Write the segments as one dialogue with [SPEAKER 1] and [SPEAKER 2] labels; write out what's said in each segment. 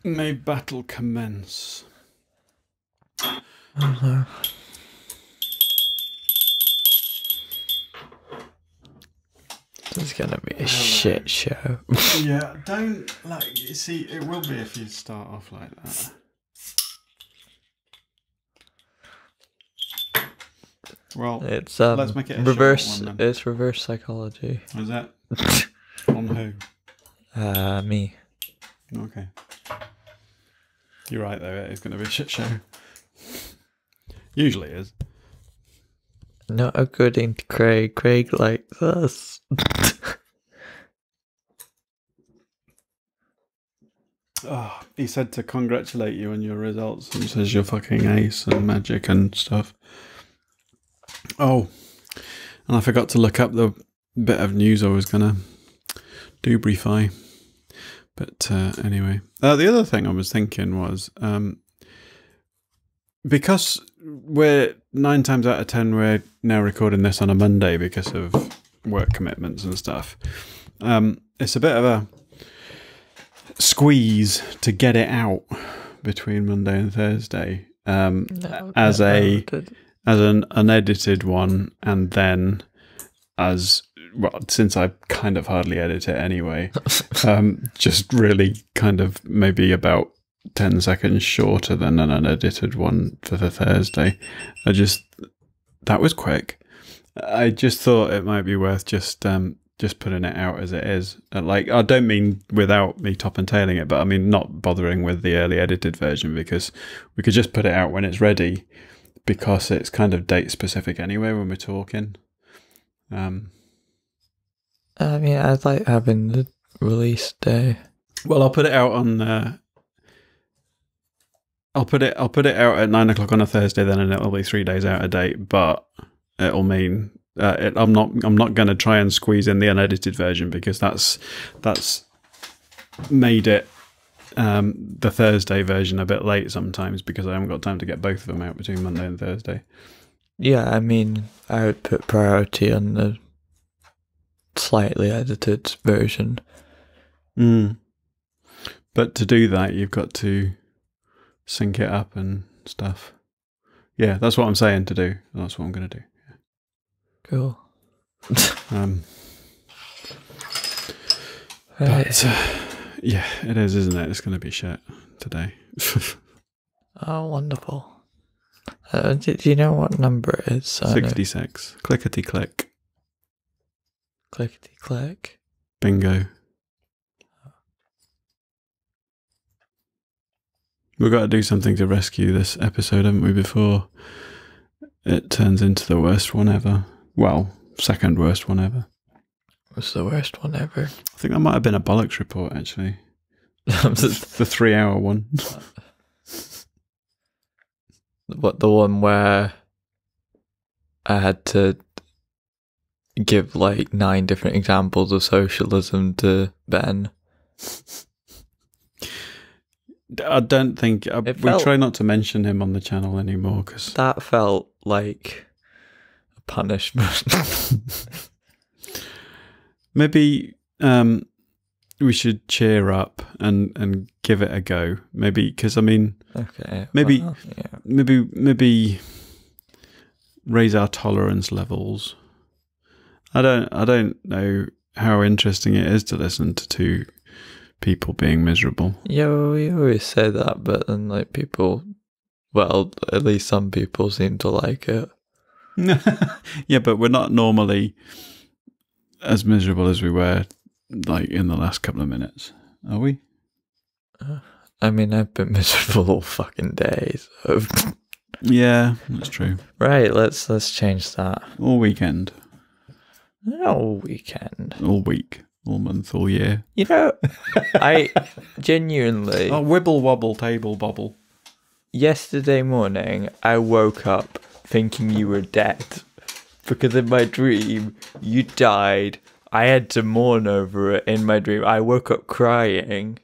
[SPEAKER 1] May battle commence.
[SPEAKER 2] It's gonna be a shit show.
[SPEAKER 1] Yeah, don't you see, it will be if you start off like that. Well,
[SPEAKER 2] It's
[SPEAKER 1] let's make it a
[SPEAKER 2] reverse.
[SPEAKER 1] short one, then.
[SPEAKER 2] It's reverse psychology.
[SPEAKER 1] Is that on who?
[SPEAKER 2] Me.
[SPEAKER 1] Okay. You're right though. It's going to be a shit show. Usually is.
[SPEAKER 2] Not according to Craig. Craig likes us.
[SPEAKER 1] Oh, he said to congratulate you on your results and says you're fucking ace and magic and stuff. Oh, and I forgot to look up the bit of news I was gonna debriefy. But anyway, the other thing I was thinking was because we're 9 times out of 10 we're now recording this on a Monday because of work commitments and stuff. It's a bit of a squeeze to get it out between Monday and Thursday as an unedited one, and then as well, since I kind of hardly edit it anyway, just really kind of maybe about 10 seconds shorter than an unedited one for the Thursday. That was quick. I just thought it might be worth just putting it out as it is. Like, I don't mean without me top and tailing it, but I mean not bothering with the early edited version, because we could just put it out when it's ready, because it's kind of date specific anyway when we're talking.
[SPEAKER 2] I mean, I'd like having the release day.
[SPEAKER 1] Well, I'll put it out on. I'll put it out at 9 o'clock on a Thursday then, and it'll be 3 days out of date. But it'll mean I'm not going to try and squeeze in the unedited version, because that's made it the Thursday version a bit late sometimes, because I haven't got time to get both of them out between Monday and Thursday.
[SPEAKER 2] Yeah, I mean, I would put priority on the slightly edited version.
[SPEAKER 1] But to do that, you've got to sync it up and stuff. Yeah, that's what I'm saying to do. That's what I'm going to do.
[SPEAKER 2] Cool.
[SPEAKER 1] But yeah, it is, isn't it? It's going to be shit today.
[SPEAKER 2] Oh, wonderful. Do you know what number it is?
[SPEAKER 1] 66. Clickety click.
[SPEAKER 2] Clickety click.
[SPEAKER 1] Bingo. We've got to do something to rescue this episode, haven't we, before it turns into the worst one ever. Well, second worst one ever.
[SPEAKER 2] What's the worst one ever?
[SPEAKER 1] I think that might have been a Bollocks report, actually. The 3-hour one.
[SPEAKER 2] What, the one where I had to give like 9 different examples of socialism to Ben?
[SPEAKER 1] I don't think we try not to mention him on the channel anymore, because
[SPEAKER 2] that felt like a punishment.
[SPEAKER 1] Maybe we should cheer up and give it a go. Maybe, because I mean,
[SPEAKER 2] okay,
[SPEAKER 1] maybe
[SPEAKER 2] well, yeah.
[SPEAKER 1] maybe raise our tolerance levels. I don't know how interesting it is to listen to 2 people being miserable.
[SPEAKER 2] Yeah, well, we always say that, but then like people, well, at least some people seem to like it.
[SPEAKER 1] Yeah, but we're not normally as miserable as we were like in the last couple of minutes, are we?
[SPEAKER 2] I mean, I've been miserable all fucking day, so.
[SPEAKER 1] Yeah, that's true.
[SPEAKER 2] Right, let's change that.
[SPEAKER 1] All weekend.
[SPEAKER 2] No weekend.
[SPEAKER 1] All week. All month, all year.
[SPEAKER 2] You know, I genuinely...
[SPEAKER 1] Oh, wibble wobble table bobble.
[SPEAKER 2] Yesterday morning, I woke up thinking you were dead. Because in my dream, you died. I had to mourn over it in my dream. I woke up crying.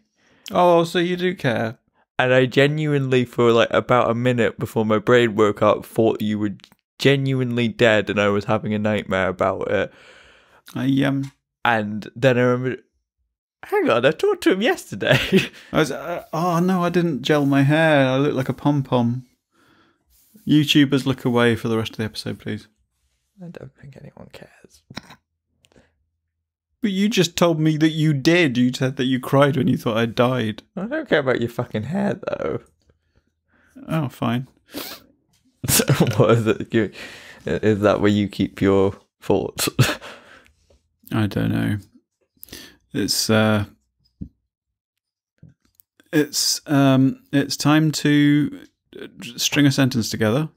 [SPEAKER 1] Oh, so you do care.
[SPEAKER 2] And I genuinely, for like about a minute before my brain woke up, thought you were genuinely dead and I was having a nightmare about it.
[SPEAKER 1] I
[SPEAKER 2] And then I remember Hang on, I talked to him yesterday.
[SPEAKER 1] Oh no, I didn't gel my hair. I look like a pom-pom. YouTubers, look away for the rest of the episode, please.
[SPEAKER 2] I don't think anyone cares.
[SPEAKER 1] But you just told me that you did. You said that you cried when you thought I died.
[SPEAKER 2] I don't care about your fucking hair, though.
[SPEAKER 1] Oh, fine.
[SPEAKER 2] So what is it? Is that where you keep your thoughts?
[SPEAKER 1] I don't know. It's time to string a sentence together.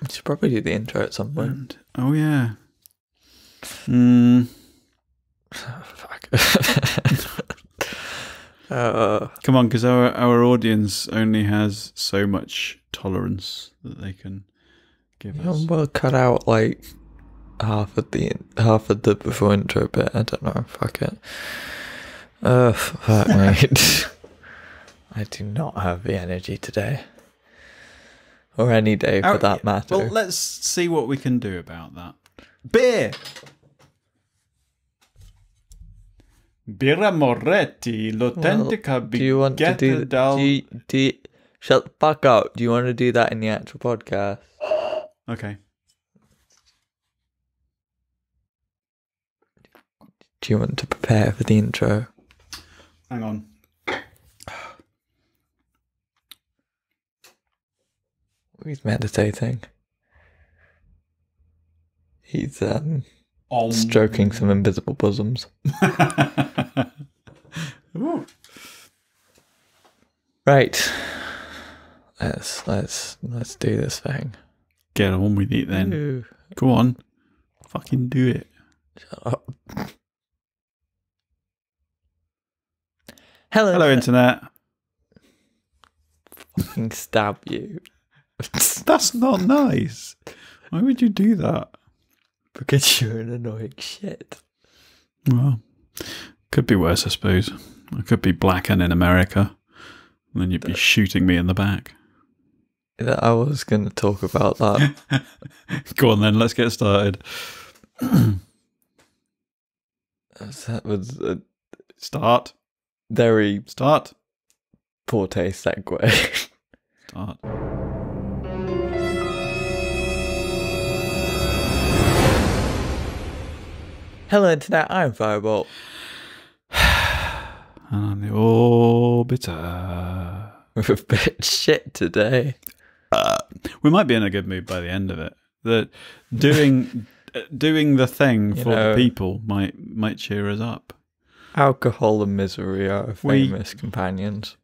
[SPEAKER 2] You should probably do the intro at some point.
[SPEAKER 1] Oh yeah.
[SPEAKER 2] Fuck.
[SPEAKER 1] Come on, because our audience only has so much tolerance that they can give us.
[SPEAKER 2] We'll cut out like half of the before intro bit. I don't know. Fuck it. Fuck mate. I do not have the energy today. Or any day for that matter.
[SPEAKER 1] Well, let's see what we can do about that. Beer! Birra Moretti, l'autentica
[SPEAKER 2] do you want to do shut the fuck up. Do you want to do that in the actual podcast?
[SPEAKER 1] Okay.
[SPEAKER 2] Do you want to prepare for the intro?
[SPEAKER 1] Hang on.
[SPEAKER 2] He's meditating. He's stroking some invisible bosoms. Right. Let's do this thing.
[SPEAKER 1] Get on with it then.
[SPEAKER 2] Ooh.
[SPEAKER 1] Go on. Fucking do it.
[SPEAKER 2] Shut up. Hello,
[SPEAKER 1] Internet.
[SPEAKER 2] Fucking stab you.
[SPEAKER 1] That's not nice. Why would you do that?
[SPEAKER 2] Because you're an annoying shit.
[SPEAKER 1] Well, could be worse, I suppose. I could be black and in America. And then you'd be shooting me in the back.
[SPEAKER 2] I was going to talk about that.
[SPEAKER 1] Go on then, let's get started.
[SPEAKER 2] That was a
[SPEAKER 1] Start.
[SPEAKER 2] very
[SPEAKER 1] Start.
[SPEAKER 2] poor taste segue.
[SPEAKER 1] Start.
[SPEAKER 2] Hello Internet, I'm Firebolt.
[SPEAKER 1] And I'm the Orbiter.
[SPEAKER 2] We're a bit shit today.
[SPEAKER 1] We might be in a good mood by the end of it. That doing the thing for the people might cheer us up.
[SPEAKER 2] Alcohol and misery are famous companions.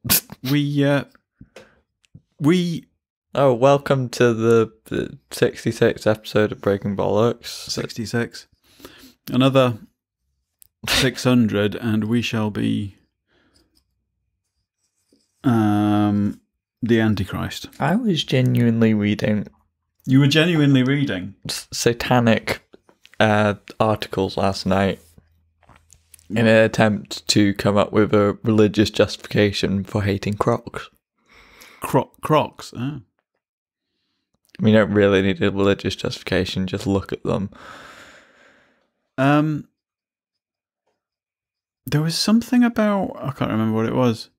[SPEAKER 2] Oh, welcome to the 66th episode of Breaking Bollocks.
[SPEAKER 1] 66. Another 600 and we shall be the Antichrist.
[SPEAKER 2] I was genuinely reading...
[SPEAKER 1] You were genuinely reading?
[SPEAKER 2] Satanic articles last night in an attempt to come up with a religious justification for hating Crocs.
[SPEAKER 1] Crocs? Oh.
[SPEAKER 2] I mean, you don't really need a religious justification, just look at them.
[SPEAKER 1] There was something about... I can't remember what it was.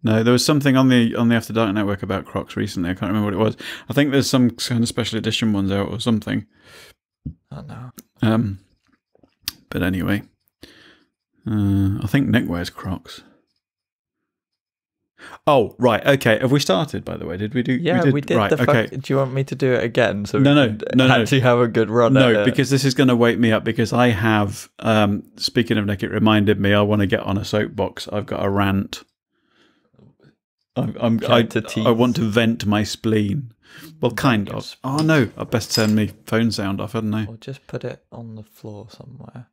[SPEAKER 1] No, there was something on the After Dark Network about Crocs recently. I can't remember what it was. I think there's some kind of special edition ones out or something.
[SPEAKER 2] Oh no.
[SPEAKER 1] But anyway, I think Nick wears Crocs. Oh right, okay. Have we started? By the way, did we do?
[SPEAKER 2] Yeah, we did.
[SPEAKER 1] Right, okay.
[SPEAKER 2] Do you want me to do it again? So
[SPEAKER 1] no.
[SPEAKER 2] Actually, have a good run.
[SPEAKER 1] No, because this is going to wake me up. Because I have. Speaking of Nick, it reminded me. I want to get on a soapbox. I've got a rant. I want to vent my spleen. Well, kind of. Oh no, I best turn my phone sound off, hadn't I?
[SPEAKER 2] Or just put it on the floor somewhere.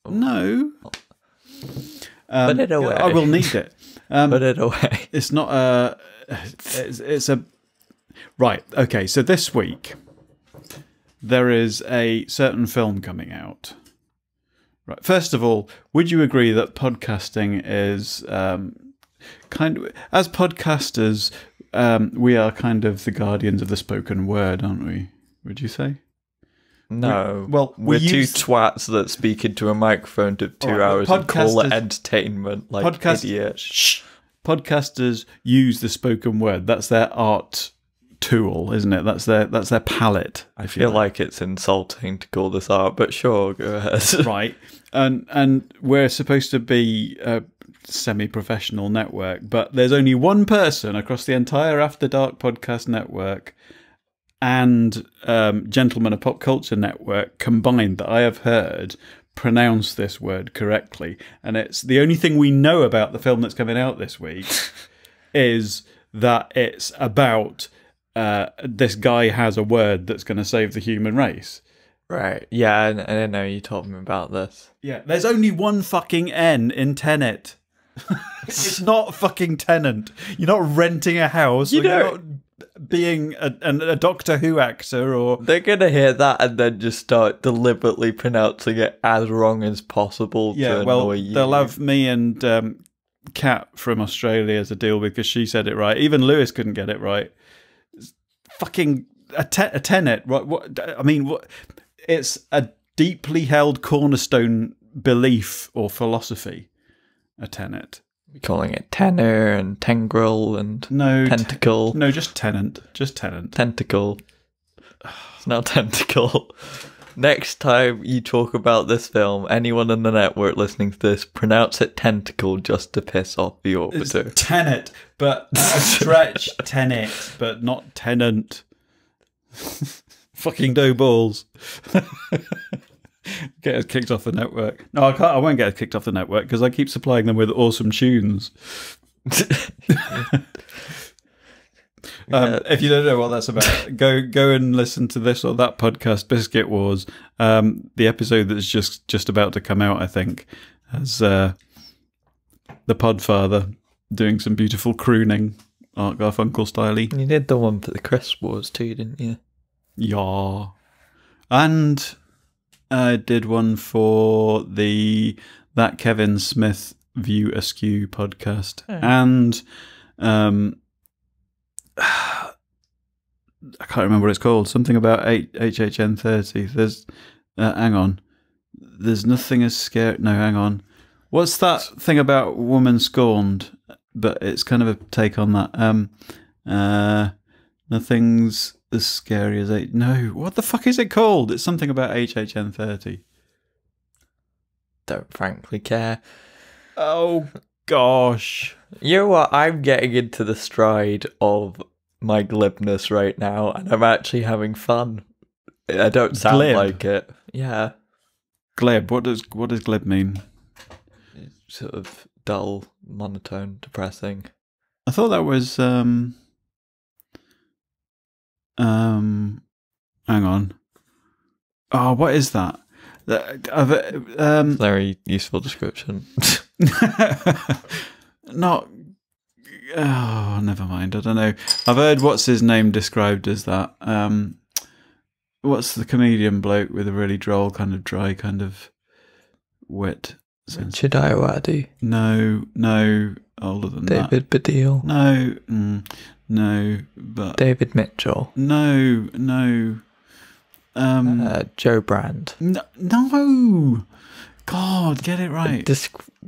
[SPEAKER 1] No.
[SPEAKER 2] Put it away.
[SPEAKER 1] I will need it.
[SPEAKER 2] Put it away.
[SPEAKER 1] It's not a... It's a... Right, okay, so this week there is a certain film coming out. Right. First of all, would you agree that podcasting is kind of... As podcasters, we are kind of the guardians of the spoken word, aren't we? Would you say?
[SPEAKER 2] No. We're two twats that speak into a microphone to 2 hours and call it entertainment like idiots.
[SPEAKER 1] Shh. Podcasters use the spoken word. That's their art tool, isn't it? That's their palette.
[SPEAKER 2] I feel like it's insulting to call this art, but sure, go ahead.
[SPEAKER 1] Right. And we're supposed to be a semi-professional network, but there's only one person across the entire After Dark podcast network and Gentlemen of Pop Culture Network combined that I have heard pronounce this word correctly. And it's the only thing we know about the film that's coming out this week is that it's about this guy has a word that's going to save the human race.
[SPEAKER 2] Right. Yeah, I didn't know you told me about this.
[SPEAKER 1] Yeah, there's only one fucking N in Tenet. It's not fucking Tenant. You're not renting a house. You're not being a Doctor Who actor, or
[SPEAKER 2] they're gonna hear that and then just start deliberately pronouncing it as wrong as possible.
[SPEAKER 1] Yeah, well, they'll have me and Kat from Australia as a deal because she said it right. Even Lewis couldn't get it right. It's fucking a tenet, right? What I mean, what? It's a deeply held cornerstone belief or philosophy. A tenet.
[SPEAKER 2] We're calling it tenor and tengrel and tentacle.
[SPEAKER 1] No, just tenant. Just tenant.
[SPEAKER 2] Tentacle. It's now tentacle. Next time you talk about this film, anyone in the network listening to this, pronounce it tentacle just to piss off the orbiter.
[SPEAKER 1] It's tenet, but a stretch tenet, but not tenant. Fucking dough balls. Get us kicked off the network. No, I can't. I won't get us kicked off the network because I keep supplying them with awesome tunes. If you don't know what that's about, go and listen to this or that podcast, Biscuit Wars. The episode that's just about to come out, I think, has the Podfather doing some beautiful crooning, Art Garfunkel styley.
[SPEAKER 2] You did the one for the Crisp Wars too, didn't you?
[SPEAKER 1] Yeah, and I did one for that Kevin Smith View Askew podcast, and I can't remember what it's called. Something about HHN30. There's hang on. There's nothing as scary. No, hang on. What's that thing about woman scorned? But it's kind of a take on that. Nothing's as scary as no. What the fuck is it called? It's something about HHN30.
[SPEAKER 2] Don't frankly care.
[SPEAKER 1] Oh gosh.
[SPEAKER 2] You know what? I'm getting into the stride of my glibness right now, and I'm actually having fun. I don't sound glib. Like it. Yeah.
[SPEAKER 1] Glib. What does glib mean?
[SPEAKER 2] Sort of dull, monotone, depressing.
[SPEAKER 1] I thought that was hang on. Oh, what is that?
[SPEAKER 2] Very useful description.
[SPEAKER 1] Not. Oh, never mind. I don't know. I've heard what's his name described as that. What's the comedian bloke with a really droll, kind of dry, kind of wit?
[SPEAKER 2] Richard Iowadi.
[SPEAKER 1] No, older than that.
[SPEAKER 2] David Baddiel.
[SPEAKER 1] No, but
[SPEAKER 2] David Mitchell.
[SPEAKER 1] No.
[SPEAKER 2] Joe Brand.
[SPEAKER 1] No. God, get it right.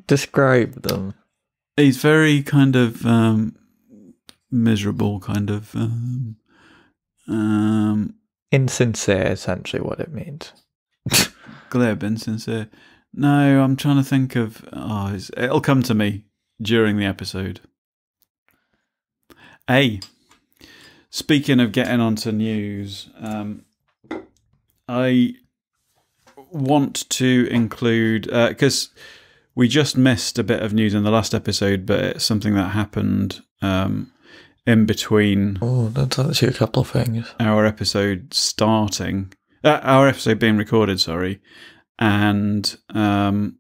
[SPEAKER 2] Describe them.
[SPEAKER 1] He's very kind of miserable, kind of
[SPEAKER 2] insincere, essentially what it means.
[SPEAKER 1] Glib, insincere. No, I'm trying to think of. Oh, it'll come to me during the episode. Speaking of getting onto news, I want to include because we just missed a bit of news in the last episode, but it's something that happened in between.
[SPEAKER 2] Oh, that's actually a couple of things.
[SPEAKER 1] Our episode starting, our episode being recorded, sorry, and oh,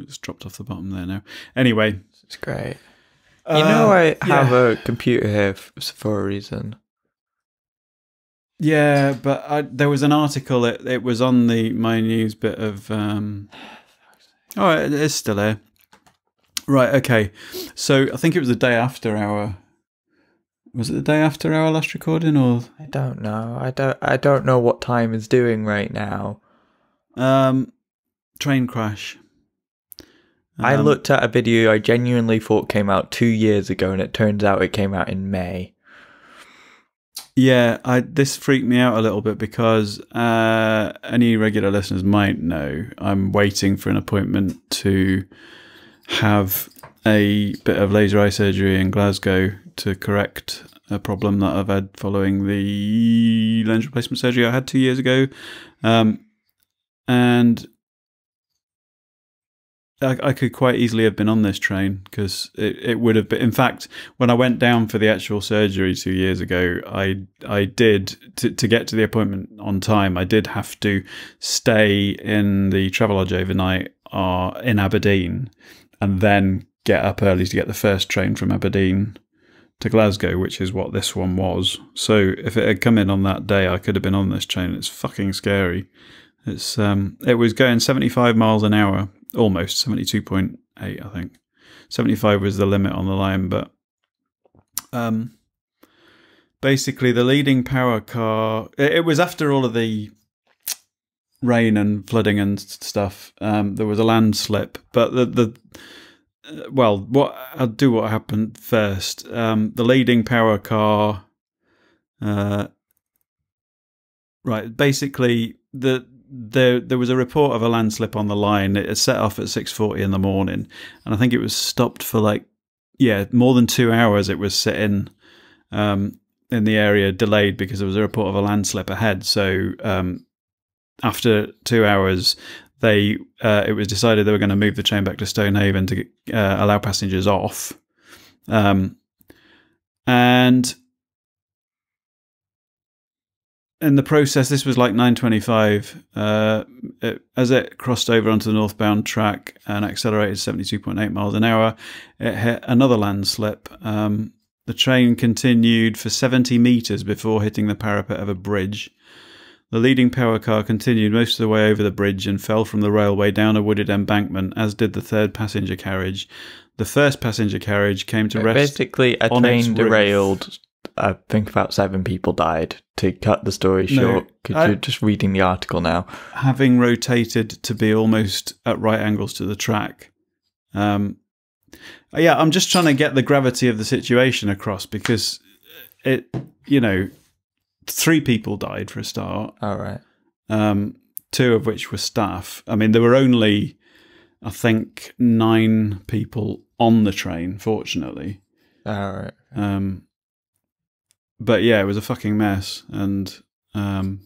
[SPEAKER 1] it's dropped off the bottom there now. Anyway,
[SPEAKER 2] it's great. You know, I have a computer here for a reason.
[SPEAKER 1] Yeah, but there was an article. It was on my news bit of. Oh, it is still here. Right. Okay. So I think it was the day after our Was it the day after our last recording, or
[SPEAKER 2] I don't know. I don't know what time is doing right now.
[SPEAKER 1] Train crash.
[SPEAKER 2] I looked at a video I genuinely thought came out 2 years ago, and it turns out it came out in May.
[SPEAKER 1] Yeah, this freaked me out a little bit because any regular listeners might know I'm waiting for an appointment to have a bit of laser eye surgery in Glasgow to correct a problem that I've had following the lens replacement surgery I had 2 years ago. And I could quite easily have been on this train because it would have been. In fact, when I went down for the actual surgery 2 years ago, I did, to get to the appointment on time, I did have to stay in the Travelodge overnight in Aberdeen and then get up early to get the first train from Aberdeen to Glasgow, which is what this one was. So if it had come in on that day, I could have been on this train. It's fucking scary. It was going 75 miles an hour. Almost 72.8, I think. 75 was the limit on the line, but basically the leading power car. It was after all of the rain and flooding and stuff. There was a landslip, but I'll do what happened first. The leading power car. Right, basically there was a report of a landslip on the line. It had set off at 6:40 in the morning, and I think it was stopped for more than 2 hours. It was sitting in the area, delayed because there was a report of a landslip ahead. So after 2 hours, it was decided they were going to move the train back to Stonehaven to allow passengers off, and in the process, this was like 9:25. As it crossed over onto the northbound track and accelerated 72.8 miles an hour, it hit another landslip. The train continued for 70 metres before hitting the parapet of a bridge. The leading power car continued most of the way over the bridge and fell from the railway down a wooded embankment, as did the third passenger carriage. The first passenger carriage came to rest.
[SPEAKER 2] Basically, a train derailed. I think about 7 people died. To cut the story short, you're just reading the article now.
[SPEAKER 1] Having rotated to be almost at right angles to the track. I'm just trying to get the gravity of the situation across because 3 people died for a start.
[SPEAKER 2] All right.
[SPEAKER 1] 2 of which were staff. I mean, there were only, I think, 9 people on the train, fortunately.
[SPEAKER 2] All right.
[SPEAKER 1] But yeah, it was a fucking mess, and I'm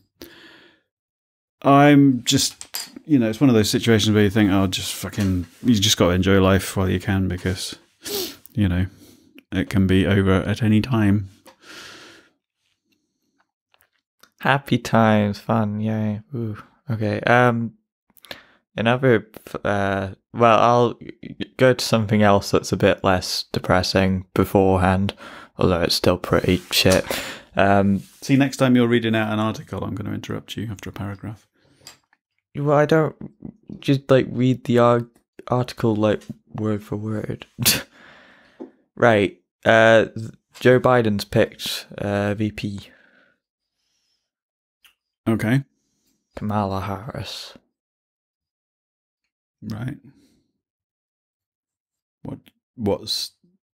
[SPEAKER 1] just, it's one of those situations where you think, you just got to enjoy life while you can, because, it can be over at any time.
[SPEAKER 2] Happy times, fun, yay. Ooh. Okay. I'll go to something else that's a bit less depressing beforehand, although it's still pretty shit.
[SPEAKER 1] See, next time you're reading out an article, I'm going to interrupt you after a paragraph.
[SPEAKER 2] Well, I don't just read the article word for word. Right. Joe Biden's picked VP.
[SPEAKER 1] Okay.
[SPEAKER 2] Kamala Harris.
[SPEAKER 1] Right.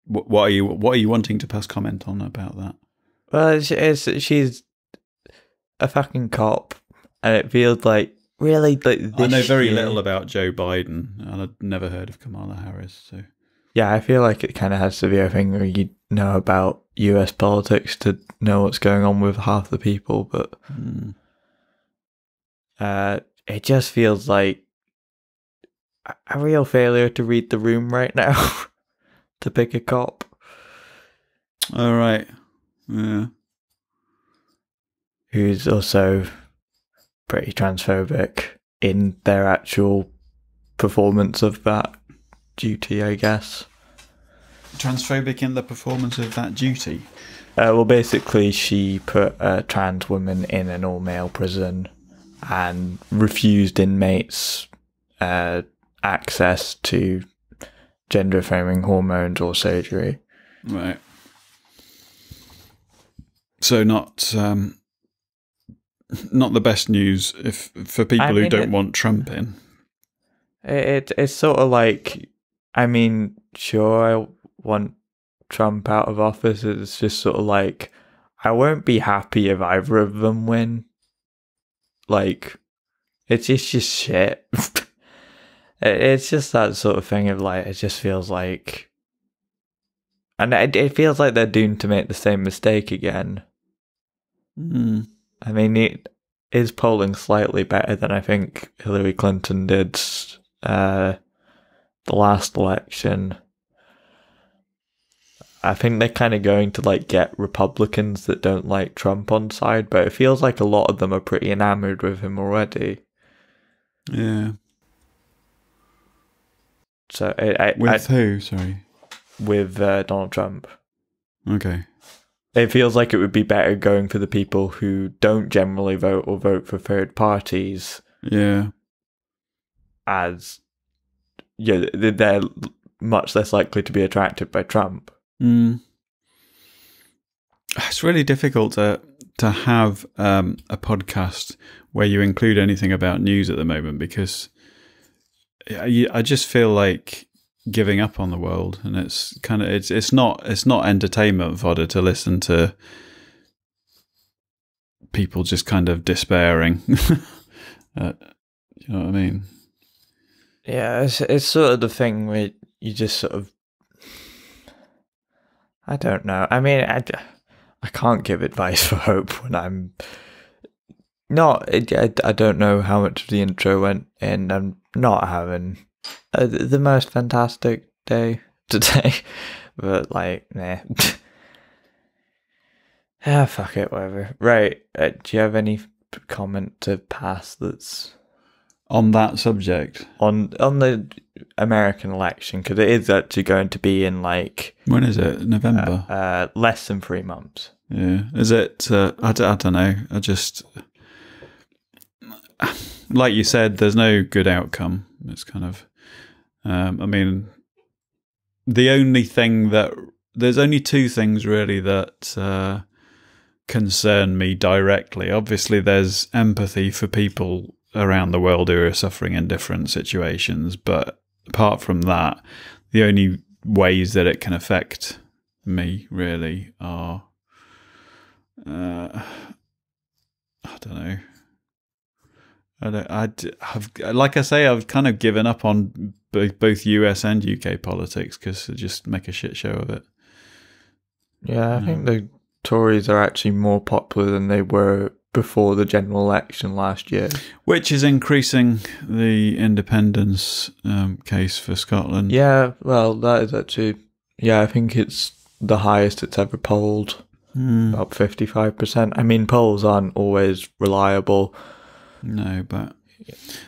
[SPEAKER 1] What are you wanting to pass comment on about that?
[SPEAKER 2] Well, she's a fucking cop, and it feels like really this
[SPEAKER 1] I know very little about Joe Biden, and I'd never heard of Kamala Harris. So
[SPEAKER 2] yeah, I feel like it kind of has to be a thing where you know about US politics to know what's going on with half the people, but it just feels like a real failure to read the room right now. To pick a cop.
[SPEAKER 1] All right. Yeah.
[SPEAKER 2] Who's also pretty transphobic in their actual performance of that duty, I guess.
[SPEAKER 1] Transphobic in the performance of that duty?
[SPEAKER 2] Well, basically, she put a trans woman in an all-male prison and refused inmates access to gender-affirming hormones or surgery.
[SPEAKER 1] Right. So not the best news for people who don't want Trump in.
[SPEAKER 2] It's sort of like, I mean, sure, I want Trump out of office. It's just sort of like, I won't be happy if either of them win. Like, it's just shit. It's just that sort of thing of like, it just feels like, and it feels like they're doomed to make the same mistake again.
[SPEAKER 1] Mm.
[SPEAKER 2] I mean, it is polling slightly better than I think Hillary Clinton did the last election. I think they're kind of going to like get Republicans that don't like Trump on side, but it feels like a lot of them are pretty enamored with him already.
[SPEAKER 1] Yeah.
[SPEAKER 2] So
[SPEAKER 1] who? Sorry.
[SPEAKER 2] With Donald Trump.
[SPEAKER 1] Okay.
[SPEAKER 2] It feels like it would be better going for the people who don't generally vote or vote for third parties.
[SPEAKER 1] Yeah.
[SPEAKER 2] As they're much less likely to be attracted by Trump.
[SPEAKER 1] Mm. It's really difficult to have a podcast where you include anything about news at the moment, because I just feel like giving up on the world, and it's kind of it's not entertainment fodder to listen to people just kind of despairing. You know what I mean?
[SPEAKER 2] Yeah, it's sort of the thing where you just sort of, I don't know. I mean, I can't give advice for hope when I'm not. I don't know how much of the intro went in. I'm not having the most fantastic day today, but like, nah. Ah, fuck it, whatever. Right, do you have any comment to pass that's
[SPEAKER 1] on that subject?
[SPEAKER 2] On the American election, because it is actually going to be in like...
[SPEAKER 1] When is it? November?
[SPEAKER 2] Less than 3 months.
[SPEAKER 1] Yeah. Is it... I don't know. I just... Like you said, there's no good outcome. It's kind of... I mean, the only thing that... There's only two things really that concern me directly. Obviously, there's empathy for people around the world who are suffering in different situations, but apart from that, the only ways that it can affect me really are I don't know. Like I say, I've kind of given up on both US and UK politics because they just make a shit show of it.
[SPEAKER 2] Yeah, I think the Tories are actually more popular than they were before the general election last year. Which
[SPEAKER 1] is increasing the independence case for Scotland.
[SPEAKER 2] Yeah, well, that is actually... Yeah, I think it's the highest it's ever polled. About 55%. I mean, polls aren't always reliable.
[SPEAKER 1] No, but...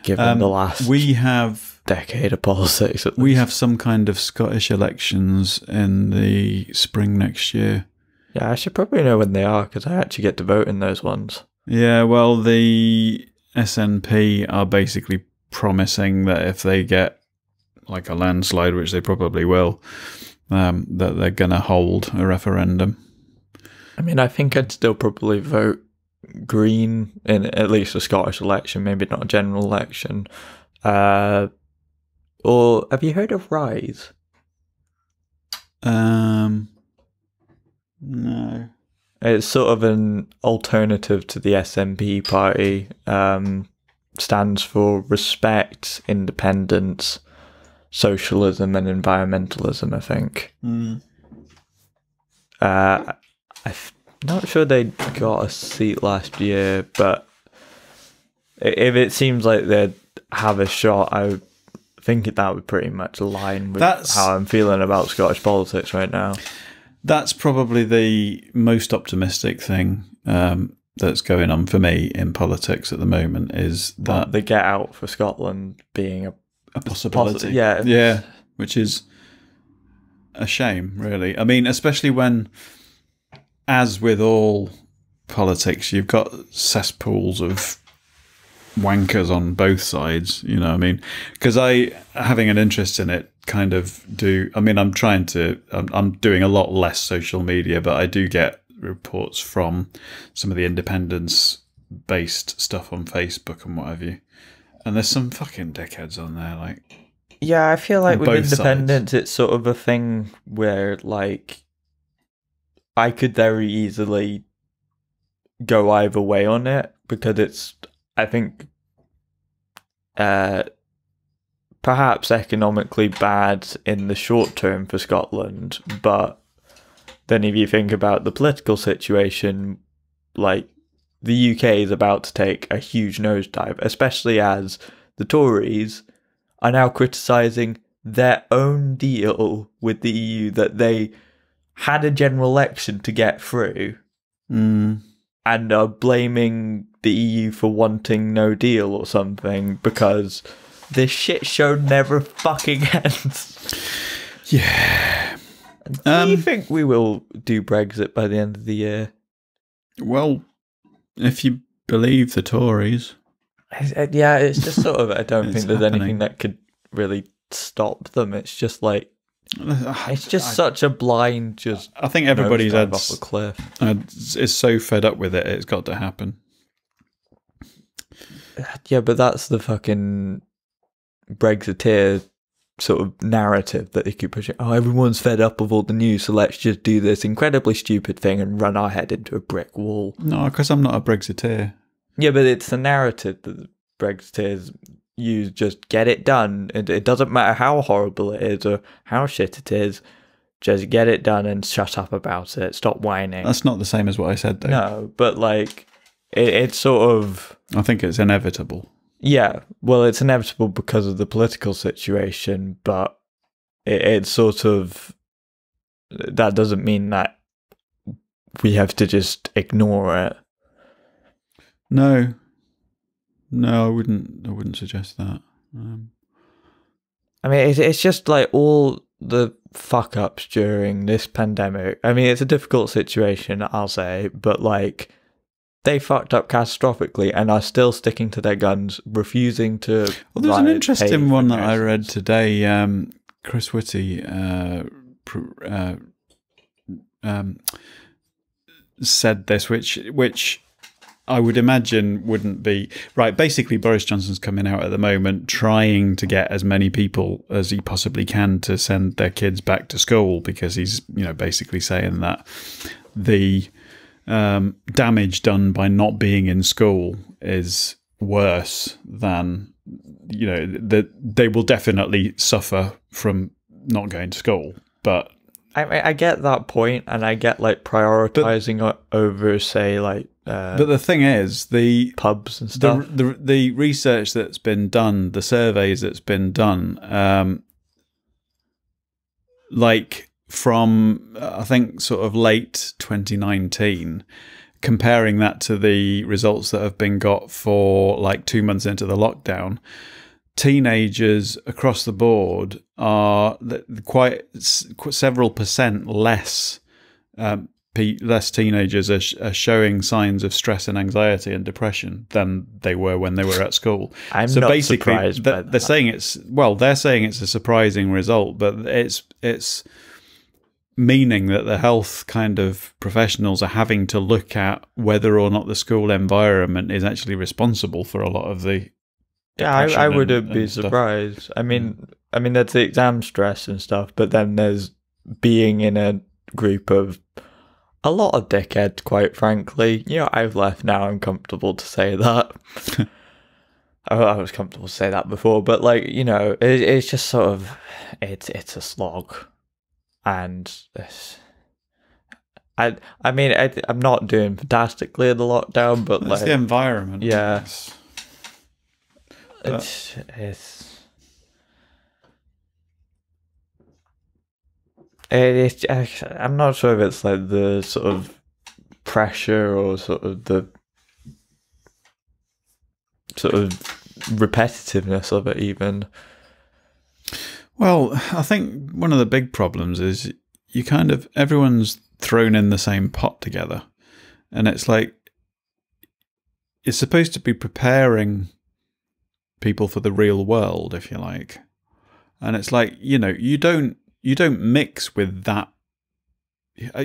[SPEAKER 2] Given the last decade of politics.
[SPEAKER 1] We have some kind of Scottish elections in the spring next year.
[SPEAKER 2] Yeah, I should probably know when they are, because I actually get to vote in those ones.
[SPEAKER 1] Yeah, well, the SNP are basically promising that if they get like a landslide, which they probably will, that they're going to hold a referendum.
[SPEAKER 2] I mean, I think I'd still probably vote Green in at least a Scottish election, maybe not a general election. Or have you heard of Rise?
[SPEAKER 1] No.
[SPEAKER 2] It's sort of an alternative to the SNP party. Stands for respect, independence, socialism, and environmentalism, I think. I'm not sure they got a seat last year, but if it seems like they'd have a shot, I think that would pretty much align with how I'm feeling about Scottish politics right now.
[SPEAKER 1] That's probably the most optimistic thing that's going on for me in politics at the moment, is that
[SPEAKER 2] the get out for Scotland being a
[SPEAKER 1] possibility.
[SPEAKER 2] Yeah,
[SPEAKER 1] which is a shame, really. I mean, especially when, as with all politics, you've got cesspools of wankers on both sides, you know what I mean? Because having an interest in it, I'm doing a lot less social media, but I do get reports from some of the independence-based stuff on Facebook and what have you. And there's some fucking dickheads on there, like.
[SPEAKER 2] Yeah, I feel like with independence, it's sort of a thing where, like, I could very easily go either way on it, because it's, I think, perhaps economically bad in the short term for Scotland, but then if you think about the political situation, like, the UK is about to take a huge nosedive, especially as the Tories are now criticising their own deal with the EU that they had a general election to get through, and are blaming the EU for wanting no deal or something because this shit show never fucking ends.
[SPEAKER 1] Yeah.
[SPEAKER 2] Do you think we will do Brexit by the end of the year?
[SPEAKER 1] Well, if you believe the Tories.
[SPEAKER 2] Yeah, it's just sort of, I don't think there's anything that could really stop them. It's just like, it's just such a blind, just. I
[SPEAKER 1] think everybody's
[SPEAKER 2] off a cliff.
[SPEAKER 1] Is so fed up with it, it's got to happen.
[SPEAKER 2] Yeah, but that's the fucking Brexiteer sort of narrative that they keep pushing. Oh, everyone's fed up of all the news, so let's just do this incredibly stupid thing and run our head into a brick wall.
[SPEAKER 1] No, because I'm not a Brexiteer.
[SPEAKER 2] Yeah, but it's the narrative that the Brexiteers use. Just get it done. It doesn't matter how horrible it is or how shit it is. Just get it done and shut up about it. Stop whining.
[SPEAKER 1] That's not the same as what I said, though.
[SPEAKER 2] No, but like, it's sort of.
[SPEAKER 1] I think it's inevitable.
[SPEAKER 2] Yeah, well, it's inevitable because of the political situation, but it's sort of. That doesn't mean that we have to just ignore it.
[SPEAKER 1] No, I wouldn't suggest that.
[SPEAKER 2] I mean, it's just like all the fuck ups during this pandemic. I mean, it's a difficult situation, I'll say, but like, they fucked up catastrophically and are still sticking to their guns, refusing to.
[SPEAKER 1] Well, there's an interesting one that I read today. Chris Whitty said this, which I would imagine wouldn't be right. Basically, Boris Johnson's coming out at the moment trying to get as many people as he possibly can to send their kids back to school, because he's, basically saying that the damage done by not being in school is worse than, that they will definitely suffer from not going to school. But
[SPEAKER 2] I get that point, and I get like prioritizing over, say, like.
[SPEAKER 1] But the thing is, the
[SPEAKER 2] pubs and stuff,
[SPEAKER 1] the research that's been done, the surveys that's been done, like from I think sort of late 2019, comparing that to the results that have been got for like 2 months into the lockdown, teenagers across the board are quite several percent less. Less teenagers are showing signs of stress and anxiety and depression than they were when they were at school.
[SPEAKER 2] I'm not surprised by that.
[SPEAKER 1] They're saying it's a surprising result, but it's meaning that the health kind of professionals are having to look at whether or not the school environment is actually responsible for a lot of the.
[SPEAKER 2] Yeah, I wouldn't be surprised. I mean, that's the exam stress and stuff, but then there's being in a group of a lot of dickheads, quite frankly. I've left now. I'm comfortable to say that. I was comfortable to say that before, but like, it's just sort of, it's a slog, and I'm not doing fantastically in the lockdown, but
[SPEAKER 1] it's
[SPEAKER 2] like
[SPEAKER 1] the environment.
[SPEAKER 2] Yeah, I'm not sure if it's like the sort of pressure or sort of the sort of repetitiveness of it even.
[SPEAKER 1] Well, I think one of the big problems is everyone's thrown in the same pot together, and it's like it's supposed to be preparing people for the real world, if you like, and it's like you don't mix with that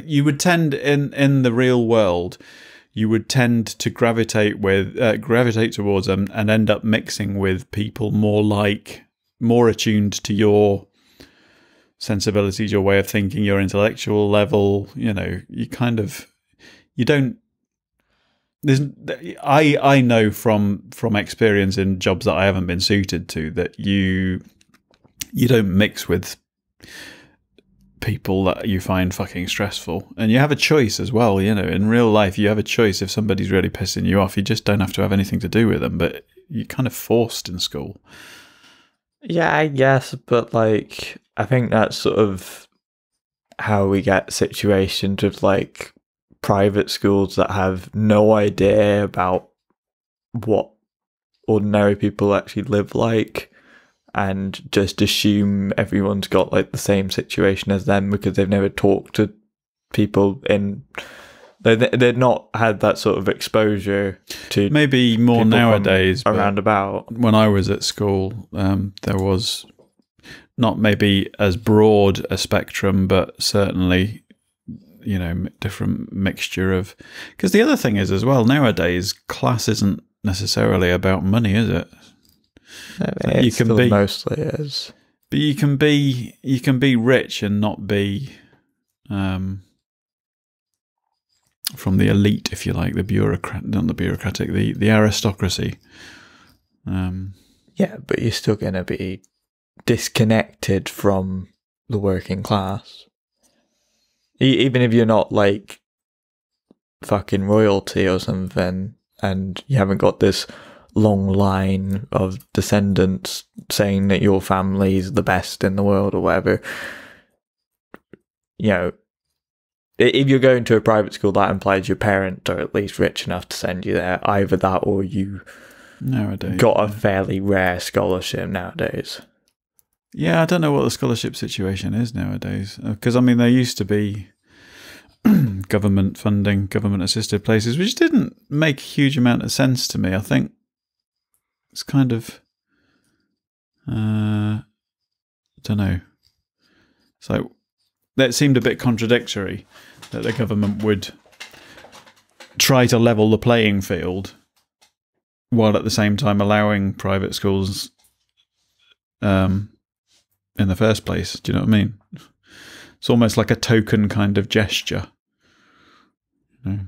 [SPEAKER 1] you would tend in the real world, you would tend to gravitate towards them and end up mixing with people more attuned to your sensibilities, your way of thinking, your intellectual level. You know, you don't. I know from experience in jobs that I haven't been suited to that you don't mix with people that you find fucking stressful, and you have a choice as well. You know, in real life, you have a choice. If somebody's really pissing you off, you just don't have to have anything to do with them. But you're kind of forced in school.
[SPEAKER 2] Yeah, I guess, but like, I think that's sort of how we get situations with like private schools that have no idea about what ordinary people actually live like, and just assume everyone's got like the same situation as them because they've never talked to people they've not had that sort of exposure to
[SPEAKER 1] maybe more nowadays
[SPEAKER 2] around about.
[SPEAKER 1] When I was at school, there was not maybe as broad a spectrum, but certainly, you know, different mixture of, because the other thing is as well, nowadays class isn't necessarily about money, is it?
[SPEAKER 2] You can be mostly is,
[SPEAKER 1] but you can be rich and not be from the elite, if you like, the aristocracy.
[SPEAKER 2] Yeah, but you're still going to be disconnected from the working class, even if you're not like fucking royalty or something, and you haven't got this long line of descendants saying that your family's the best in the world or whatever. You know, if you're going to a private school, that implies your parents are at least rich enough to send you there. Either that or you
[SPEAKER 1] nowadays
[SPEAKER 2] got a fairly rare scholarship nowadays.
[SPEAKER 1] Yeah, I don't know what the scholarship situation is nowadays, because I mean there used to be government funding, government assisted places, which didn't make a huge amount of sense to me. I think it's kind of, I don't know. So that seemed a bit contradictory that the government would try to level the playing field while at the same time allowing private schools in the first place. Do you know what I mean? It's almost like a token kind of gesture. You know,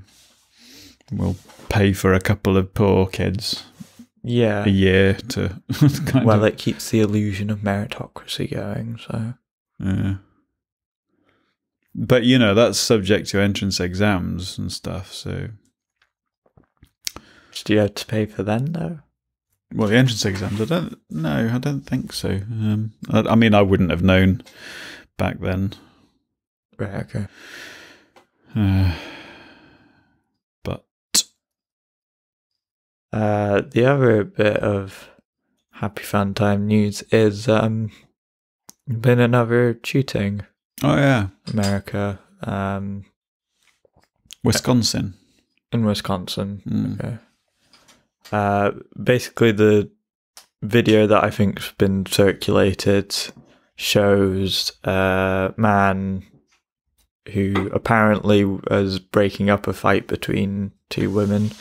[SPEAKER 1] we'll pay for a couple of poor kids a year to
[SPEAKER 2] it keeps the illusion of meritocracy going, so
[SPEAKER 1] yeah. But you know, that's subject to entrance exams and stuff, so
[SPEAKER 2] do you have to pay for them though?
[SPEAKER 1] Well, the entrance exams, I don't think so. I mean, I wouldn't have known back then.
[SPEAKER 2] Right, okay.
[SPEAKER 1] But
[SPEAKER 2] the other bit of happy fun time news is been another shooting.
[SPEAKER 1] Oh yeah,
[SPEAKER 2] America,
[SPEAKER 1] Wisconsin.
[SPEAKER 2] In Wisconsin. Okay. Basically, the video that I think's been circulated shows a man who apparently was breaking up a fight between two women,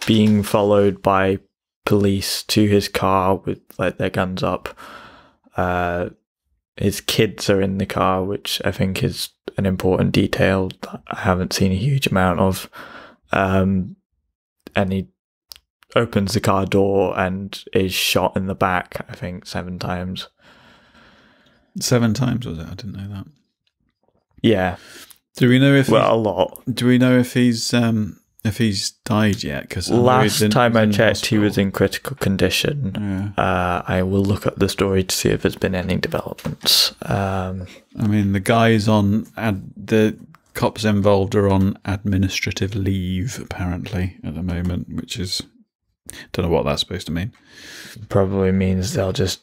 [SPEAKER 2] being followed by police to his car with like their guns up. His kids are in the car, which I think is an important detail that I haven't seen a huge amount of. And he opens the car door and is shot in the back, I think, 7 times.
[SPEAKER 1] 7 times, was it? I didn't know that.
[SPEAKER 2] Yeah.
[SPEAKER 1] Do we know if...
[SPEAKER 2] Well, a lot.
[SPEAKER 1] Do we know if he's died yet? Because
[SPEAKER 2] last time I checked, he was in critical condition.
[SPEAKER 1] Yeah.
[SPEAKER 2] I will look up the story to see if there's been any developments.
[SPEAKER 1] I mean, the guys the cops involved are on administrative leave, apparently, at the moment, which is... don't know what that's supposed to mean.
[SPEAKER 2] Probably means they'll just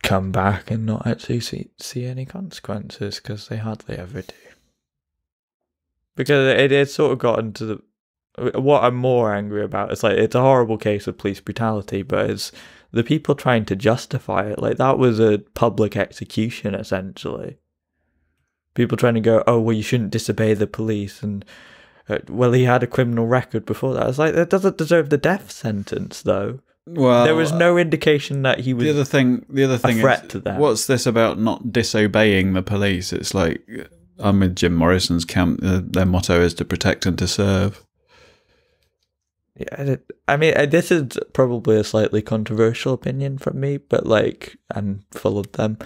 [SPEAKER 2] come back and not actually see any consequences, because they hardly ever do. Because it's sort of gotten to what I'm more angry about is like, it's a horrible case of police brutality, but it's the people trying to justify it. Like, that was a public execution, essentially. People trying to go, oh, well, you shouldn't disobey the police, and well, he had a criminal record before that. It's like, that doesn't deserve the death sentence, though. Well, there was no indication that he was
[SPEAKER 1] the other thing
[SPEAKER 2] a threat to them.
[SPEAKER 1] What's this about not disobeying the police? It's like, I'm with Jim Morrison's camp. Their motto is to protect and to serve.
[SPEAKER 2] Yeah, I mean, this is probably a slightly controversial opinion from me, but like, I'm full of them.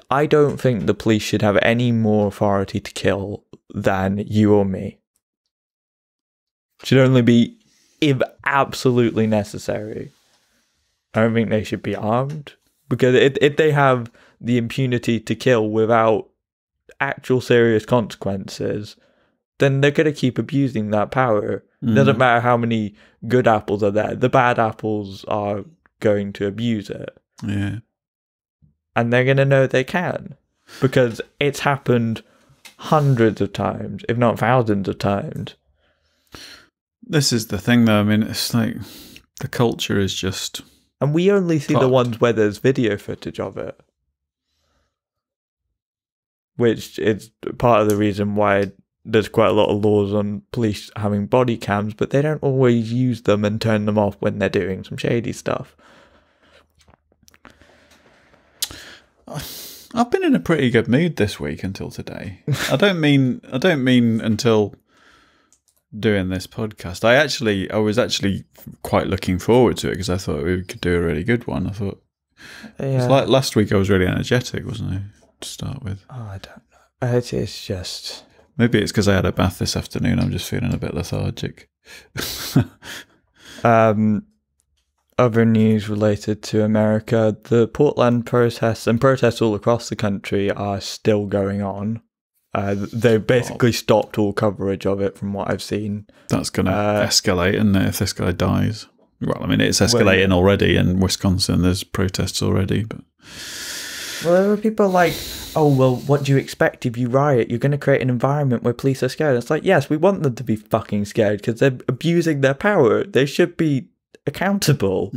[SPEAKER 2] I don't think the police should have any more authority to kill than you or me. It should only be if absolutely necessary. I don't think they should be armed, because if they have the impunity to kill without actual serious consequences, then they're going to keep abusing that power. It doesn't matter how many good apples are there. The bad apples are going to abuse it.
[SPEAKER 1] Yeah.
[SPEAKER 2] And they're going to know they can, because it's happened hundreds of times, if not thousands of times.
[SPEAKER 1] This is the thing, though. I mean, it's like the culture is just...
[SPEAKER 2] And we only see the ones where there's video footage of it, which is part of the reason why there's quite a lot of laws on police having body cams, but they don't always use them and turn them off when they're doing some shady stuff.
[SPEAKER 1] I've been in a pretty good mood this week until today. I don't mean until doing this podcast. I was actually quite looking forward to it, because I thought we could do a really good one. I thought, it's like last week I was really energetic, wasn't I, to start with?
[SPEAKER 2] Oh, I don't know. It's just...
[SPEAKER 1] Maybe it's because I had a bath this afternoon. I'm just feeling a bit lethargic.
[SPEAKER 2] Other news related to America, the Portland protests and protests all across the country are still going on. They've basically stopped all coverage of it from what I've seen.
[SPEAKER 1] That's going to escalate, isn't it, if this guy dies? Well, I mean, it's escalating already in Wisconsin. There's protests already. But
[SPEAKER 2] well, there were people like, oh, well, what do you expect if you riot? You're going to create an environment where police are scared. It's like, yes, we want them to be fucking scared because they're abusing their power. They should be accountable.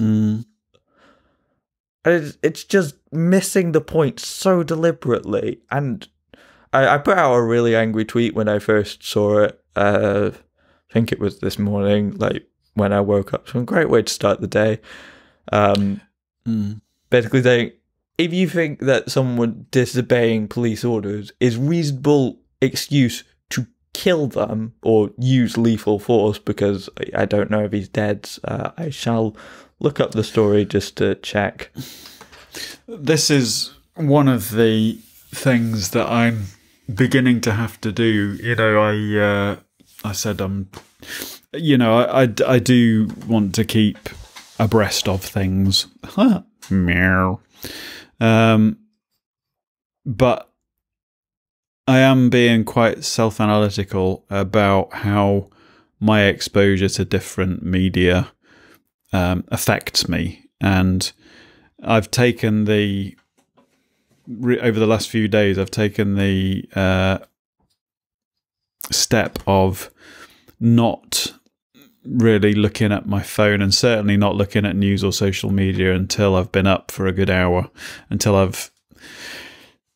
[SPEAKER 2] It's just missing the point so deliberately. And I put out a really angry tweet when I first saw it. I think it was this morning, like when I woke up. So a great way to start the day. Basically saying, if you think that someone disobeying police orders is reasonable excuse to kill them or use lethal force, because I don't know if he's dead, I shall look up the story just to check.
[SPEAKER 1] This is one of the things that I'm beginning to have to do. You know, I said I do want to keep abreast of things. Meow. But I am being quite self-analytical about how my exposure to different media affects me. And I've taken over the last few days, I've taken the step of not really looking at my phone, and certainly not looking at news or social media until I've been up for a good hour, until I've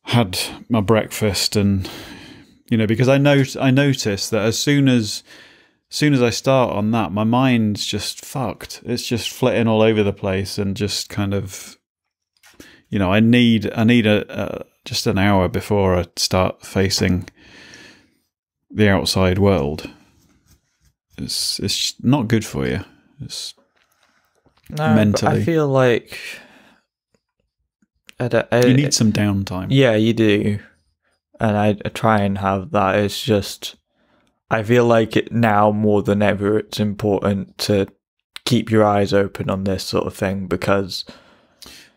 [SPEAKER 1] had my breakfast. And because I notice that as soon as I start on that, my mind's just fucked. It's just flitting all over the place, and just kind of, I need just an hour before I start facing the outside world. It's not good for you. It's mentally.
[SPEAKER 2] I feel like
[SPEAKER 1] you need some downtime.
[SPEAKER 2] Yeah, you do, and I try and have that. It's just, I feel like now more than ever, it's important to keep your eyes open on this sort of thing, because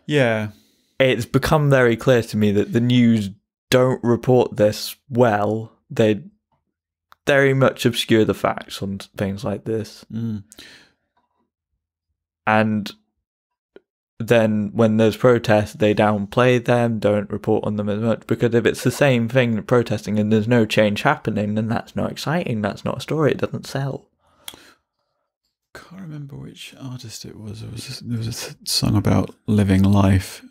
[SPEAKER 2] it's become very clear to me that the news don't report this well. They very much obscure the facts on things like this. And then when there's protests, they downplay them, don't report on them as much, because if it's the same thing, protesting, and there's no change happening, then that's not exciting, that's not a story, it doesn't sell.
[SPEAKER 1] Can't remember which artist it was. There was a song about living life.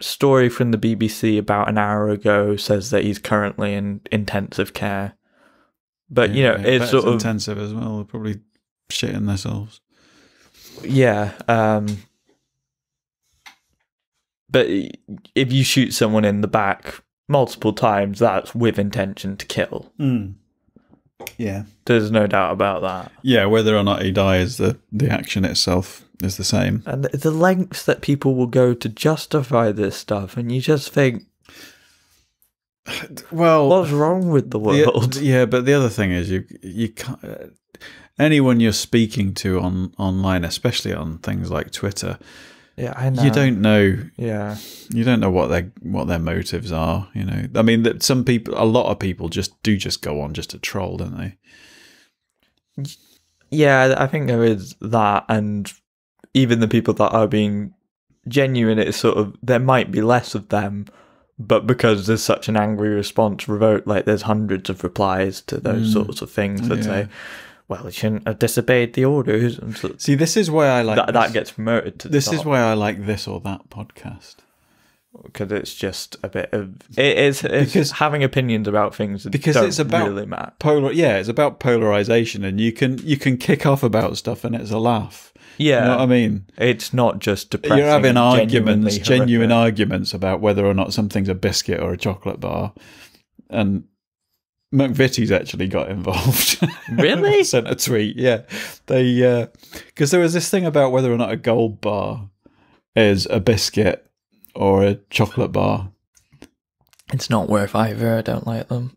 [SPEAKER 2] story from the BBC about an hour ago says that he's currently in intensive care. But, it's sort of...
[SPEAKER 1] intensive as well. They're probably shitting themselves.
[SPEAKER 2] Yeah. But if you shoot someone in the back multiple times, that's with intention to kill.
[SPEAKER 1] Yeah.
[SPEAKER 2] There's no doubt about that.
[SPEAKER 1] Yeah, whether or not he dies, the action itself is the same.
[SPEAKER 2] And the lengths that people will go to justify this stuff, and you just think,
[SPEAKER 1] well,
[SPEAKER 2] what's wrong with the world?
[SPEAKER 1] But the other thing is you can't... anyone you're speaking to online, especially on things like Twitter...
[SPEAKER 2] Yeah, I know.
[SPEAKER 1] You don't know.
[SPEAKER 2] Yeah,
[SPEAKER 1] you don't know what their motives are. I mean, that a lot of people just go on just to troll, don't they?
[SPEAKER 2] Yeah, I think there is that, and even the people that are being genuine, it's sort of there might be less of them, but because there's such an angry response, like there's hundreds of replies to those sorts of things that say, well, he shouldn't have disobeyed the orders.
[SPEAKER 1] See, this is why I like
[SPEAKER 2] that gets promoted to the
[SPEAKER 1] This
[SPEAKER 2] top.
[SPEAKER 1] is why I like this or that podcast.
[SPEAKER 2] Because it's just a bit of... It's because having opinions about things that don't really matter.
[SPEAKER 1] It's about polarization, and you can kick off about stuff and it's a laugh.
[SPEAKER 2] Yeah.
[SPEAKER 1] You know what I mean?
[SPEAKER 2] It's not just depressing.
[SPEAKER 1] You're having genuine arguments about whether or not something's a biscuit or a chocolate bar. And McVitie's actually got involved.
[SPEAKER 2] Really?
[SPEAKER 1] Sent a tweet, yeah. They because there was this thing about whether or not a gold bar is a biscuit or a chocolate bar.
[SPEAKER 2] It's not worth either. I don't like them.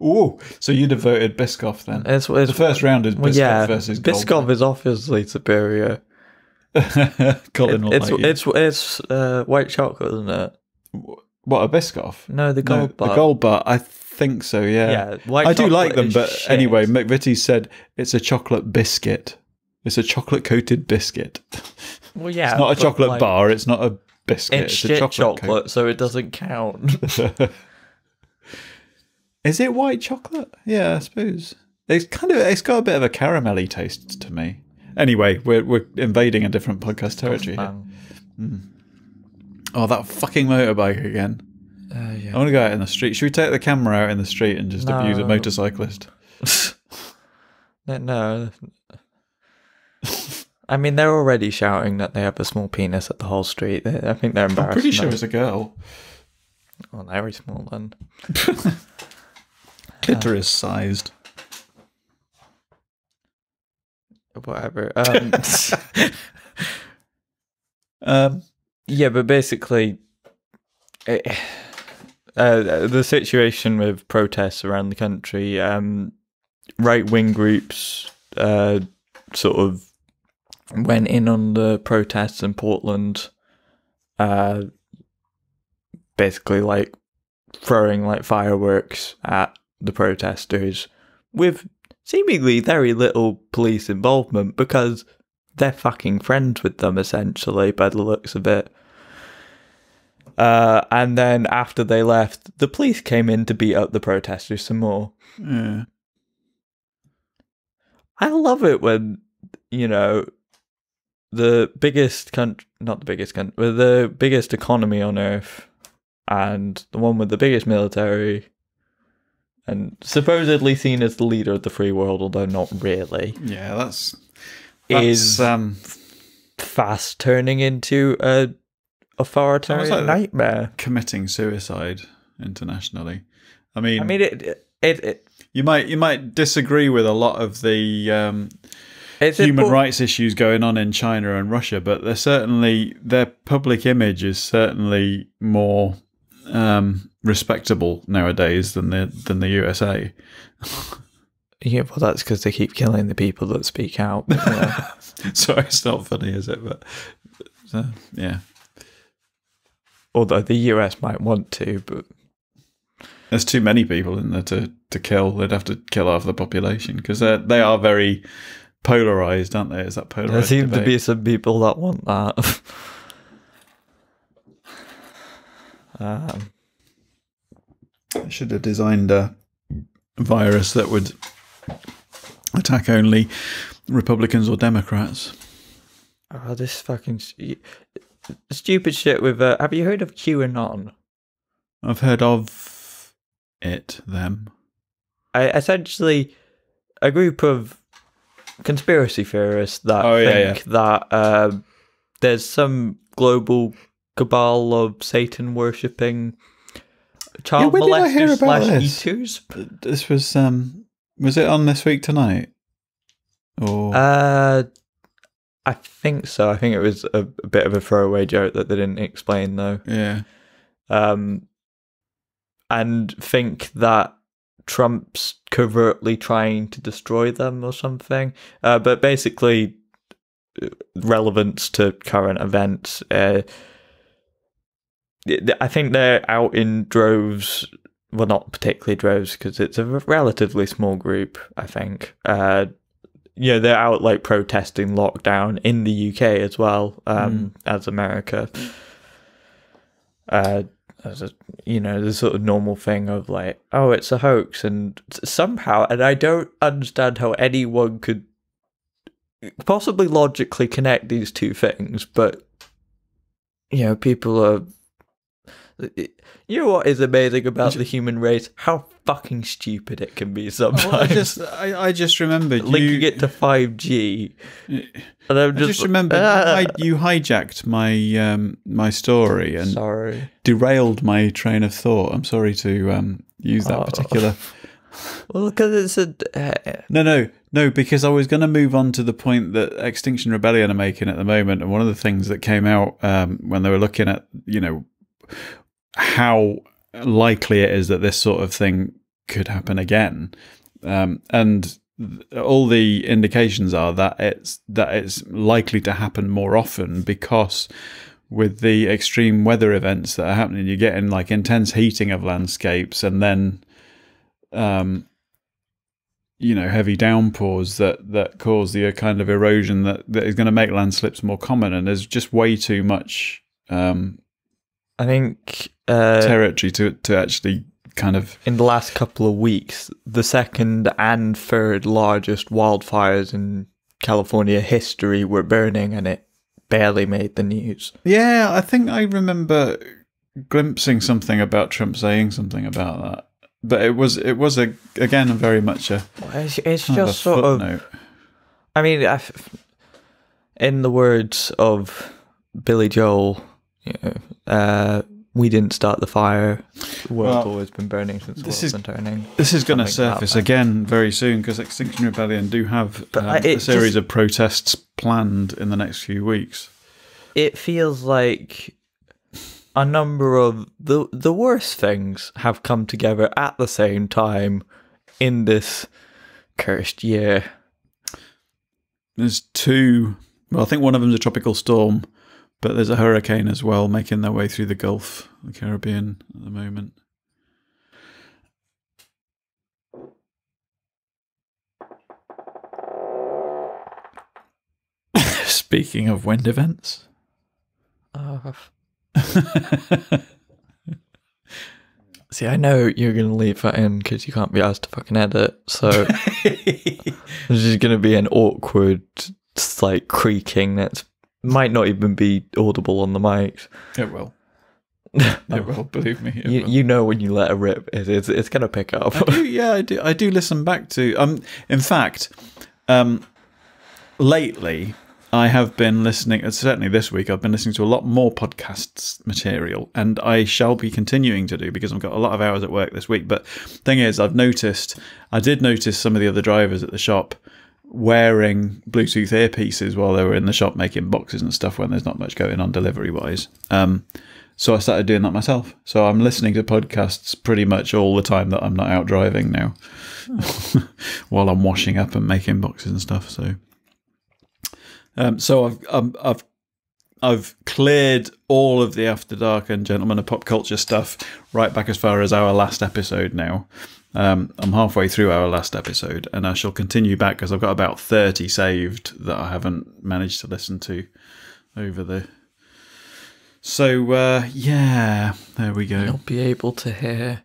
[SPEAKER 1] Oh, so you'd have voted Biscoff then?
[SPEAKER 2] It's
[SPEAKER 1] the first round is Biscoff versus Gold.
[SPEAKER 2] Biscoff is obviously superior.
[SPEAKER 1] Colin will like you.
[SPEAKER 2] It's white chocolate, isn't it?
[SPEAKER 1] What, a Biscoff?
[SPEAKER 2] No, the gold bar.
[SPEAKER 1] The gold bar, I think so, yeah.
[SPEAKER 2] White
[SPEAKER 1] I do like them, but
[SPEAKER 2] shit.
[SPEAKER 1] Anyway, McVitie said it's a chocolate biscuit. It's a chocolate-coated biscuit.
[SPEAKER 2] Well, yeah.
[SPEAKER 1] It's not a chocolate bar, it's not a biscuit.
[SPEAKER 2] It's a chocolate, so it doesn't count.
[SPEAKER 1] Is it white chocolate? Yeah, I suppose. It's got a bit of a caramelly taste to me. Anyway, we're invading a different podcast territory here. Oh, that fucking motorbike again.
[SPEAKER 2] Yeah.
[SPEAKER 1] I want to go out in the street. Should we take the camera out in the street and just abuse a motorcyclist?
[SPEAKER 2] No. I mean, they're already shouting that they have a small penis at the whole street. I think they're embarrassed.
[SPEAKER 1] I'm pretty sure it's a girl.
[SPEAKER 2] Oh, very small then.
[SPEAKER 1] Clitoris sized.
[SPEAKER 2] Whatever. Yeah, but basically, the situation with protests around the country, right-wing groups sort of went in on the protests in Portland, basically like throwing like fireworks at the protesters with seemingly very little police involvement because they're fucking friends with them, essentially, by the looks of it. And then after they left, the police came in to beat up the protesters some more.
[SPEAKER 1] Yeah.
[SPEAKER 2] I love it when, the biggest country, not the biggest country, but the biggest economy on earth and the one with the biggest military and supposedly seen as the leader of the free world, although not really.
[SPEAKER 1] Yeah, that's
[SPEAKER 2] is fast turning into a authoritarian nightmare,
[SPEAKER 1] committing suicide internationally. I mean,
[SPEAKER 2] it
[SPEAKER 1] you might disagree with a lot of the human rights issues going on in China and Russia, but their public image is certainly more respectable nowadays than the USA.
[SPEAKER 2] Yeah, well, that's because they keep killing the people that speak out. Yeah.
[SPEAKER 1] Sorry, it's not funny, is it? But yeah.
[SPEAKER 2] Although the US might want to, but
[SPEAKER 1] there's too many people in there to kill. They'd have to kill half the population because they are very polarized, aren't they? Is that polarized?
[SPEAKER 2] There seem to be some people that want that.
[SPEAKER 1] I should have designed a virus that would attack only Republicans or Democrats.
[SPEAKER 2] Oh, this fucking stupid shit with. Have you heard of QAnon?
[SPEAKER 1] I've heard of them.
[SPEAKER 2] Essentially, a group of conspiracy theorists that think that there's some global cabal of Satan worshipping child molesters / eaters.
[SPEAKER 1] This was it on This Week Tonight? Or
[SPEAKER 2] I think so. I think it was a bit of a throwaway joke that they didn't explain though.
[SPEAKER 1] Yeah.
[SPEAKER 2] And think that Trump's covertly trying to destroy them or something. But basically, relevance to current events. I think they're out in droves. Well, not particularly droves because it's a relatively small group, I think. They're out like protesting lockdown in the UK as well, as America. As the sort of normal thing of like, oh, it's a hoax, and somehow, and I don't understand how anyone could possibly logically connect these two things, but people are. You know what is amazing about the human race? How fucking stupid it can be sometimes.
[SPEAKER 1] I just remembered
[SPEAKER 2] linking it to 5G, and
[SPEAKER 1] I just remembered you hijacked my story and derailed my train of thought. I'm sorry to use that particular.
[SPEAKER 2] Well, because it's
[SPEAKER 1] No, because I was going to move on to the point that Extinction Rebellion are making at the moment, and one of the things that came out when they were looking at how likely it is that this sort of thing could happen again, and all the indications are that it's likely to happen more often, because with the extreme weather events that are happening, you're getting like intense heating of landscapes, and then heavy downpours that cause the kind of erosion that is going to make landslips more common, and there's just way too much
[SPEAKER 2] I think
[SPEAKER 1] territory to actually kind of.
[SPEAKER 2] In the last couple of weeks, the second and third largest wildfires in California history were burning, and it barely made the news.
[SPEAKER 1] Yeah, I think I remember glimpsing something about Trump saying something about that, but it was again very much a.
[SPEAKER 2] It's just sort of. I mean, in the words of Billy Joel. We didn't start the fire. The world's always been burning since the world's been turning.
[SPEAKER 1] This is going to surface again very soon, because Extinction Rebellion do have a series of protests planned in the next few weeks.
[SPEAKER 2] It feels like a number of the worst things have come together at the same time in this cursed year.
[SPEAKER 1] There's two. Well, I think one of them's a tropical storm. But there's a hurricane as well making their way through the Gulf, the Caribbean at the moment. Speaking of wind events.
[SPEAKER 2] See, I know you're going to leave that in because you can't be asked to fucking edit. So there's just going to be an awkward, like, creaking that's might not even be audible on the mics.
[SPEAKER 1] It will. It will, believe me.
[SPEAKER 2] You know when you let it rip, it's going to pick up.
[SPEAKER 1] I do listen back to... in fact, lately, I have been listening... Certainly this week, I've been listening to a lot more podcasts material, and I shall be continuing to do, because I've got a lot of hours at work this week. But thing is, I did notice some of the other drivers at the shop wearing Bluetooth earpieces while they were in the shop making boxes and stuff when there's not much going on delivery wise. So I started doing that myself. So I'm listening to podcasts pretty much all the time that I'm not out driving now, while I'm washing up and making boxes and stuff. So I've cleared all of the After Dark and Gentlemen of Pop Culture stuff right back as far as our last episode now. I'm halfway through our last episode, and I shall continue back because I've got about 30 saved that I haven't managed to listen to over the... So, yeah, there we go.
[SPEAKER 2] You'll be able to hear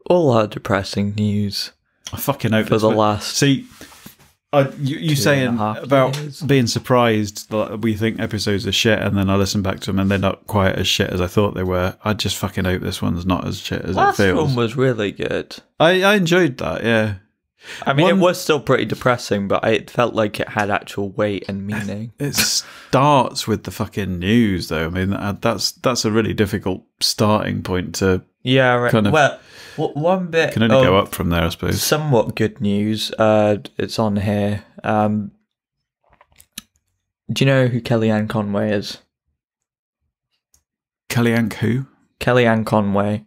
[SPEAKER 2] all our depressing news.
[SPEAKER 1] I fucking hope
[SPEAKER 2] for the last...
[SPEAKER 1] See, You saying about being surprised that we think episodes are shit, and then I listen back to them and they're not quite as shit as I thought they were. I just fucking hope this one's not as shit as it feels.
[SPEAKER 2] Last one was really good.
[SPEAKER 1] I enjoyed that, yeah.
[SPEAKER 2] I mean, it was still pretty depressing, but it felt like it had actual weight and meaning.
[SPEAKER 1] It starts with the fucking news, though. I mean, that's a really difficult starting point to...
[SPEAKER 2] Yeah, right. Kind of, well, one bit
[SPEAKER 1] can only go up from there, I suppose.
[SPEAKER 2] Somewhat good news. It's on here. Do you know who Kellyanne Conway is?
[SPEAKER 1] Kellyanne who?
[SPEAKER 2] Kellyanne Conway.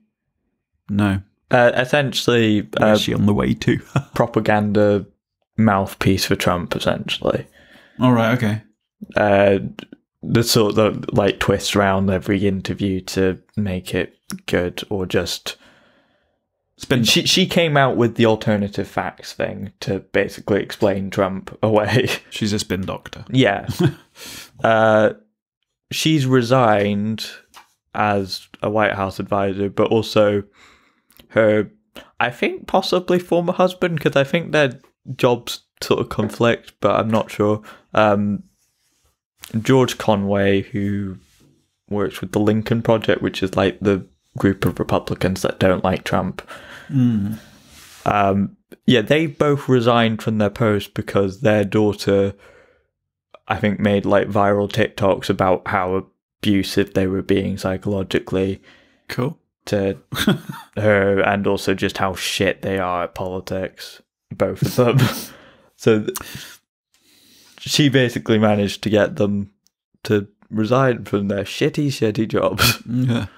[SPEAKER 1] No.
[SPEAKER 2] Essentially,
[SPEAKER 1] where's she on the way to?
[SPEAKER 2] Propaganda mouthpiece for Trump, essentially.
[SPEAKER 1] All right. Okay.
[SPEAKER 2] The sort of like twist around every interview to make it good, or just she came out with the alternative facts thing to basically explain Trump away.
[SPEAKER 1] She's a spin doctor.
[SPEAKER 2] Yeah. She's resigned as a White House advisor, but also her, I think, possibly former husband, because I think their jobs sort of conflict, but I'm not sure. George Conway, who works with the Lincoln Project, which is like the group of Republicans that don't like Trump. Yeah, they both resigned from their post because their daughter, I think, made like viral TikToks about how abusive they were being psychologically.
[SPEAKER 1] Cool.
[SPEAKER 2] To her, and also just how shit they are at politics, both of them. So she basically managed to get them to resign from their shitty jobs.
[SPEAKER 1] Yeah.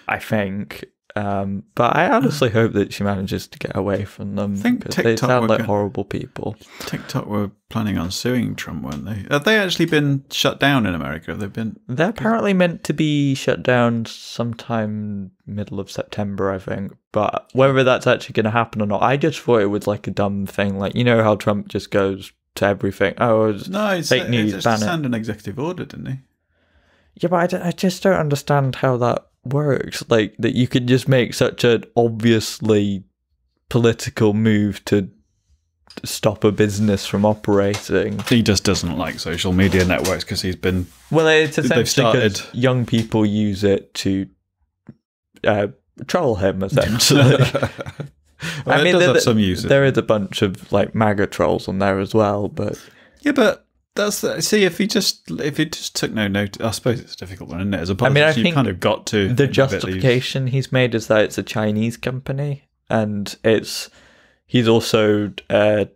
[SPEAKER 2] I think. But I honestly hope that she manages to get away from them.
[SPEAKER 1] I think TikTok
[SPEAKER 2] they sound like horrible people.
[SPEAKER 1] TikTok were planning on suing Trump, weren't they? Have they actually been shut down in America?
[SPEAKER 2] They're apparently meant to be shut down sometime middle of September, I think. But whether that's actually going to happen or not, I just thought it was like a dumb thing. Like, you know how Trump just goes to everything. Oh, it's fake news.
[SPEAKER 1] He signed an executive order, didn't he?
[SPEAKER 2] Yeah, but I just don't understand how that works. Like, that you could just make such an obviously political move to stop a business from operating.
[SPEAKER 1] He just doesn't like social media networks because he's been...
[SPEAKER 2] Well, it's essentially because young people use it to troll him, essentially.
[SPEAKER 1] Well, I mean, have some use.
[SPEAKER 2] There is a bunch of like MAGA trolls on there as well, but...
[SPEAKER 1] Yeah, but see, if he just took no note, I suppose it's a difficult one, isn't it? As a politician, you've kind of got to.
[SPEAKER 2] The justification he's made is that it's a Chinese company, and he's also, I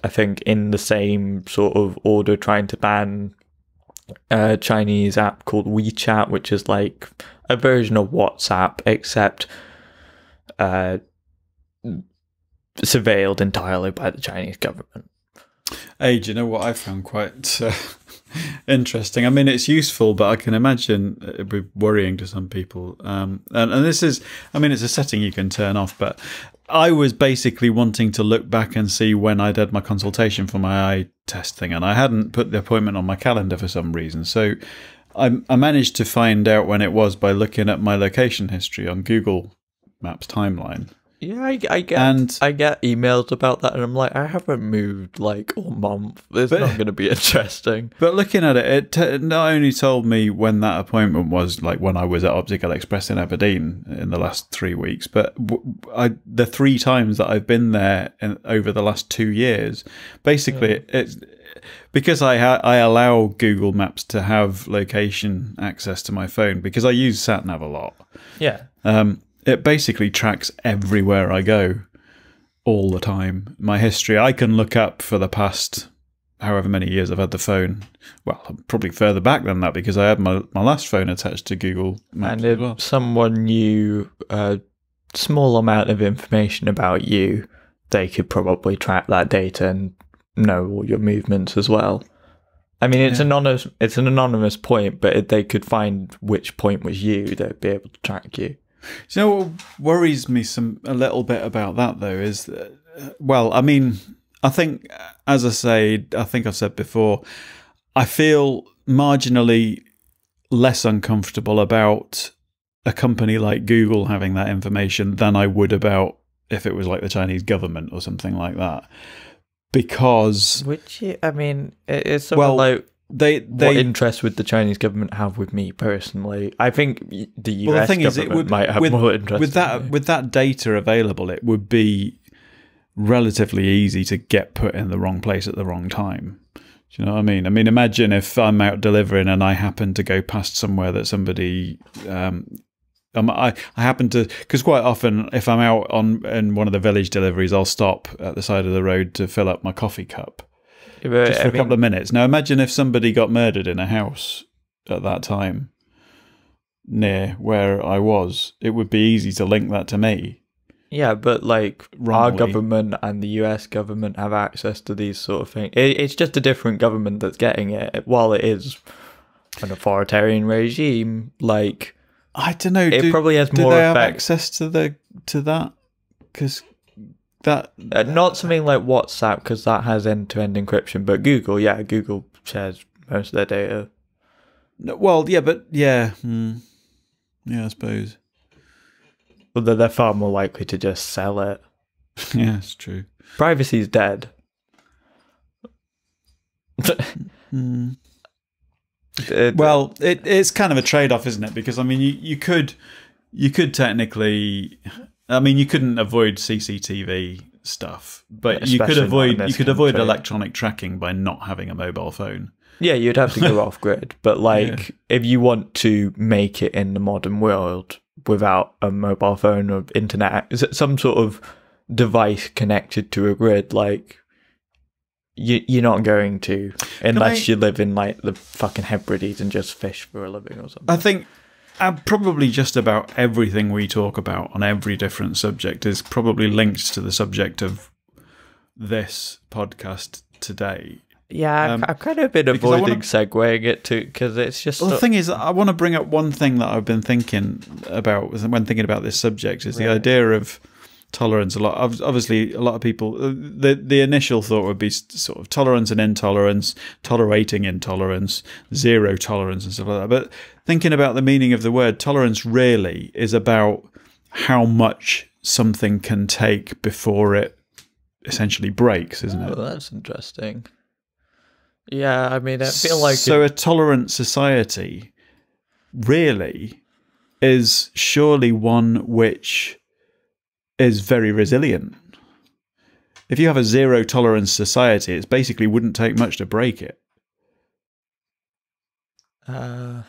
[SPEAKER 2] think, in the same sort of order trying to ban a Chinese app called WeChat, which is like a version of WhatsApp, except surveilled entirely by the Chinese government.
[SPEAKER 1] Hey, do you know what I found quite interesting? I mean, it's useful, but I can imagine it'd be worrying to some people. And this is, I mean, it's a setting you can turn off, but I was basically wanting to look back and see when I did my consultation for my eye test thing, and I hadn't put the appointment on my calendar for some reason. So I managed to find out when it was by looking at my location history on Google Maps timeline.
[SPEAKER 2] Yeah, I get emails about that, and I'm like, I haven't moved like all month. It's not going to be interesting.
[SPEAKER 1] But looking at it, it not only told me when that appointment was, like when I was at Optical Express in Aberdeen in the last 3 weeks, but the 3 times that I've been there over the last 2 years, basically it's because I allow Google Maps to have location access to my phone because I use SatNav a lot.
[SPEAKER 2] Yeah.
[SPEAKER 1] It basically tracks everywhere I go all the time. My history, I can look up for the past however many years I've had the phone. Well, probably further back than that because I had my last phone attached to Google Maps.
[SPEAKER 2] And if someone knew a small amount of information about you, they could probably track that data and know all your movements as well. I mean, it's anonymous. It's an anonymous point, but if they could find which point was you, they'd be able to track you.
[SPEAKER 1] Do you know what worries me a little bit about that, though, is that, well, I mean, I think, as I think I've said before, I feel marginally less uncomfortable about a company like Google having that information than I would about if it was like the Chinese government or something like that. because
[SPEAKER 2] I mean, it's sort of like what interest would the Chinese government have with me personally? I think the US government might have more interest
[SPEAKER 1] with that data available. It would be relatively easy to get put in the wrong place at the wrong time. Do you know what I mean? I mean, imagine if I'm out delivering and I happen to go past somewhere that somebody, I happen to, because quite often if I'm out in one of the village deliveries, I'll stop at the side of the road to fill up my coffee cup just for a couple of minutes. Now, imagine if somebody got murdered in a house at that time near where I was. It would be easy to link that to me.
[SPEAKER 2] Yeah, but like our government and the US government have access to these sort of things. It's just a different government that's getting it. While it is an authoritarian regime, like
[SPEAKER 1] I don't know,
[SPEAKER 2] it probably has more
[SPEAKER 1] have access to that? Because that
[SPEAKER 2] not something like WhatsApp, because that has end-to-end encryption. But Google shares most of their data.
[SPEAKER 1] Well, yeah, but yeah, I suppose.
[SPEAKER 2] But they're far more likely to just sell it.
[SPEAKER 1] Yeah, it's true.
[SPEAKER 2] Privacy's dead.
[SPEAKER 1] Well, it's kind of a trade-off, isn't it? Because I mean, you could technically, I mean, you couldn't avoid CCTV stuff, but you could avoid electronic tracking by not having a mobile phone.
[SPEAKER 2] Yeah, you'd have to go off grid, but like if you want to make it in the modern world without a mobile phone or internet, is it some sort of device connected to a grid? Like you're not going to, unless you live in like the fucking Hebrides and just fish for a living or something.
[SPEAKER 1] I think probably just about everything we talk about on every different subject is probably linked to the subject of this podcast today.
[SPEAKER 2] Yeah, I've kind of been avoiding segueing it to, because it's just...
[SPEAKER 1] Well, the thing is, I want to bring up one thing that I've been thinking about when thinking about this subject is the idea of tolerance. Obviously, a lot of people, the initial thought would be sort of tolerance and intolerance, tolerating intolerance, zero tolerance and stuff like that. But thinking about the meaning of the word tolerance really is about how much something can take before it essentially breaks, isn't it?
[SPEAKER 2] Oh, that's interesting. Yeah, I mean, I feel like...
[SPEAKER 1] So a tolerant society really is surely one which is very resilient. If you have a zero tolerance society, it basically wouldn't take much to break it.
[SPEAKER 2] I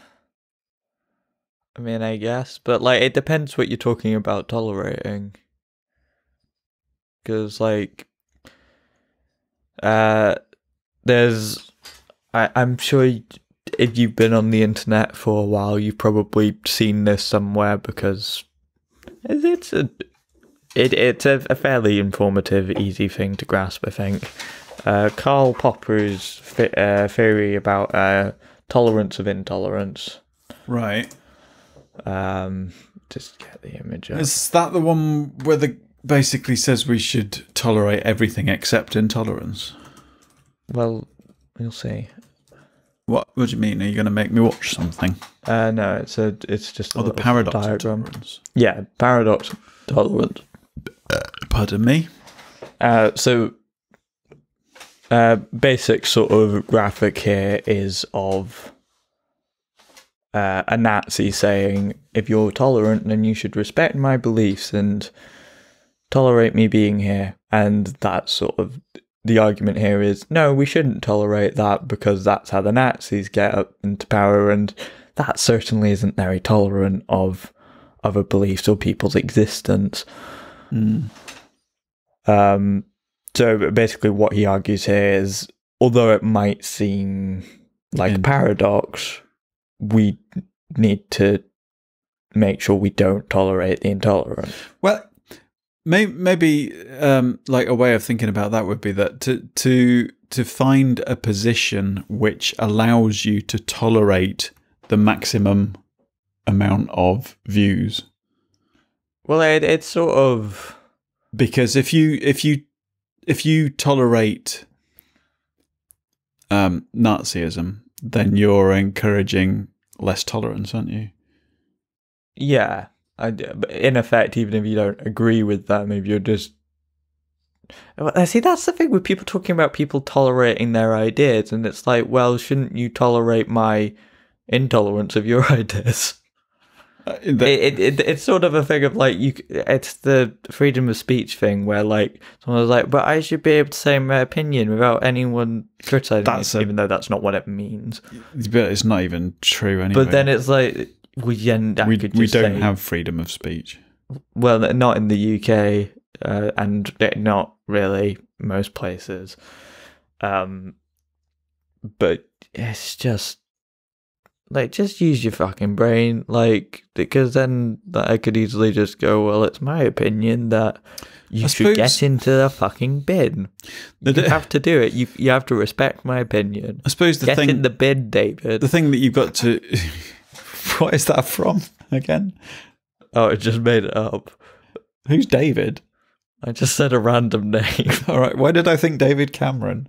[SPEAKER 2] mean, I guess, but like, it depends what you're talking about tolerating. Because like, I'm sure if you've been on the internet for a while, you've probably seen this somewhere, because it's a fairly informative, easy thing to grasp, I think. Karl Popper's theory about tolerance of intolerance.
[SPEAKER 1] Right.
[SPEAKER 2] Just get the image up.
[SPEAKER 1] Is that the one where basically says we should tolerate everything except intolerance?
[SPEAKER 2] Well, we'll see.
[SPEAKER 1] What do you mean? Are you going to make me watch something?
[SPEAKER 2] No, it's just
[SPEAKER 1] the paradox
[SPEAKER 2] diagram.
[SPEAKER 1] Of tolerance.
[SPEAKER 2] Yeah, paradox tolerance.
[SPEAKER 1] Pardon me?
[SPEAKER 2] Basic sort of graphic here is of a Nazi saying, if you're tolerant, then you should respect my beliefs and tolerate me being here. And that's sort of the argument here is, no, we shouldn't tolerate that, because that's how the Nazis get up into power, and that certainly isn't very tolerant of other beliefs or people's existence. So basically what he argues here is, although it might seem like a paradox, we need to make sure we don't tolerate the intolerant.
[SPEAKER 1] Well, maybe like a way of thinking about that would be that to find a position which allows you to tolerate the maximum amount of views.
[SPEAKER 2] Well, it's sort of,
[SPEAKER 1] because if you tolerate Nazism, then you're encouraging less tolerance, aren't you?
[SPEAKER 2] Yeah. In effect, even if you don't agree with them, if you're just See, that's the thing with people talking about people tolerating their ideas, and it's like, well, shouldn't you tolerate my intolerance of your ideas? It's sort of a thing of like it's the freedom of speech thing where like someone was like, but I should be able to say my opinion without anyone criticizing me, even though that's not what it means.
[SPEAKER 1] But it's not even true anyway.
[SPEAKER 2] But then it's like we don't
[SPEAKER 1] have freedom of speech.
[SPEAKER 2] Well, not in the UK, and not really most places. But it's just. Like, just use your fucking brain, like, because then I could easily just go, well, it's my opinion that you should get into the fucking bin. You have to do it. You have to respect my opinion.
[SPEAKER 1] I suppose
[SPEAKER 2] get in the bin, David.
[SPEAKER 1] The thing that you've got to... What is that from, again?
[SPEAKER 2] Oh, I just made it up.
[SPEAKER 1] Who's David?
[SPEAKER 2] I just said a random name.
[SPEAKER 1] All right, why did I think David Cameron?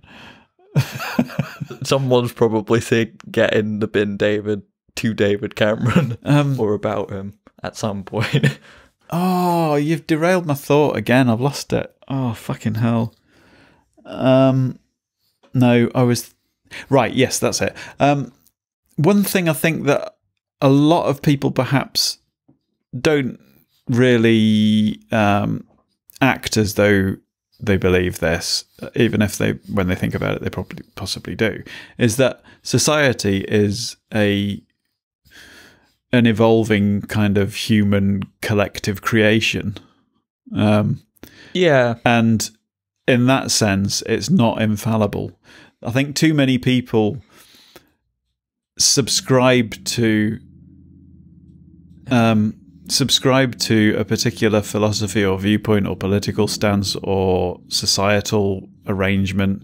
[SPEAKER 2] Someone's probably saying "get in the bin, David" to David Cameron, or about him at some point.
[SPEAKER 1] Oh, you've derailed my thought again. I've lost it. Oh, fucking hell. No, I was right. Yes, that's it. One thing I think that a lot of people perhaps don't really act as though they believe this, even if when they think about it, they probably possibly do, is that society is an evolving kind of human collective creation.
[SPEAKER 2] Yeah.
[SPEAKER 1] And in that sense, it's not infallible. I think too many people subscribe to a particular philosophy or viewpoint or political stance or societal arrangement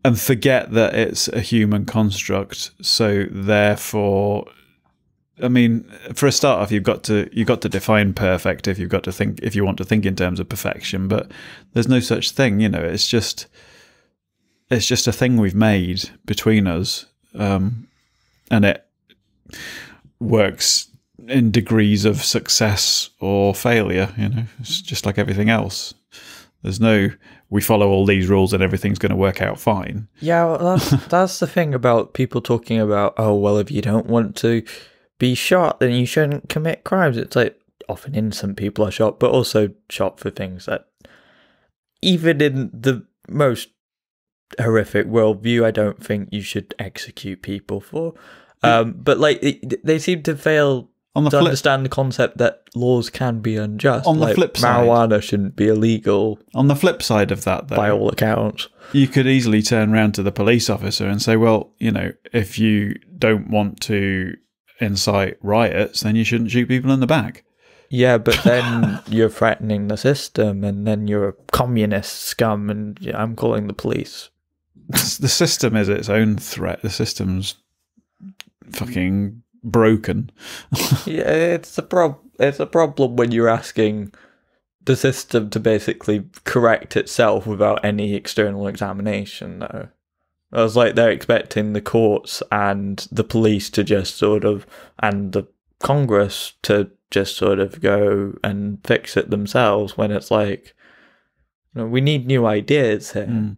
[SPEAKER 1] and forget that it's a human construct. So therefore, I mean, for a start off, you've got to define perfect if you want to think in terms of perfection, but there's no such thing, it's just a thing we've made between us, and it works in degrees of success or failure. It's just like everything else. There's no we follow all these rules and everything's going to work out fine.
[SPEAKER 2] Yeah, well, that's the thing about people talking about, oh well, if you don't want to be shot, then you shouldn't commit crimes. It's like often innocent people are shot, but also shot for things that even in the most horrific worldview, I don't think you should execute people for. But like they seem to fail to understand the concept that laws can be unjust.
[SPEAKER 1] On the flip side,
[SPEAKER 2] marijuana shouldn't be illegal.
[SPEAKER 1] On the flip side of that, though,
[SPEAKER 2] by all accounts,
[SPEAKER 1] you could easily turn around to the police officer and say, well, if you don't want to incite riots, then you shouldn't shoot people in the back.
[SPEAKER 2] Yeah, but then you're threatening the system, and then you're a communist scum, and I'm calling the police.
[SPEAKER 1] The system is its own threat. The system's fucking broken.
[SPEAKER 2] Yeah, it's a problem when you're asking the system to basically correct itself without any external examination, though. I was like, they're expecting the courts and the police to just and the Congress to just sort of go and fix it themselves, when it's like, we need new ideas here.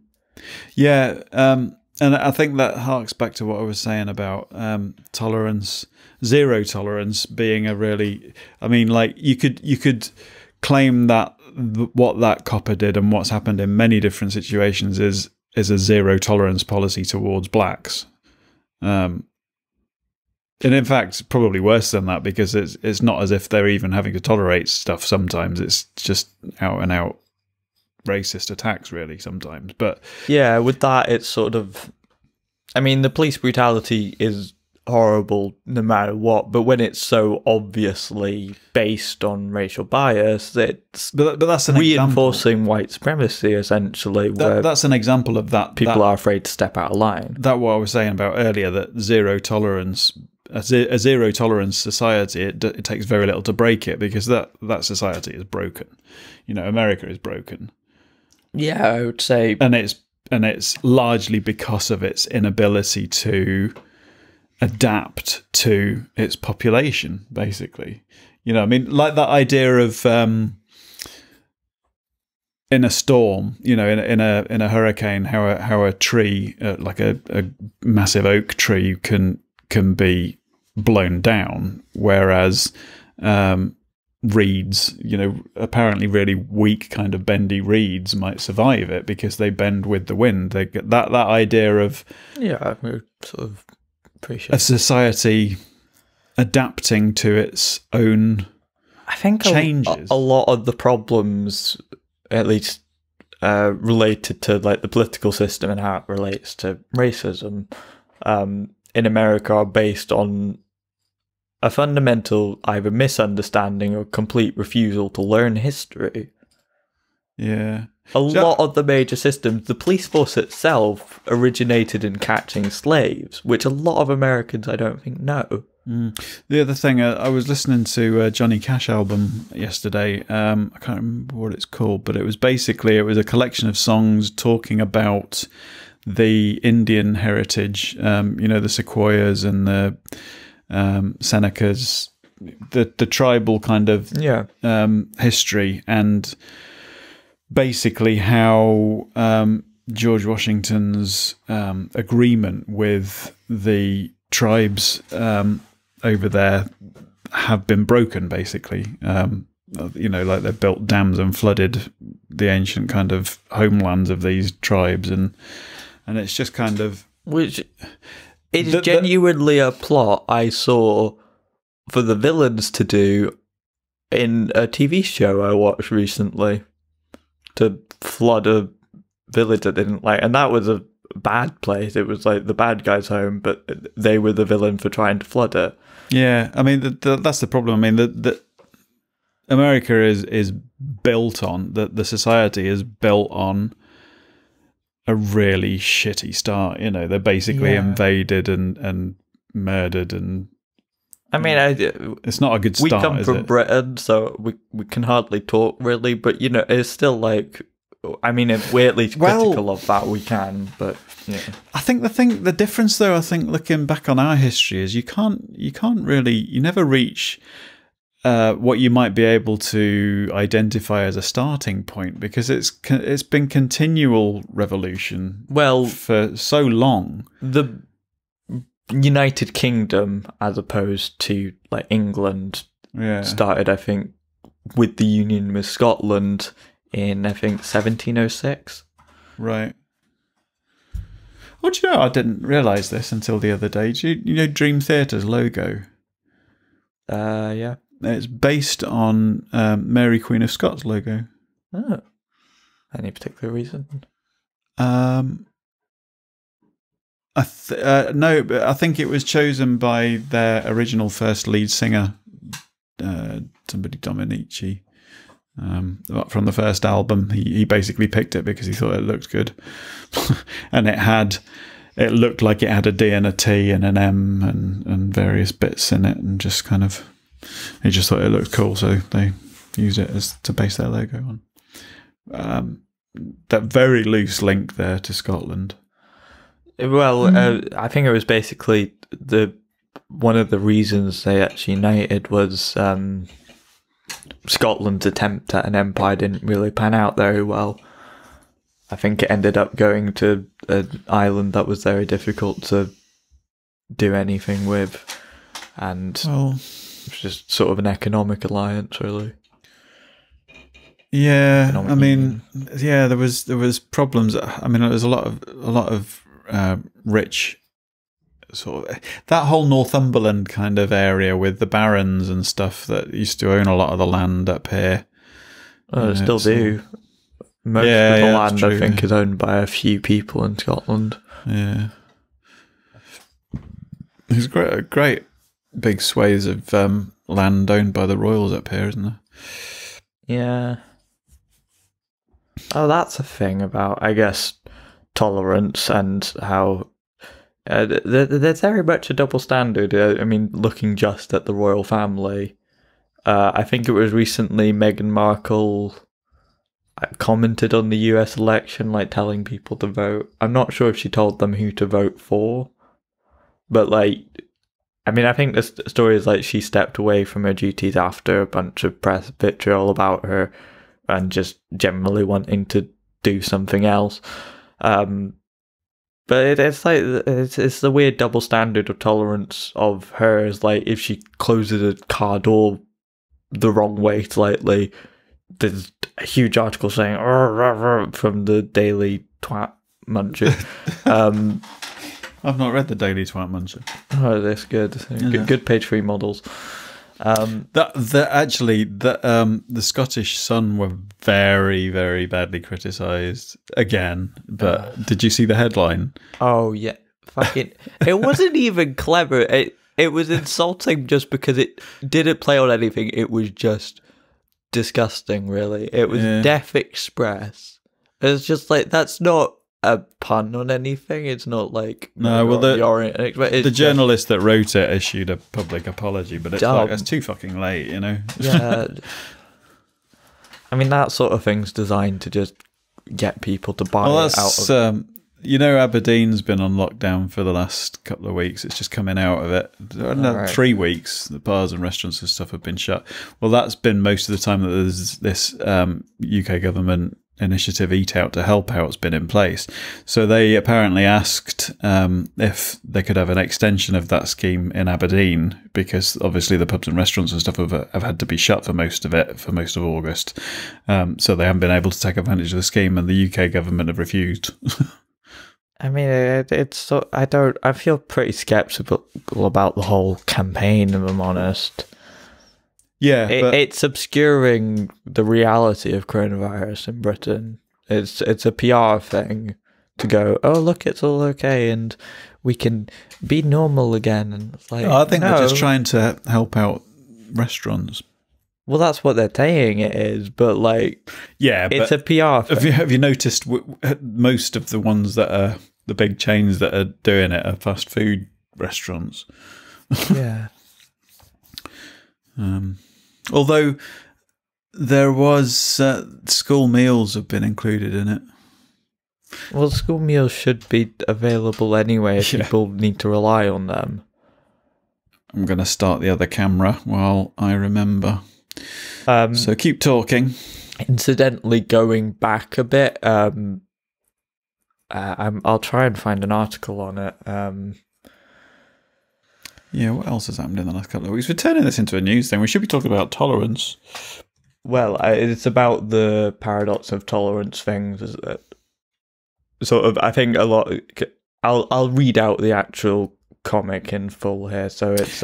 [SPEAKER 1] Yeah, and I think that harks back to what I was saying about tolerance, zero tolerance being a really, you could claim that what that copper did and what's happened in many different situations is a zero tolerance policy towards blacks. And in fact, probably worse than that, because it's not as if they're even having to tolerate stuff sometimes. It's just out and out racist attacks, really, sometimes. But
[SPEAKER 2] yeah, with that, it's sort of, the police brutality is horrible no matter what, but when it's so obviously based on racial bias, it's
[SPEAKER 1] but that's
[SPEAKER 2] reinforcing white supremacy, essentially.
[SPEAKER 1] That's an example of that.
[SPEAKER 2] People are afraid to step out of line.
[SPEAKER 1] That what I was saying about earlier, that zero tolerance, a zero tolerance society, it takes very little to break it, because that society is broken. America is broken.
[SPEAKER 2] Yeah, I would say,
[SPEAKER 1] and it's largely because of its inability to adapt to its population, basically. Like that idea of in a storm, in a hurricane, how a tree, like a massive oak tree, can be blown down, whereas reeds, apparently really weak kind of bendy reeds might survive it because they bend with the wind. They get that idea of
[SPEAKER 2] I sort of appreciate
[SPEAKER 1] a society adapting to its own.
[SPEAKER 2] I think
[SPEAKER 1] changes.
[SPEAKER 2] A lot of the problems, at least related to like the political system and how it relates to racism, in America, are based on a fundamental either misunderstanding or complete refusal to learn history.
[SPEAKER 1] Yeah.
[SPEAKER 2] A lot of the major systems, the police force itself originated in catching slaves, which a lot of Americans I don't think know.
[SPEAKER 1] The other thing, I was listening to a Johnny Cash album yesterday. I can't remember what it's called, but it was a collection of songs talking about the Indian heritage, the Sequoias and the Senecas, the tribal kind of history, and basically how George Washington's agreement with the tribes over there have been broken, basically. Like they built dams and flooded the ancient kind of homelands of these tribes, and it's just kind of...
[SPEAKER 2] Which is genuinely a plot I saw for the villains to do in a TV show I watched recently, to flood a village I didn't like, and that was a bad place. It was like the bad guy's home, but they were the villain for trying to flood it.
[SPEAKER 1] Yeah, I mean that's the problem. I mean the America is built on the society is built on a really shitty start. They're basically invaded and murdered, and
[SPEAKER 2] I mean,
[SPEAKER 1] it's not a good start.
[SPEAKER 2] We come from Britain, so we can hardly talk really, but it's still like, I mean, if we're at least critical of that, we can, but yeah.
[SPEAKER 1] I think the difference though, I think looking back on our history, is you never reach what you might be able to identify as a starting point, because it's been continual revolution for so long.
[SPEAKER 2] The United Kingdom, as opposed to like England, started, I think, with the union with Scotland in, I think, 1706.
[SPEAKER 1] Right. Well, do you know, I didn't realise this until the other day. Do you know Dream Theatre's logo?
[SPEAKER 2] Yeah.
[SPEAKER 1] It's based on Mary Queen of Scots' logo.
[SPEAKER 2] Oh. Any particular reason?
[SPEAKER 1] No, but I think it was chosen by their original first lead singer, somebody Dominici, from the first album. He basically picked it because he thought it looked good, and it looked like it had a D and a T and an M and various bits in it, and just kind of, he just thought it looked cool, so they used it to base their logo on. That very loose link there to Scotland.
[SPEAKER 2] Well, I think it was basically one of the reasons they actually united was Scotland's attempt at an empire didn't really pan out very well. I think it ended up going to an island that was very difficult to do anything with, and it was just sort of an economic alliance, really.
[SPEAKER 1] Yeah, I mean, there was problems. I mean, there was a lot of rich sort of, that whole Northumberland kind of area with the barons and stuff that used to own a lot of the land up here.
[SPEAKER 2] Oh, they still do. Most of the land, I think, is owned by a few people in Scotland.
[SPEAKER 1] Yeah. There's great big swathes of land owned by the royals up here, isn't there?
[SPEAKER 2] Yeah. Oh, that's a thing about, I guess, tolerance and how there's very much a double standard. I mean, looking just at the royal family, I think it was recently Meghan Markle commented on the US election, like telling people to vote. I'm not sure if she told them who to vote for, but like, I mean, I think the story is like she stepped away from her duties after a bunch of press vitriol about her and just generally wanting to do something else. But it's like it's the weird double standard of tolerance of hers. Like if she closes a car door the wrong way slightly, there's a huge article saying from the Daily Twat Muncher.
[SPEAKER 1] I've not read the Daily Twat Muncher.
[SPEAKER 2] Oh, that's good. Good page 3 models.
[SPEAKER 1] The Scottish Sun were very, very badly criticised again. But did you see the headline?
[SPEAKER 2] Oh yeah, fucking! It wasn't even clever. It was insulting just because it didn't play on anything. It was just disgusting. Really, it was Death Express. It's just like that's not a pun on anything. It's not like
[SPEAKER 1] the journalist that wrote it issued a public apology, but it's like that's too fucking late, you know.
[SPEAKER 2] Yeah, I mean that sort of thing's designed to just get people to buy it out of.
[SPEAKER 1] Aberdeen's been on lockdown for the last couple of weeks. It's just coming out of it. 3 weeks, the bars and restaurants and stuff have been shut. Well, that's been most of the time that there's this UK government initiative Eat Out to Help Out has been in place. So they apparently asked if they could have an extension of that scheme in Aberdeen, because obviously the pubs and restaurants and stuff have had to be shut for most of August. So they haven't been able to take advantage of the scheme, and the UK government have refused.
[SPEAKER 2] I mean, I feel pretty skeptical about the whole campaign, if I'm honest.
[SPEAKER 1] Yeah,
[SPEAKER 2] it's obscuring the reality of coronavirus in Britain. It's a PR thing to go, oh look, it's all okay and we can be normal again. And it's like,
[SPEAKER 1] I think they're just trying to help out restaurants.
[SPEAKER 2] Well, that's what they're saying it is, but like,
[SPEAKER 1] yeah,
[SPEAKER 2] it's a PR thing.
[SPEAKER 1] Have you noticed most of the ones that are the big chains that are doing it are fast food restaurants?
[SPEAKER 2] Yeah.
[SPEAKER 1] Although there was school meals have been included in it.
[SPEAKER 2] Well, school meals should be available anyway if people need to rely on them.
[SPEAKER 1] I'm going to start the other camera while I remember. So keep talking.
[SPEAKER 2] Incidentally, going back a bit, I'll try and find an article on it.
[SPEAKER 1] Yeah, what else has happened in the last couple of weeks? We're turning this into a news thing. We should be talking about tolerance.
[SPEAKER 2] Well, it's about the paradox of tolerance things. Sort of, I think a lot. I'll read out the actual comic in full here. So it's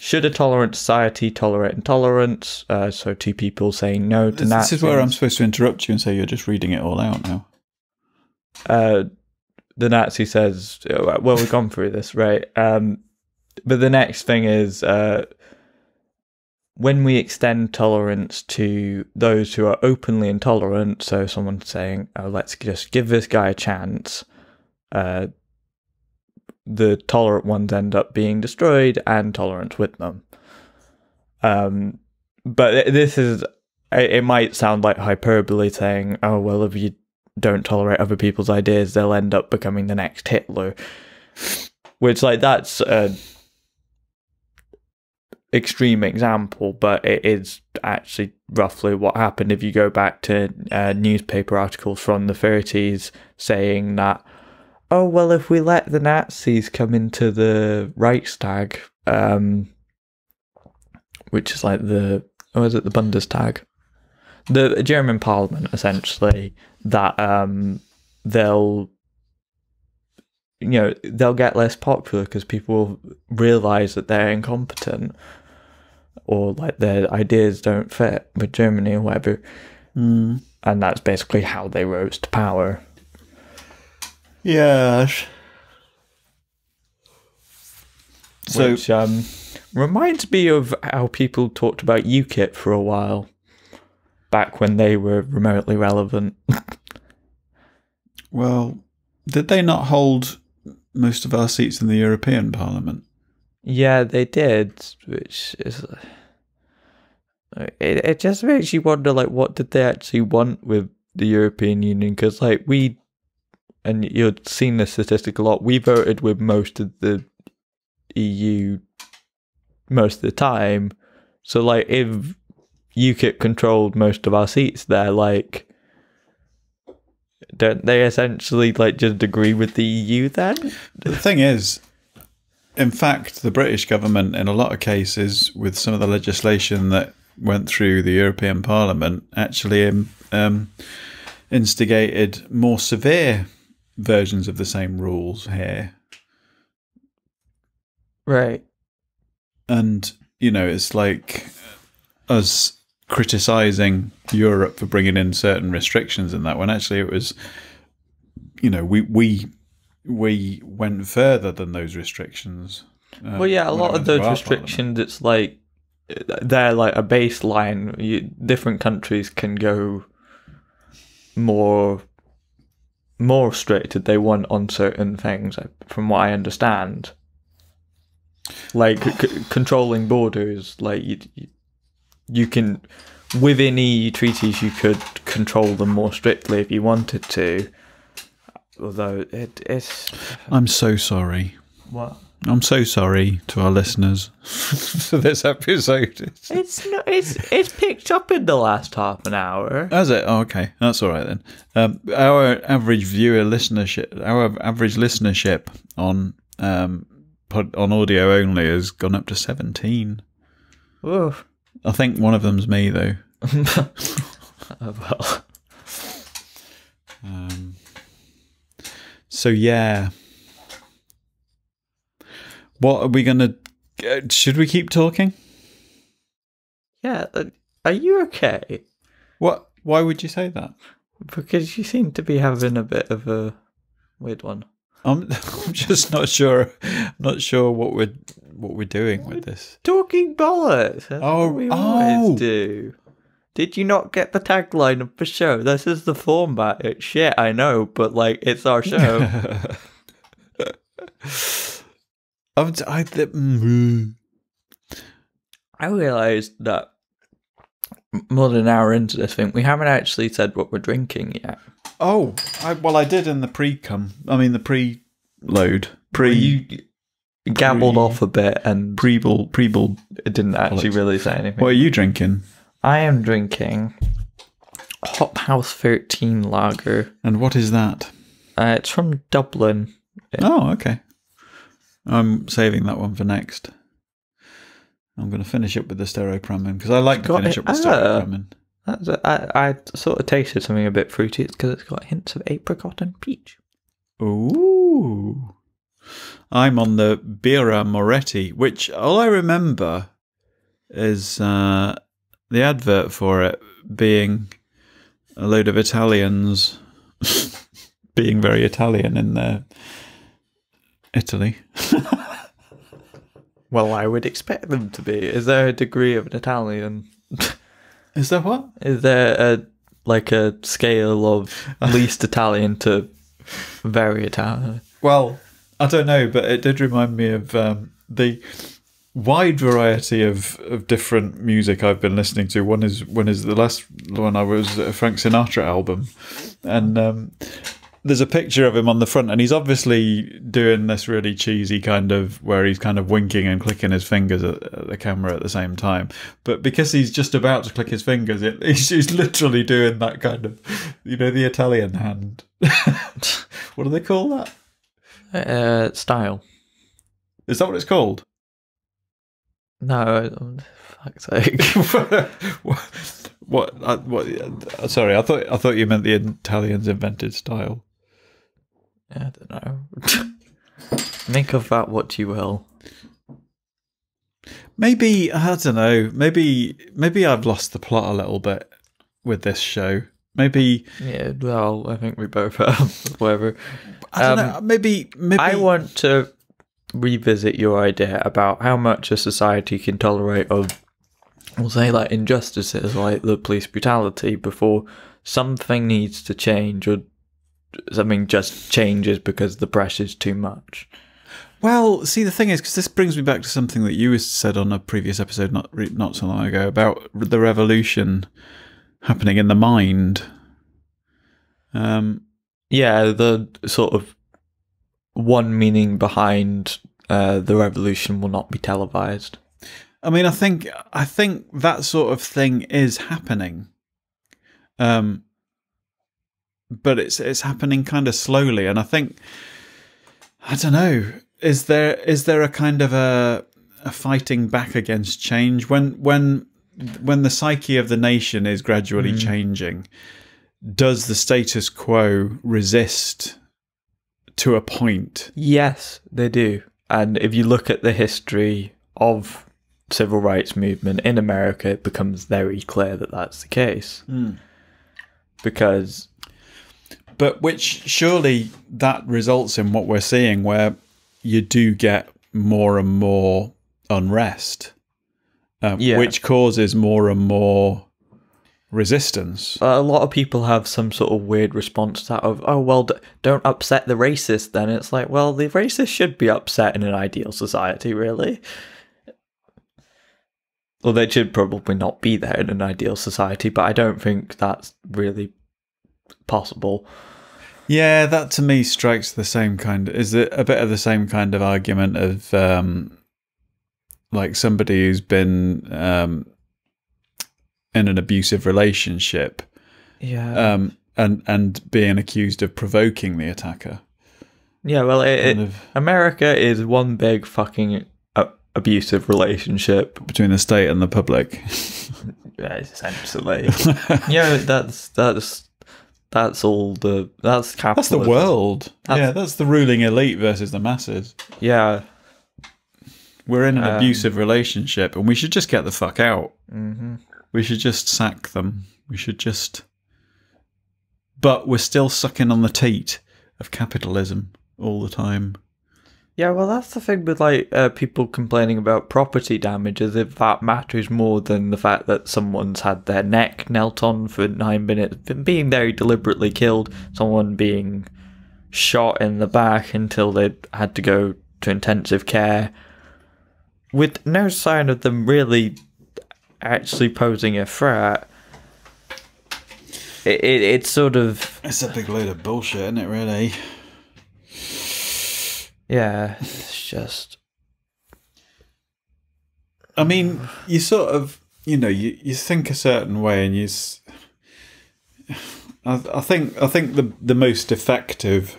[SPEAKER 2] should a tolerant society tolerate intolerance? So two people saying no to Nazis.
[SPEAKER 1] This is where I'm supposed to interrupt you and say you're just reading it all out now.
[SPEAKER 2] The Nazi says, "Well, we've gone through this, right?" But the next thing is, when we extend tolerance to those who are openly intolerant, so someone saying, oh, let's just give this guy a chance, the tolerant ones end up being destroyed and tolerance with them. But this is, it might sound like hyperbole saying, oh, well, if you don't tolerate other people's ideas, they'll end up becoming the next Hitler. Which, like, that's extreme example, but it is actually roughly what happened if you go back to newspaper articles from the 30s saying that, oh, well, if we let the Nazis come into the Reichstag, which is like the Bundestag, the German parliament, essentially, that they'll get less popular because people will realise that they're incompetent or like their ideas don't fit with Germany or whatever. And that's basically how they rose to power.
[SPEAKER 1] Yes.
[SPEAKER 2] Which reminds me of how people talked about UKIP for a while, back when they were remotely relevant.
[SPEAKER 1] Well, did they not hold most of our seats in the European Parliament?
[SPEAKER 2] Yeah, they did, which is... It just makes you wonder, like, what did they actually want with the European Union? Because, like, and you've seen this statistic a lot, we voted with most of the EU most of the time. So, like, if UKIP controlled most of our seats there, like, don't they essentially like just agree with the EU then?
[SPEAKER 1] The thing is, in fact, the British government, in a lot of cases, with some of the legislation that went through the European Parliament, actually instigated more severe versions of the same rules here.
[SPEAKER 2] Right.
[SPEAKER 1] And, you know, it's like us criticising Europe for bringing in certain restrictions in that, when actually it was, you know, we went further than those restrictions.
[SPEAKER 2] Well, yeah, a lot of those restrictions, it's like, they're like a baseline. Different countries can go more restricted they want on certain things, from what I understand. Like controlling borders, like you can, within EU treaties, you could control them more strictly if you wanted to. Although it's...
[SPEAKER 1] I'm so sorry.
[SPEAKER 2] What?
[SPEAKER 1] I'm so sorry to our listeners for this episode.
[SPEAKER 2] It's not. It's picked up in the last half an hour.
[SPEAKER 1] Has it? Oh, okay, that's all right then. Our average listenership on on audio only has gone up to 17.
[SPEAKER 2] Oof.
[SPEAKER 1] I think one of them's me though.
[SPEAKER 2] Well.
[SPEAKER 1] So yeah. What are we gonna? Should we keep talking?
[SPEAKER 2] Yeah. Are you okay?
[SPEAKER 1] What? Why would you say that?
[SPEAKER 2] Because you seem to be having a bit of a weird one.
[SPEAKER 1] I'm just not sure. Not sure what we're doing with this.
[SPEAKER 2] Talking bollocks. That's what we always do. Did you not get the tagline of the show? This is the format. It's shit, I know, but like it's our show.
[SPEAKER 1] I
[SPEAKER 2] realised that more than an hour into this thing, we haven't actually said what we're drinking yet.
[SPEAKER 1] Oh, I did in the the pre-load.
[SPEAKER 2] You gabbled off a bit and
[SPEAKER 1] pre-ball.
[SPEAKER 2] It didn't actually really say anything.
[SPEAKER 1] What are you drinking?
[SPEAKER 2] I am drinking Hop House 13 Lager.
[SPEAKER 1] And what is that?
[SPEAKER 2] It's from Dublin.
[SPEAKER 1] Oh, okay. I'm saving that one for next. I'm going to finish up with the Stereopramen because I like to finish up with Stereopramen.
[SPEAKER 2] I sort of tasted something a bit fruity. It's because it's got hints of apricot and peach.
[SPEAKER 1] Ooh. I'm on the Birra Moretti, which all I remember is the advert for it being a load of Italians being very Italian in their Italy.
[SPEAKER 2] Well, I would expect them to be. Is there a degree of an Italian?
[SPEAKER 1] Is there what?
[SPEAKER 2] Is there a scale of least Italian to very Italian?
[SPEAKER 1] Well, I don't know, but it did remind me of the wide variety of different music I've been listening to. One is the last one I was a Frank Sinatra album, and there's a picture of him on the front, and he's obviously doing this really cheesy kind of where he's kind of winking and clicking his fingers at the camera at the same time. But because he's just about to click his fingers, he's literally doing that kind of, the Italian hand. What do they call
[SPEAKER 2] that? Style.
[SPEAKER 1] Is that what it's called?
[SPEAKER 2] No, fuck's sake.
[SPEAKER 1] What? Sorry, I thought you meant the Italians invented style.
[SPEAKER 2] I don't know. Make of that what you will.
[SPEAKER 1] Maybe, I don't know. Maybe I've lost the plot a little bit with this show. Maybe.
[SPEAKER 2] Yeah. Well, I think we both have. Whatever.
[SPEAKER 1] I don't know. Maybe.
[SPEAKER 2] I want to revisit your idea about how much a society can tolerate of, we'll say, like injustices, like the police brutality, before something needs to change, or something just changes because the pressure's too much.
[SPEAKER 1] Well, see, the thing is, because this brings me back to something that you said on a previous episode not so long ago about the revolution happening in the mind.
[SPEAKER 2] Yeah, the sort of one meaning behind the revolution will not be televised.
[SPEAKER 1] I mean, I think that sort of thing is happening, but it's happening kind of slowly, and I think, I don't know, is there a kind of a fighting back against change when the psyche of the nation is gradually changing? Does the status quo resist to a point?
[SPEAKER 2] Yes, they do. And if you look at the history of civil rights movement in America, it becomes very clear that that's the case.
[SPEAKER 1] But which surely that results in what we're seeing, where you do get more and more unrest, which causes more and more resistance.
[SPEAKER 2] A lot of people have some sort of weird response to that of, oh, well, don't upset the racist then. It's like, well, the racist should be upset in an ideal society, really. Well, they should probably not be there in an ideal society, but I don't think that's really possible.
[SPEAKER 1] Yeah, that to me strikes the same kind of, is it a bit of the same kind of argument of like somebody who's been in an abusive relationship, and being accused of provoking the attacker.
[SPEAKER 2] Yeah, well, America is one big fucking abusive relationship
[SPEAKER 1] between the state and the public.
[SPEAKER 2] Yeah, essentially. Yeah, that's all that's capitalism.
[SPEAKER 1] That's the world. That's the ruling elite versus the masses.
[SPEAKER 2] Yeah.
[SPEAKER 1] We're in an abusive relationship, and we should just get the fuck out. We should just sack them. We should just... But we're still sucking on the teat of capitalism all the time.
[SPEAKER 2] Yeah, well, that's the thing with like people complaining about property damage, as if that matters more than the fact that someone's had their neck knelt on for 9 minutes, being very deliberately killed, someone being shot in the back until they had to go to intensive care, with no sign of them really actually posing a threat. It's sort of...
[SPEAKER 1] It's a big load of bullshit, isn't it, really?
[SPEAKER 2] Yeah, it's just...
[SPEAKER 1] I mean, you sort of, you know, you think a certain way, and I think the most effective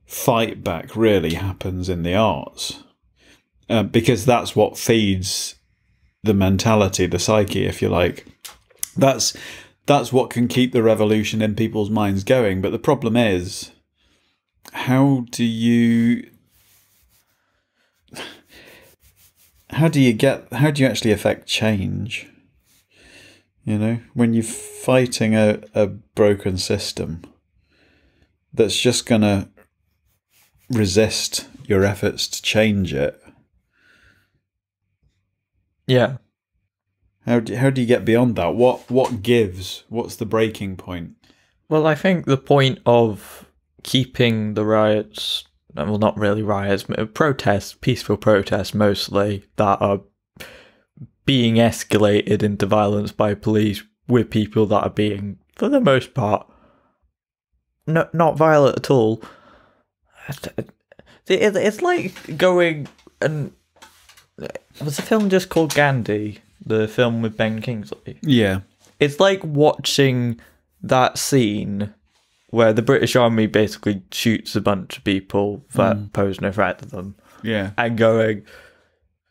[SPEAKER 1] fight back really happens in the arts, because that's what feeds the mentality, the psyche, if you like. That's what can keep the revolution in people's minds going. But the problem is, how do you actually affect change? You know, when you're fighting a broken system that's just gonna resist your efforts to change it.
[SPEAKER 2] Yeah.
[SPEAKER 1] How do you get beyond that? What gives? What's the breaking point?
[SPEAKER 2] Well, I think the point of keeping the riots, well, not really riots, but protests, peaceful protests mostly, that are being escalated into violence by police with people that are being, for the most part, not violent at all. It's like going and... Was a film just called Gandhi? The film with Ben Kingsley?
[SPEAKER 1] Yeah.
[SPEAKER 2] It's like watching that scene where the British Army basically shoots a bunch of people that pose no threat to them.
[SPEAKER 1] Yeah.
[SPEAKER 2] And going,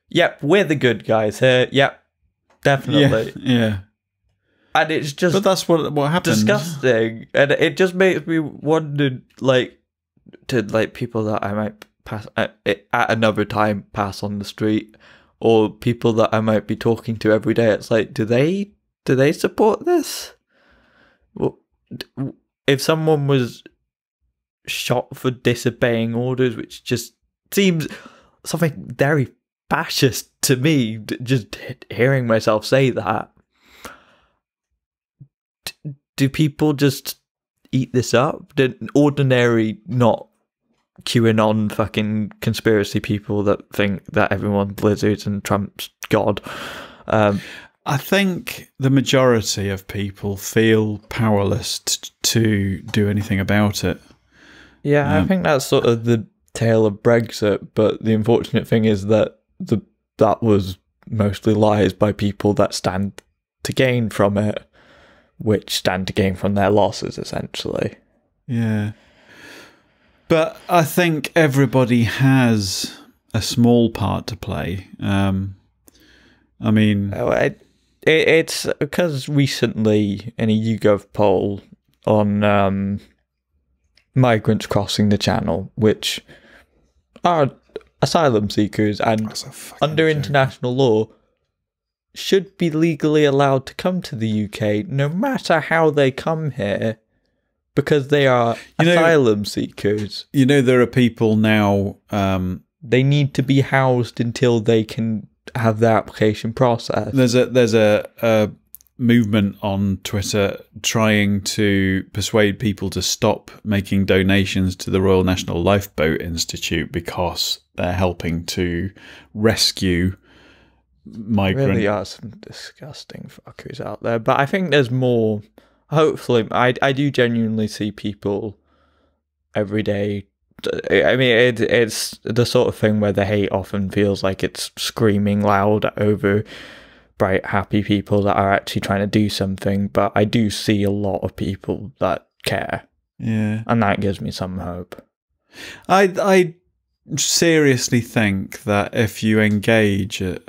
[SPEAKER 2] yep, we're the good guys here. Yep, definitely.
[SPEAKER 1] Yeah.
[SPEAKER 2] And it's just...
[SPEAKER 1] But that's what happens.
[SPEAKER 2] Disgusting. And it just makes me wonder, like, to like people that I might pass at another time pass on the street, or people that I might be talking to every day. It's like, do they support this? Well, if someone was shot for disobeying orders, which just seems something very fascist to me, just hearing myself say that, do people just eat this up? Did ordinary, not QAnon fucking conspiracy people that think that everyone's lizards and Trump's God?
[SPEAKER 1] I think the majority of people feel powerless to do anything about it.
[SPEAKER 2] Yeah, I think that's sort of the tale of Brexit, but the unfortunate thing is that that was mostly lies by people that stand to gain from it, which stand to gain from their losses, essentially.
[SPEAKER 1] Yeah. But I think everybody has a small part to play. I mean...
[SPEAKER 2] It's because recently in a YouGov poll on migrants crossing the Channel, which are asylum seekers and under international law should be legally allowed to come to the UK no matter how they come here, because they are asylum seekers.
[SPEAKER 1] You know, there are people now...
[SPEAKER 2] they need to be housed until they can have their application processed.
[SPEAKER 1] There's a movement on Twitter trying to persuade people to stop making donations to the Royal National Lifeboat Institute because they're helping to rescue migrants.
[SPEAKER 2] Really are some disgusting fuckers out there, but I think there's more. Hopefully, I do genuinely see people every day. I mean, it's the sort of thing where the hate often feels like it's screaming loud over bright, happy people that are actually trying to do something, but I do see a lot of people that care.
[SPEAKER 1] Yeah.
[SPEAKER 2] And that gives me some hope.
[SPEAKER 1] I seriously think that if you engage at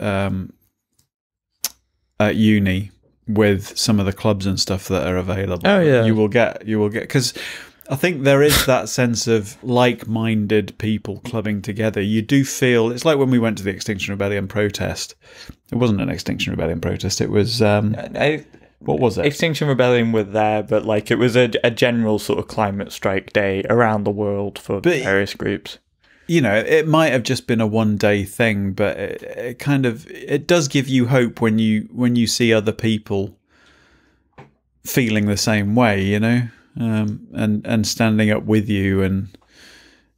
[SPEAKER 1] uni with some of the clubs and stuff that are available, you will get, because I think there is that sense of like-minded people clubbing together. You do feel, it's like when we went to the Extinction Rebellion protest. It wasn't an Extinction Rebellion protest. It was, what was it?
[SPEAKER 2] Extinction Rebellion were there, but like it was a general sort of climate strike day around the world for various groups.
[SPEAKER 1] You know, it might have just been a one-day thing, but it kind of, it does give you hope when you see other people feeling the same way, you know? And standing up with you. And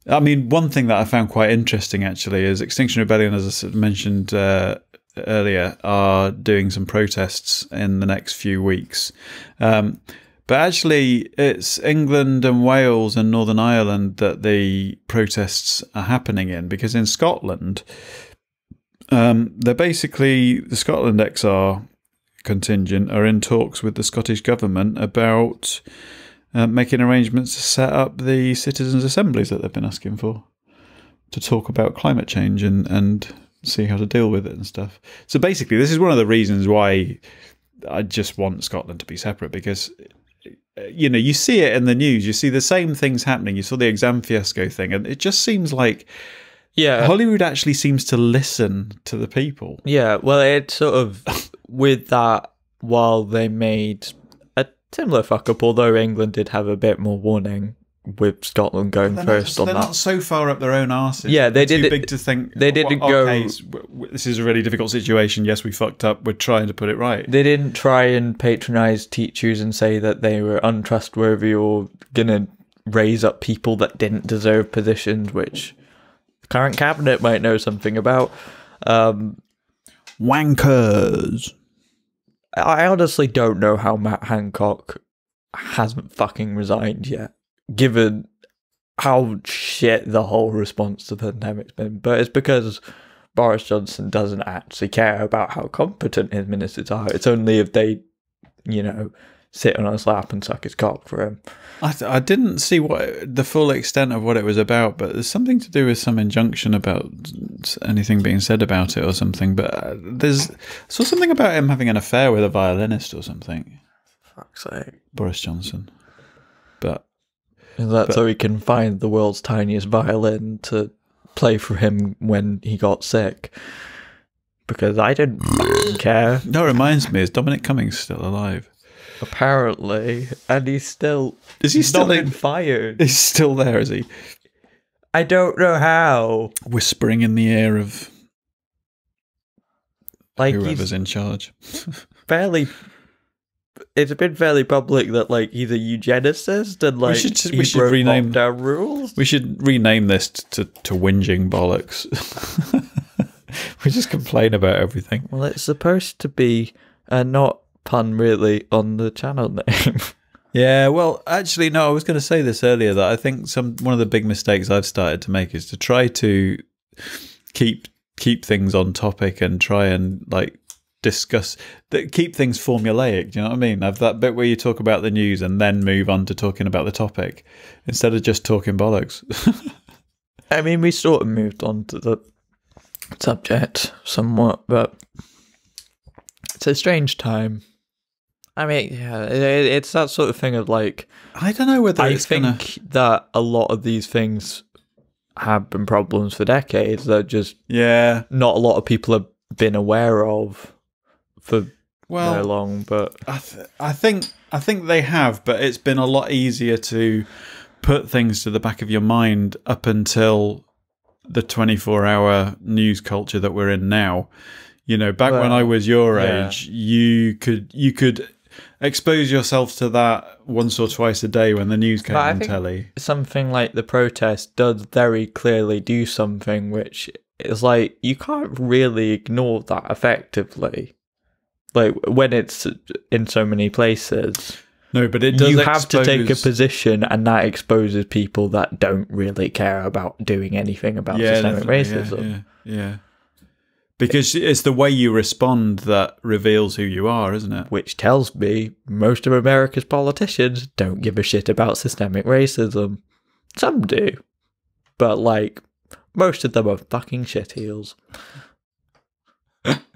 [SPEAKER 1] I mean, one thing that I found quite interesting actually is Extinction Rebellion, as I mentioned earlier, are doing some protests in the next few weeks. But actually, it's England and Wales and Northern Ireland that the protests are happening in, because in Scotland, they're basically, the Scotland XR contingent are in talks with the Scottish government about making arrangements to set up the citizens' assemblies that they've been asking for, to talk about climate change and see how to deal with it and stuff. So basically, this is one of the reasons why I just want Scotland to be separate, because, you know, you see it in the news, you see the same things happening. You saw the exam fiasco thing, and it just seems like Hollywood actually seems to listen to the people. Yeah,
[SPEAKER 2] well, it's sort of with that, while they made similar fuck up, although England did have a bit more warning with Scotland going first on that.
[SPEAKER 1] They're not so far up their own arses.
[SPEAKER 2] Yeah, they did.
[SPEAKER 1] Too big to think.
[SPEAKER 2] They didn't go.
[SPEAKER 1] Okay, this is a really difficult situation. Yes, we fucked up. We're trying to put it right.
[SPEAKER 2] They didn't try and patronise teachers and say that they were untrustworthy or gonna raise up people that didn't deserve positions, which the current cabinet might know something about.
[SPEAKER 1] Wankers.
[SPEAKER 2] I honestly don't know how Matt Hancock hasn't fucking resigned yet, given how shit the whole response to the pandemic's been. But it's because Boris Johnson doesn't actually care about how competent his ministers are. It's only if they, you know, sit on his lap and suck his cock for him.
[SPEAKER 1] I didn't see what the full extent of what it was about, but there's something to do with some injunction about anything being said about it or something. But I saw something about him having an affair with a violinist or something.
[SPEAKER 2] Fuck's sake.
[SPEAKER 1] Boris Johnson. But
[SPEAKER 2] so he can find the world's tiniest violin to play for him when he got sick. Because I didn't fucking care.
[SPEAKER 1] No, it reminds me, is Dominic Cummings still alive?
[SPEAKER 2] Apparently, and he's still...
[SPEAKER 1] Is he still
[SPEAKER 2] been fired?
[SPEAKER 1] He's still there, is he?
[SPEAKER 2] I don't know how.
[SPEAKER 1] Whispering in the ear of
[SPEAKER 2] like
[SPEAKER 1] whoever's in charge.
[SPEAKER 2] It's been fairly public that like he's a eugenicist and like
[SPEAKER 1] we should rename
[SPEAKER 2] our rules.
[SPEAKER 1] We should rename this to whinging bollocks. We just complain about everything.
[SPEAKER 2] Well, it's supposed to be not pun really on the channel name.
[SPEAKER 1] Yeah, well, actually, no, I was going to say this earlier, that I think one of the big mistakes I've started to make is to try to keep keep things on topic and try and like discuss that, keep things formulaic. Do you know what I mean? Have that bit where you talk about the news and then move on to talking about the topic instead of just talking bollocks.
[SPEAKER 2] I mean, we sort of moved on to the subject somewhat, but it's a strange time. I mean, yeah, it's that sort of thing of like,
[SPEAKER 1] I don't know whether it's
[SPEAKER 2] think that a lot of these things have been problems for decades that just not a lot of people have been aware of for very long. But
[SPEAKER 1] I think they have, but it's been a lot easier to put things to the back of your mind up until the 24-hour news culture that we're in now. You know, back when I was your age, you could expose yourself to that once or twice a day when the news came on telly.
[SPEAKER 2] Something like the protest does very clearly do something which is like, you can't really ignore that effectively. Like, when it's in so many places.
[SPEAKER 1] No, but it does.
[SPEAKER 2] You have to take a position, and that exposes people that don't really care about doing anything about systemic racism.
[SPEAKER 1] Yeah. Because it's the way you respond that reveals who you are, isn't it?
[SPEAKER 2] Which tells me most of America's politicians don't give a shit about systemic racism. Some do. But, like, most of them are fucking shitheels.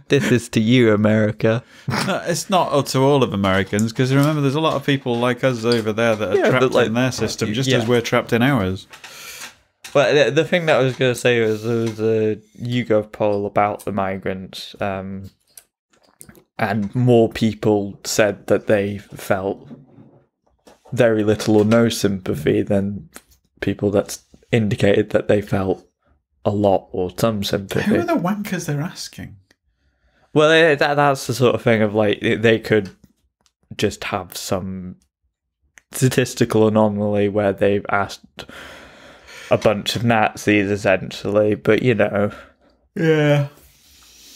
[SPEAKER 2] This is to you, America.
[SPEAKER 1] No, it's not to all of Americans, because remember, there's a lot of people like us over there that are trapped in their system, just as we're trapped in ours.
[SPEAKER 2] But the thing that I was going to say was there was a YouGov poll about the migrants, and more people said that they felt very little or no sympathy than people that indicated that they felt a lot or some sympathy.
[SPEAKER 1] Who are the wankers they're asking?
[SPEAKER 2] Well, that's the sort of thing of like, they could just have some statistical anomaly where they've asked a bunch of Nazis, essentially, but you know.
[SPEAKER 1] Yeah.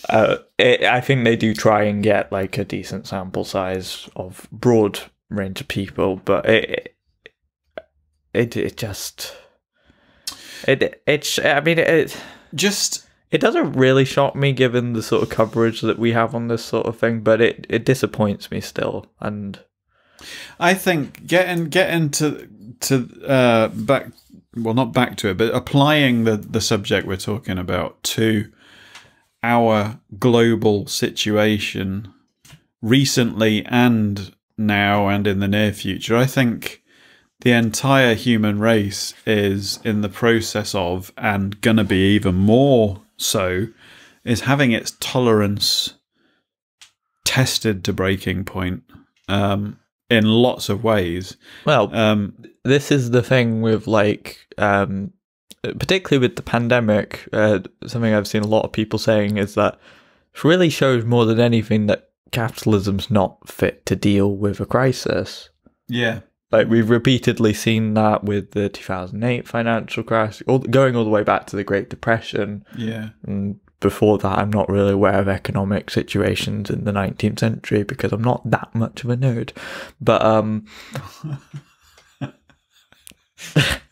[SPEAKER 2] I think they do try and get like a decent sample size of broad range of people, but it doesn't really shock me given the sort of coverage that we have on this sort of thing, but it disappoints me still. And
[SPEAKER 1] I think getting to back, well, not back to it, but applying the subject we're talking about to our global situation recently and now and in the near future, I think the entire human race is in the process of, and gonna be even more so, is having its tolerance tested to breaking point in lots of ways.
[SPEAKER 2] Well, this is the thing with like, particularly with the pandemic, something I've seen a lot of people saying is that it really shows more than anything that capitalism's not fit to deal with a crisis.
[SPEAKER 1] Yeah.
[SPEAKER 2] Like, we've repeatedly seen that with the 2008 financial crisis, going all the way back to the Great Depression.
[SPEAKER 1] Yeah.
[SPEAKER 2] And before that, I'm not really aware of economic situations in the 19th century because I'm not that much of a nerd. But, are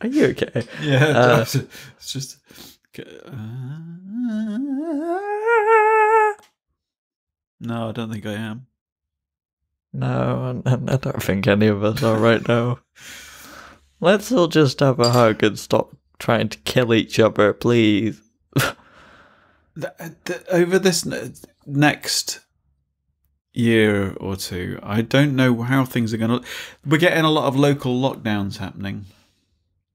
[SPEAKER 2] you okay?
[SPEAKER 1] Yeah, it's just... No, I don't think I am.
[SPEAKER 2] No, I don't think any of us are right now. Let's all just have a hug and stop trying to kill each other, please.
[SPEAKER 1] Over this next year or two, I don't know how things are going to... We're getting a lot of local lockdowns happening.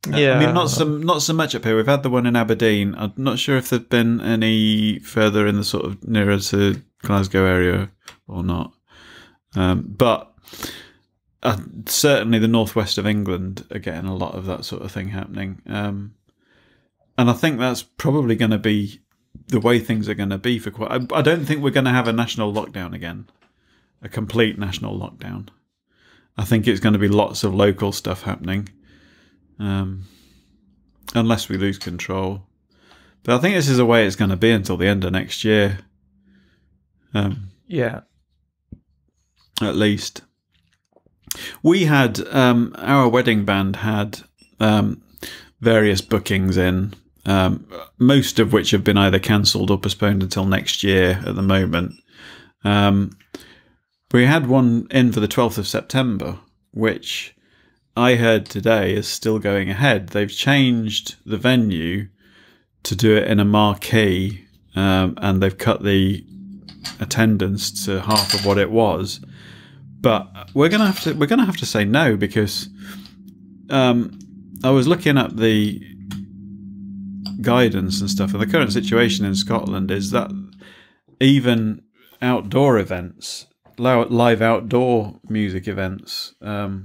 [SPEAKER 2] Yeah.
[SPEAKER 1] I mean, not so much up here. We've had the one in Aberdeen. I'm not sure if there've been any further in the sort of nearer to Glasgow area or not. But certainly the northwest of England are getting a lot of that sort of thing happening. And I think that's probably going to be the way things are going to be for quite... I don't think we're going to have a national lockdown again, a complete national lockdown. I think it's going to be lots of local stuff happening, unless we lose control. But I think this is the way it's going to be until the end of next year.
[SPEAKER 2] Yeah.
[SPEAKER 1] At least. We had, our wedding band had various bookings in most of which have been either cancelled or postponed until next year at the moment. We had one in for the 12th of September, which I heard today is still going ahead. They've changed the venue to do it in a marquee, and they've cut the attendance to half of what it was. But we're gonna have to say no, because I was looking at the guidance and stuff, and the current situation in Scotland is that even outdoor events, live outdoor music events, are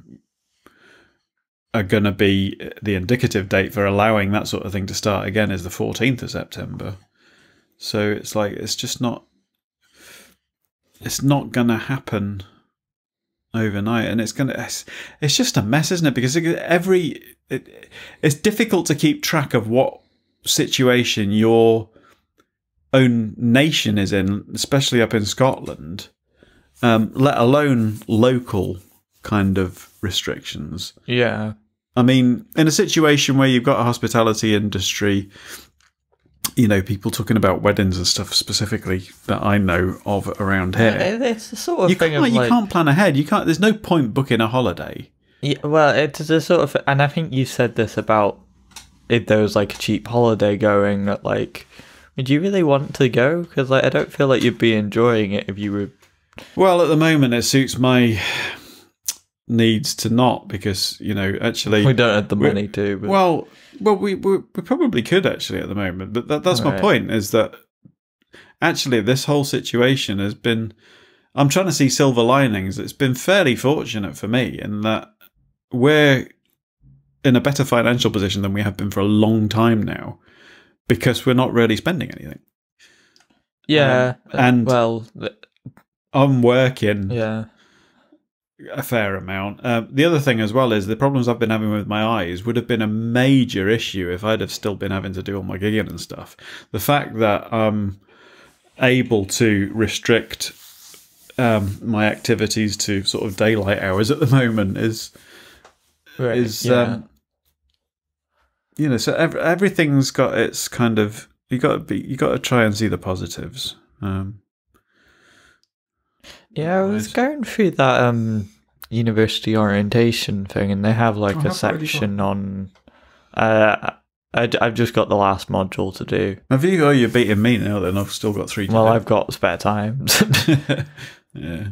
[SPEAKER 1] going to be the indicative date for allowing that sort of thing to start again is the 14th of September. So it's like, it's not going to happen overnight, and it's just a mess, isn't it? Because it's difficult to keep track of what situation your own nation is in, especially up in Scotland, let alone local kind of restrictions.
[SPEAKER 2] Yeah.
[SPEAKER 1] I mean, in a situation where you've got a hospitality industry, you know, people talking about weddings and stuff specifically that I know of around here.
[SPEAKER 2] It's the sort of thing
[SPEAKER 1] you can't plan ahead. You can't. There's no point booking a holiday.
[SPEAKER 2] Yeah, well, it's the sort of, and I think you said this about if there was like a cheap holiday going. That like, would you really want to go? Because like, I don't feel like you'd be enjoying it if you were.
[SPEAKER 1] Well, at the moment, it suits my needs to not, because, you know, actually
[SPEAKER 2] we don't have the money to. But.
[SPEAKER 1] Well, we probably could actually at the moment, but that's my point, is that actually this whole situation has been, I'm trying to see silver linings. It's been fairly fortunate for me in that we're in a better financial position than we have been for a long time now, because we're not really spending anything.
[SPEAKER 2] Yeah,
[SPEAKER 1] and
[SPEAKER 2] well,
[SPEAKER 1] I'm working.
[SPEAKER 2] Yeah.
[SPEAKER 1] A fair amount. The other thing as well is the problems I've been having with my eyes would have been a major issue if I'd have still been having to do all my gigging and stuff. The fact that I'm able to restrict my activities to sort of daylight hours at the moment is you know, so everything's got its kind of, you got to try and see the positives.
[SPEAKER 2] Yeah, I was going through that university orientation thing, and they have like a section on. I've just got the last module to do.
[SPEAKER 1] Have you? Oh, you're beating me now. Then I've still got 3 to do.
[SPEAKER 2] Well, I've got spare time.
[SPEAKER 1] Yeah.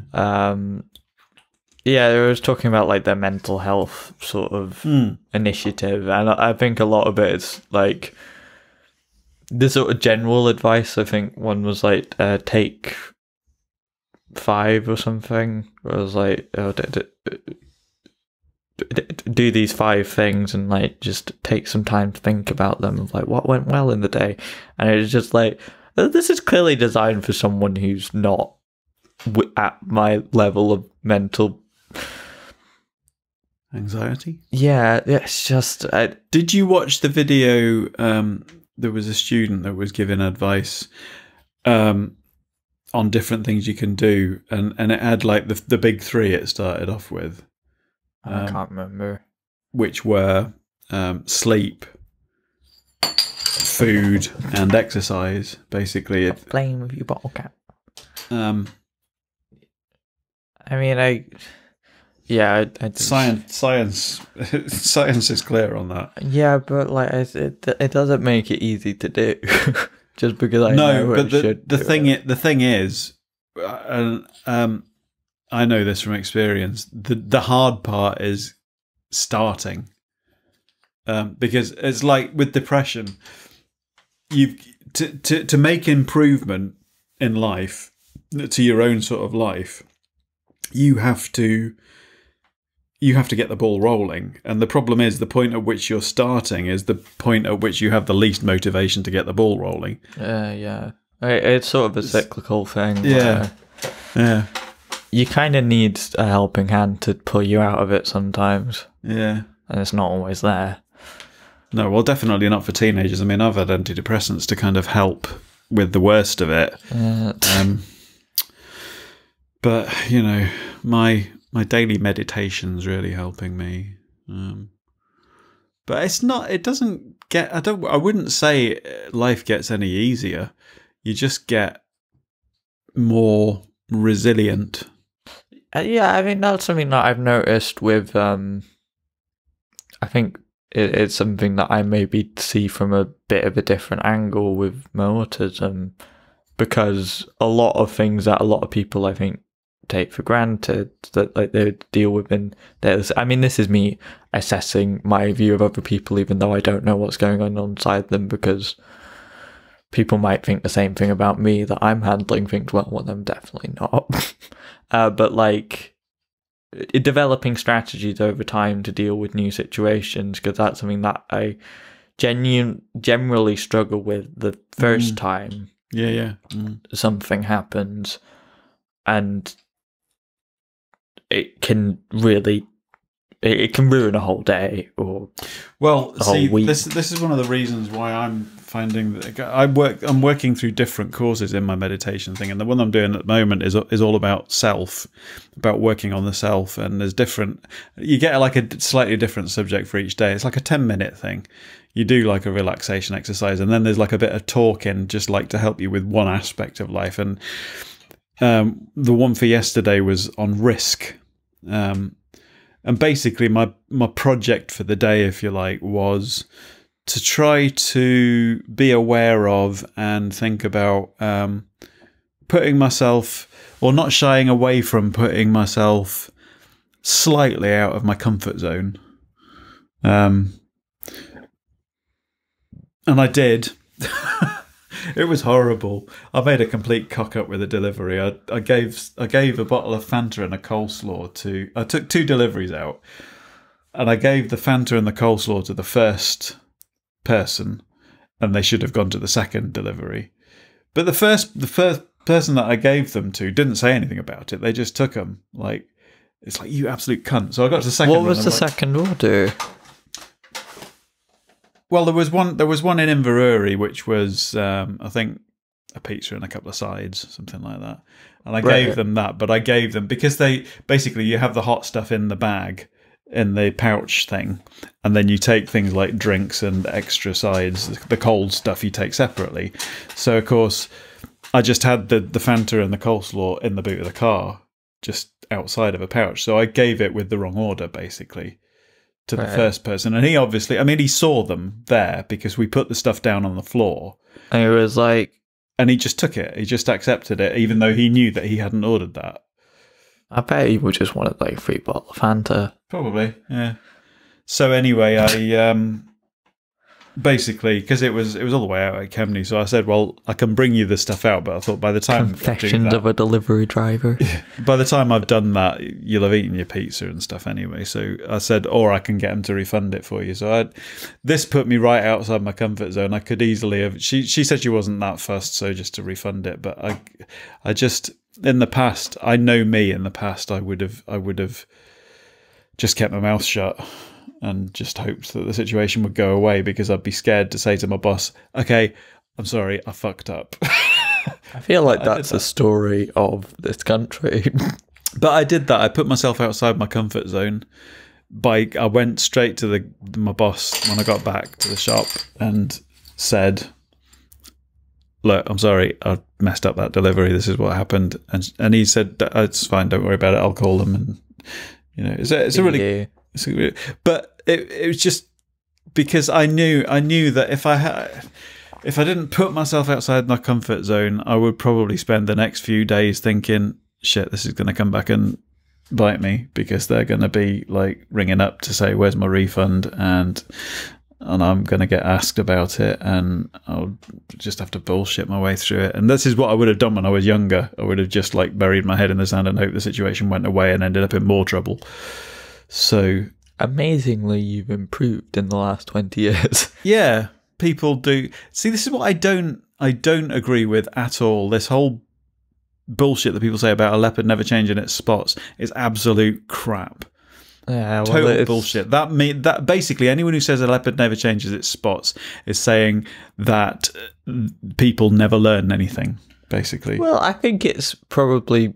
[SPEAKER 2] Yeah, I was talking about like their mental health sort of initiative, and I think a lot of it is like the sort of general advice. I think one was like take 5 or something. Where I was like, oh, do these 5 things and like just take some time to think about them, of like what went well in the day. And it was just like, this is clearly designed for someone who's not at my level of mental
[SPEAKER 1] anxiety.
[SPEAKER 2] Yeah, it's just.
[SPEAKER 1] Did you watch the video? There was a student that was giving advice on different things you can do, and it had like the big 3 it started off with.
[SPEAKER 2] I can't remember.
[SPEAKER 1] Which were sleep, food, and exercise, basically.
[SPEAKER 2] Playing with your bottle cap.
[SPEAKER 1] I
[SPEAKER 2] mean, yeah,
[SPEAKER 1] science is clear on that.
[SPEAKER 2] Yeah, but like it doesn't make it easy to do. Just because I know
[SPEAKER 1] but the thing is, I know this from experience. The hard part is starting, because it's like with depression, to make improvement in life, to your own sort of life, you have to get the ball rolling. And the problem is the point at which you're starting is the point at which you have the least motivation to get the ball rolling.
[SPEAKER 2] Yeah. It's sort of a cyclical thing.
[SPEAKER 1] Yeah. Yeah.
[SPEAKER 2] You kind of need a helping hand to pull you out of it sometimes.
[SPEAKER 1] Yeah.
[SPEAKER 2] And it's not always there.
[SPEAKER 1] No, well, definitely not for teenagers. I mean, I've had antidepressants to kind of help with the worst of it. But, you know, my daily meditation's really helping me. But it doesn't I wouldn't say life gets any easier. You just get more resilient.
[SPEAKER 2] Yeah, I mean, that's something that I've noticed with, I think it's something that I maybe see from a bit of a different angle with my autism, because a lot of things that a lot of people, I think, take for granted that like they deal with in this. I mean, this is me assessing my view of other people, even though I don't know what's going on inside them, because people might think the same thing about me, that I'm handling things well, I'm definitely not. But like developing strategies over time to deal with new situations, because that's something that I generally struggle with the first time. Something happens, and it can really ruin a whole day or a whole week.
[SPEAKER 1] This is one of the reasons why I'm finding that I'm working through different courses in my meditation thing, and the one I'm doing at the moment is all about self, about working on the self. And there's you get like a slightly different subject for each day. It's like a 10-minute thing. You do like a relaxation exercise, and then there's like a bit of talking, just like to help you with one aspect of life. And the one for yesterday was on risk. And basically my project for the day, if you like, was to try to be aware of and think about putting myself, or not shying away from putting myself slightly out of my comfort zone. And I did. It was horrible. I made a complete cock up with a delivery. I gave a bottle of Fanta and a coleslaw I took 2 deliveries out, and I gave the Fanta and the coleslaw to the first person, and they should have gone to the second delivery. But the first person that I gave them to didn't say anything about it. They just took them. Like, it's like, you absolute cunt. So I got to the second one.
[SPEAKER 2] What was the second order?
[SPEAKER 1] Well, there was one in Inverurie, which was, I think, a pizza and a couple of sides, something like that. And I gave them that, but I gave them, because you have the hot stuff in the bag, in the pouch thing, and then you take things like drinks and extra sides. The cold stuff you take separately. So, of course, I just had the Fanta and the coleslaw in the boot of the car, just outside of a pouch. So I gave it with the wrong order, basically, to the first person. And he obviously, I mean, he saw them there because we put the stuff down on the floor.
[SPEAKER 2] And it was like...
[SPEAKER 1] And he just took it. He just accepted it, even though he knew that he hadn't ordered that.
[SPEAKER 2] I bet he would just wanted like a free bottle of Fanta.
[SPEAKER 1] Probably, yeah. So anyway, I... basically, because it was all the way out at Kemney, so I said, well, I can bring you the stuff out, but I thought by the time...
[SPEAKER 2] Confessions of a delivery driver.
[SPEAKER 1] By the time I've done that, you'll have eaten your pizza and stuff anyway. So I said, or I can get them to refund it for you. So this put me right outside my comfort zone. I could easily have... She said she wasn't that fussed, so just to refund it. But I just... In the past, I know me, in the past, I would have just kept my mouth shut and just hoped that the situation would go away, because I'd be scared to say to my boss, okay, I'm sorry, I fucked up.
[SPEAKER 2] I feel like that's a story of this country.
[SPEAKER 1] But I did that. I put myself outside my comfort zone. I went straight to my boss when I got back to the shop and said, look, I'm sorry, I messed up that delivery. This is what happened. And he said, it's fine, don't worry about it. I'll call them. And, you know, it's a really... But it was just because I knew that if I didn't put myself outside my comfort zone, I would probably spend the next few days thinking, shit, this is going to come back and bite me, because they're going to be like ringing up to say, where's my refund? And I'm going to get asked about it, and I'll just have to bullshit my way through it. And this is what I would have done when I was younger. I would have just like buried my head in the sand and hoped the situation went away and ended up in more trouble. So
[SPEAKER 2] amazingly, you've improved in the last 20 years.
[SPEAKER 1] Yeah, people do. See, this is what I don't agree with at all. This whole bullshit that people say about a leopard never changing its spots is absolute crap.
[SPEAKER 2] Yeah, well,
[SPEAKER 1] total bullshit. That basically anyone who says a leopard never changes its spots is saying that people never learn anything, basically.
[SPEAKER 2] Well, I think it's probably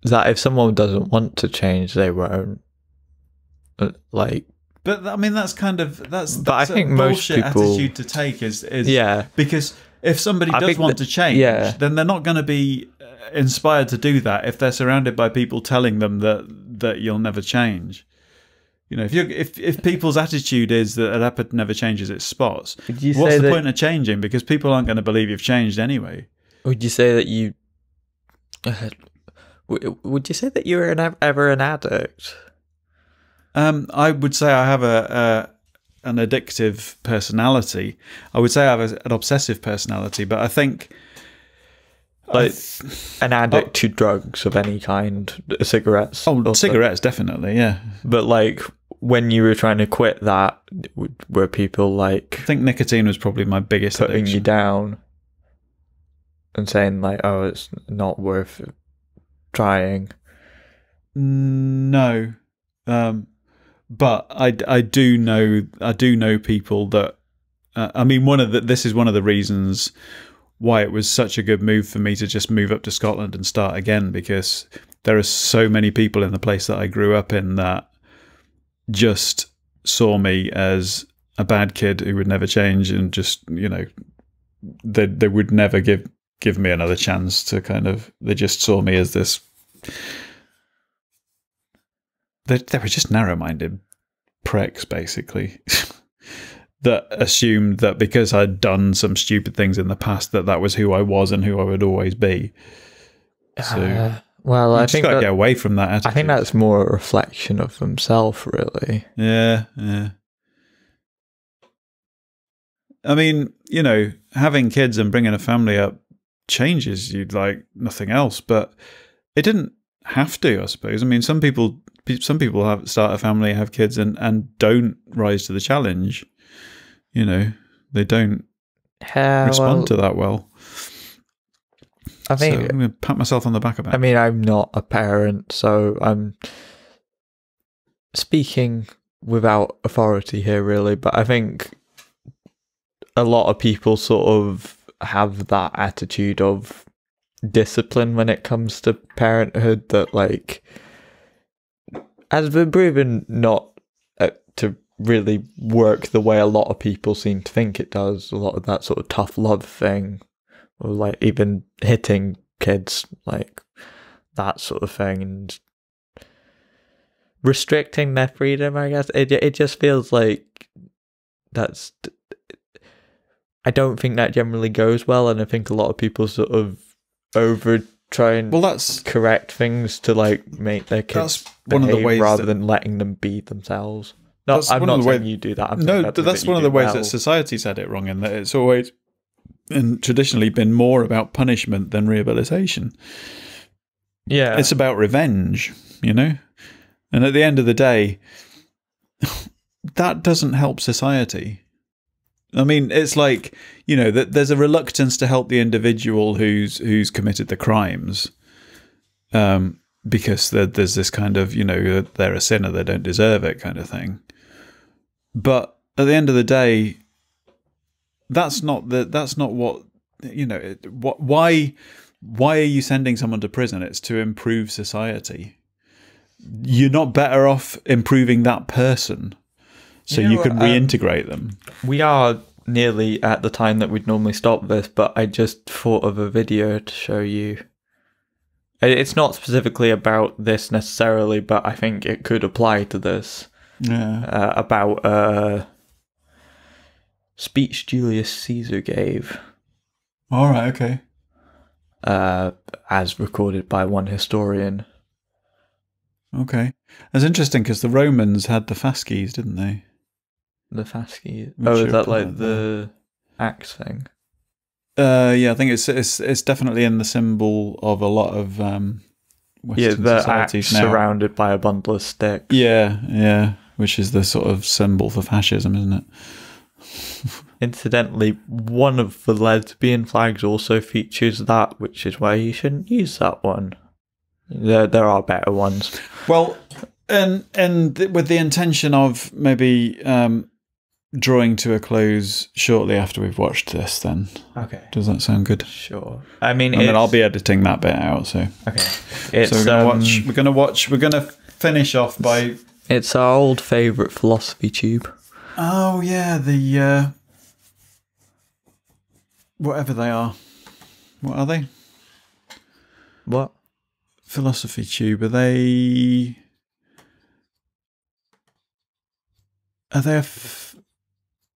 [SPEAKER 2] that if someone doesn't want to change, they won't. Like,
[SPEAKER 1] But I mean, that's
[SPEAKER 2] But I think
[SPEAKER 1] a
[SPEAKER 2] most
[SPEAKER 1] bullshit
[SPEAKER 2] people
[SPEAKER 1] attitude to take is
[SPEAKER 2] yeah,
[SPEAKER 1] because if somebody does want to change, then they're not going to be inspired to do that if they're surrounded by people telling them that you'll never change. You know, if people's attitude is that a leopard never changes its spots, what's the point of changing? Because people aren't going to believe you've changed anyway.
[SPEAKER 2] Would you say that you? Would you say that you were ever an addict?
[SPEAKER 1] I would say I have an addictive personality. I would say I have an obsessive personality, but I think
[SPEAKER 2] like an addict to drugs of any kind, cigarettes.
[SPEAKER 1] Oh, cigarettes, definitely, yeah.
[SPEAKER 2] But like when you were trying to quit that, were people like?
[SPEAKER 1] I think nicotine was probably my biggest
[SPEAKER 2] putting
[SPEAKER 1] addiction.
[SPEAKER 2] You down and saying like, "Oh, it's not worth trying."
[SPEAKER 1] No, but I do know people that. I mean, this is one of the reasons why it was such a good move for me to just move up to Scotland and start again, because there are so many people in the place that I grew up in that just saw me as a bad kid who would never change, and just, you know, they would never give me another chance to kind of, they just saw me as this, they were just narrow-minded pricks, basically. That assumed that because I'd done some stupid things in the past that was who I was and who I would always be. So,
[SPEAKER 2] well, I think
[SPEAKER 1] gotta get away from that attitude.
[SPEAKER 2] I think that's more a reflection of himself, really.
[SPEAKER 1] Yeah, yeah. I mean, you know, having kids and bringing a family up changes you like nothing else, but it didn't have to, I suppose. I mean, some people start a family, have kids, and don't rise to the challenge. You know, they don't respond to that well.
[SPEAKER 2] I think
[SPEAKER 1] so I'm going to pat myself on the back about it.
[SPEAKER 2] I mean, I'm not a parent, so I'm speaking without authority here, really. But I think a lot of people sort of have that attitude of discipline when it comes to parenthood that, like, has been proven not to really work the way a lot of people seem to think it does. A lot of that sort of tough love thing, or like even hitting kids, like that sort of thing, and restricting their freedom, I guess. It just feels like that's, I don't think that generally goes well, and I think a lot of people sort of over try and correct things to like make their kids behave, one of the ways rather than letting them be themselves. No, I'm not saying you do that.
[SPEAKER 1] That's one of the ways that society's had it wrong, in that it's always and traditionally been more about punishment than rehabilitation.
[SPEAKER 2] Yeah.
[SPEAKER 1] It's about revenge, you know? And at the end of the day, that doesn't help society. I mean, it's like, you know, that there's a reluctance to help the individual who's committed the crimes, because there's this kind of, you know, they're a sinner, they don't deserve it kind of thing. But at the end of the day, that's not what, you know, why are you sending someone to prison? It's to improve society. You're not better off improving that person so you can reintegrate them.
[SPEAKER 2] We are nearly at the time that we'd normally stop this, but I just thought of a video to show you. It's not specifically about this necessarily, but I think it could apply to this.
[SPEAKER 1] Yeah.
[SPEAKER 2] About speech Julius Caesar gave.
[SPEAKER 1] All right, okay.
[SPEAKER 2] As recorded by one historian.
[SPEAKER 1] Okay. That's interesting because the Romans had the fasces, didn't they?
[SPEAKER 2] The fasces? Oh, is that like the axe thing?
[SPEAKER 1] Yeah, I think it's definitely in the symbol of a lot of Western
[SPEAKER 2] the
[SPEAKER 1] societies
[SPEAKER 2] axe
[SPEAKER 1] now.
[SPEAKER 2] Surrounded by a bundle of sticks.
[SPEAKER 1] Yeah, yeah, which is the sort of symbol for fascism, isn't it?
[SPEAKER 2] Incidentally, one of the lesbian flags also features that, which is why you shouldn't use that one. There are better ones.
[SPEAKER 1] Well, and with the intention of maybe drawing to a close shortly after we've watched this, then. Okay. Does that sound good?
[SPEAKER 2] Sure. I mean,
[SPEAKER 1] I'll be editing that bit out. So.
[SPEAKER 2] Okay.
[SPEAKER 1] So we're gonna finish off by
[SPEAKER 2] It's our old favourite philosophy tube.
[SPEAKER 1] Oh yeah, the whatever they are. What are they?
[SPEAKER 2] What?
[SPEAKER 1] Philosophy tube. Are they a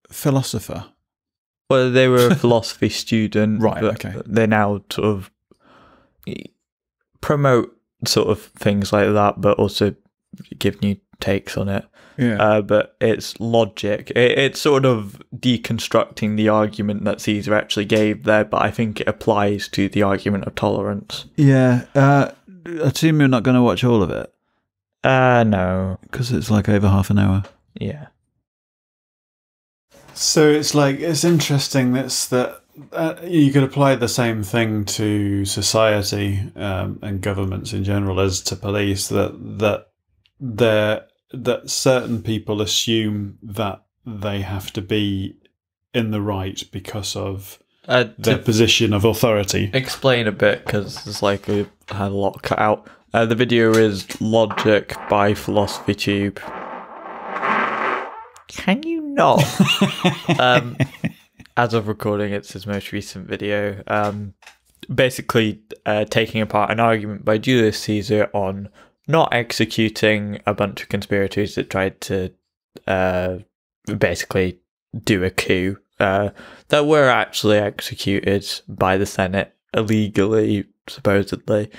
[SPEAKER 1] philosopher?
[SPEAKER 2] Well, they were a philosophy student.
[SPEAKER 1] Right, okay.
[SPEAKER 2] They now sort of promote sort of things like that, but also give new takes on it.
[SPEAKER 1] Yeah.
[SPEAKER 2] But it's logic. It's sort of deconstructing the argument that Caesar actually gave there, but I think it applies to the argument of tolerance.
[SPEAKER 1] Yeah. I assume you're not going to watch all of it.
[SPEAKER 2] No.
[SPEAKER 1] Because it's like over half an hour.
[SPEAKER 2] Yeah.
[SPEAKER 1] So it's interesting that you could apply the same thing to society and governments in general as to police, that certain people assume that they have to be in the right because of their position of authority.
[SPEAKER 2] Explain a bit, because it's like we had a lot cut out. The video is Logic by Philosophy Tube. Can you not? As of recording, it's his most recent video. Basically, taking apart an argument by Julius Caesar on not executing a bunch of conspirators that tried to basically do a coup that were actually executed by the Senate illegally, supposedly.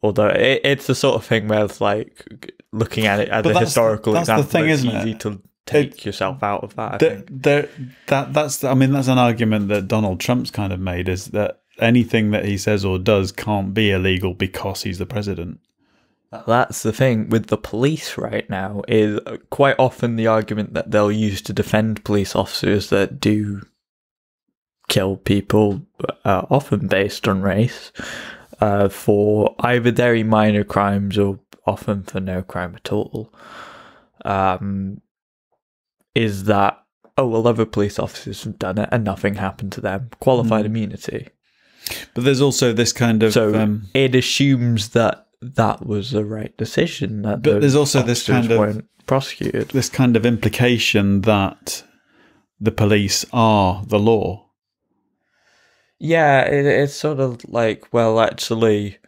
[SPEAKER 2] Although it's the sort of thing where it's like looking at it as a historical example, the thing, it's easy to take yourself out of that. I think
[SPEAKER 1] that's an argument that Donald Trump's kind of made, is that anything that he says or does can't be illegal because he's the president.
[SPEAKER 2] That's the thing with the police right now, is quite often the argument that they'll use to defend police officers that do kill people, often based on race, for either very minor crimes or often for no crime at all, is that, oh, well, other police officers have done it and nothing happened to them. Qualified immunity.
[SPEAKER 1] But there's also this kind of...
[SPEAKER 2] So it assumes that that was the right decision. But
[SPEAKER 1] there's also this kind of...
[SPEAKER 2] weren't prosecuted.
[SPEAKER 1] This kind of implication that the police are the law.
[SPEAKER 2] Yeah, it's sort of like, well, actually,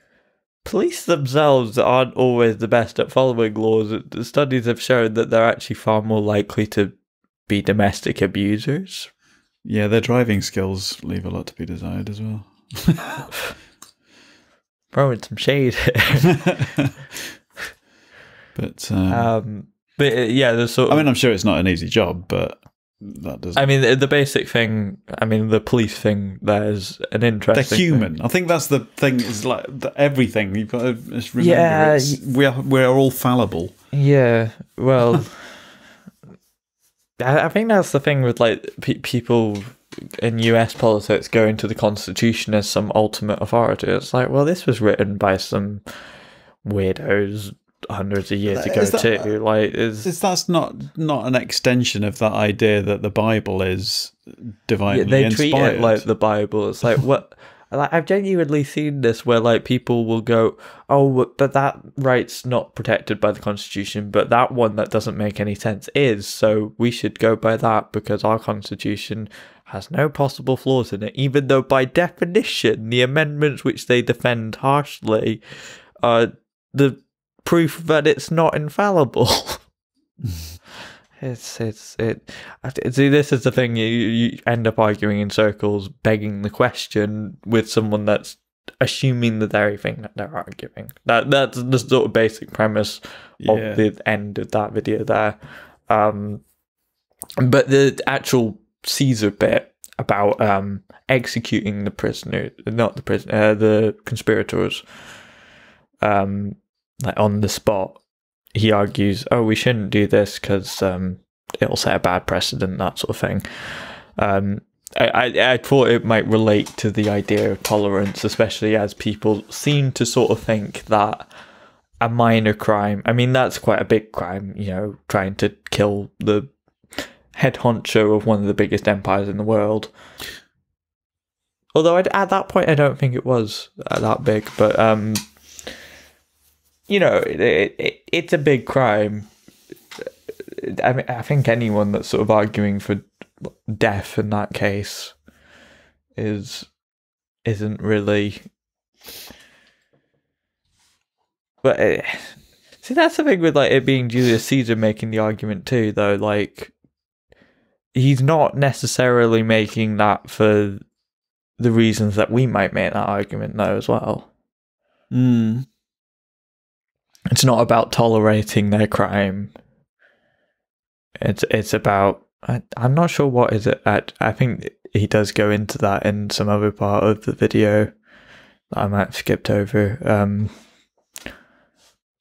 [SPEAKER 2] police themselves aren't always the best at following laws. The studies have shown that they're actually far more likely to be domestic abusers.
[SPEAKER 1] Yeah, their driving skills leave a lot to be desired as well.
[SPEAKER 2] Throwing some shade here.
[SPEAKER 1] But
[SPEAKER 2] yeah, there's sort of...
[SPEAKER 1] I mean, I'm sure it's not an easy job, but that doesn't...
[SPEAKER 2] I mean, the basic thing, the police thing, there's an interesting...
[SPEAKER 1] They're human.
[SPEAKER 2] thing.
[SPEAKER 1] I think that's the thing, is like everything. You've got to just remember, we're all fallible.
[SPEAKER 2] Yeah, well... I think that's the thing with like people in US politics going to the Constitution as some ultimate authority. It's like, well, this was written by some weirdos hundreds of years ago too. Like,
[SPEAKER 1] that's not an extension of that idea that the Bible is divinely inspired?
[SPEAKER 2] They treat it like the Bible. It's like, what? Like, I've genuinely seen this where like people will go, oh, but that right's not protected by the Constitution, but that one that doesn't make any sense is, so we should go by that because our Constitution has no possible flaws in it, even though by definition the amendments which they defend harshly are the proof that it's not infallible. See, this is the thing, you end up arguing in circles, begging the question with someone that's assuming the very thing that they're arguing. That's the sort of basic premise of the end of that video there. But the actual Caesar bit about executing the conspirators, like on the spot, he argues, oh, we shouldn't do this because it'll set a bad precedent, that sort of thing. I thought it might relate to the idea of tolerance, especially as people seem to sort of think that a minor crime, that's quite a big crime, trying to kill the head honcho of one of the biggest empires in the world. Although at that point, I don't think it was that big, but... it's a big crime I mean, I think anyone that's sort of arguing for death in that case isn't really. But see, that's the thing with like it being Julius Caesar making the argument too, though. Like, he's not necessarily making that for the reasons that we might make that argument, though, as well. It's not about tolerating their crime. It's about I'm not sure what is it. I think he does go into that in some other part of the video that I might have skipped over.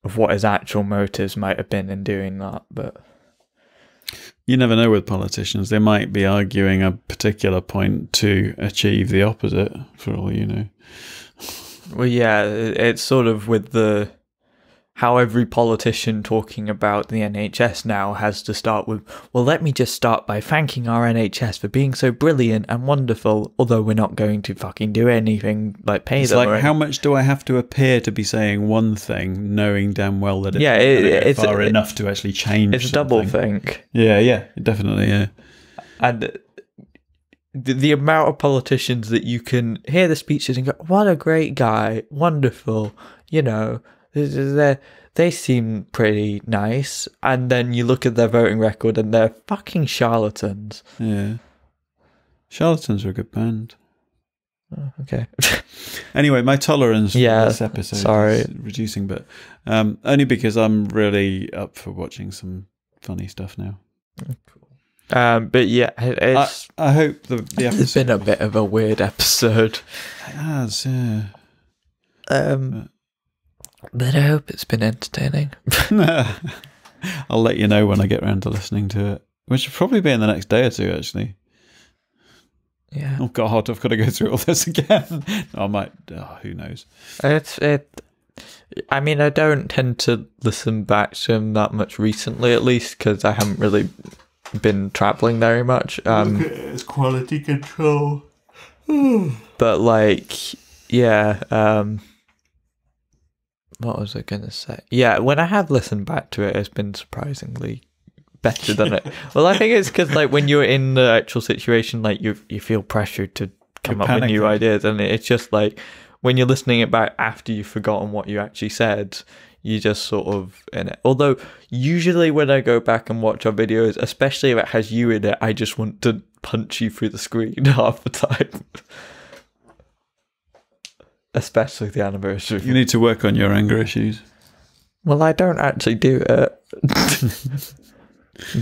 [SPEAKER 2] Of what his actual motives might have been in doing that, but
[SPEAKER 1] you never know with politicians. They might be arguing a particular point to achieve the opposite, for all you know.
[SPEAKER 2] Well, yeah, it's sort of with how every politician talking about the NHS now has to start with, well, let me just start by thanking our NHS for being so brilliant and wonderful, although we're not going to fucking do anything like pay them.
[SPEAKER 1] It's like, how much do I have to appear to be saying one thing, knowing damn well that it's far enough to actually change
[SPEAKER 2] It's a
[SPEAKER 1] something.
[SPEAKER 2] double think.
[SPEAKER 1] Yeah, definitely, yeah.
[SPEAKER 2] And the amount of politicians that you can hear the speeches and go, what a great guy, wonderful, you know, they seem pretty nice, and then you look at their voting record and they're fucking charlatans.
[SPEAKER 1] Yeah. Charlatans are a good band.
[SPEAKER 2] Oh, okay.
[SPEAKER 1] Anyway, my tolerance for this episode is reducing, but only because I'm really up for watching some funny stuff now.
[SPEAKER 2] But yeah,
[SPEAKER 1] I hope the episode...
[SPEAKER 2] It's been a bit of a weird episode.
[SPEAKER 1] It has, yeah.
[SPEAKER 2] But I hope it's been entertaining.
[SPEAKER 1] I'll let you know when I get around to listening to it, which will probably be in the next day or two, actually.
[SPEAKER 2] Yeah.
[SPEAKER 1] Oh God, I've got to go through all this again. I might. Oh, who knows?
[SPEAKER 2] I mean, I don't tend to listen back to him that much recently, at least, because I haven't really been traveling very much.
[SPEAKER 1] It's quality control.
[SPEAKER 2] But like, yeah. What was I going to say? Yeah, when I have listened back to it, it's been surprisingly better than it. Well, I think it's because like when you're in the actual situation, like you feel pressured to come up with new ideas, and it's just like when you're listening it back after you've forgotten what you actually said, you just sort of in it. Although usually when I go back and watch our videos, especially if it has you in it, I just want to punch you through the screen half the time. Especially the anniversary.
[SPEAKER 1] You need to work on your anger issues.
[SPEAKER 2] Well, I don't actually do it.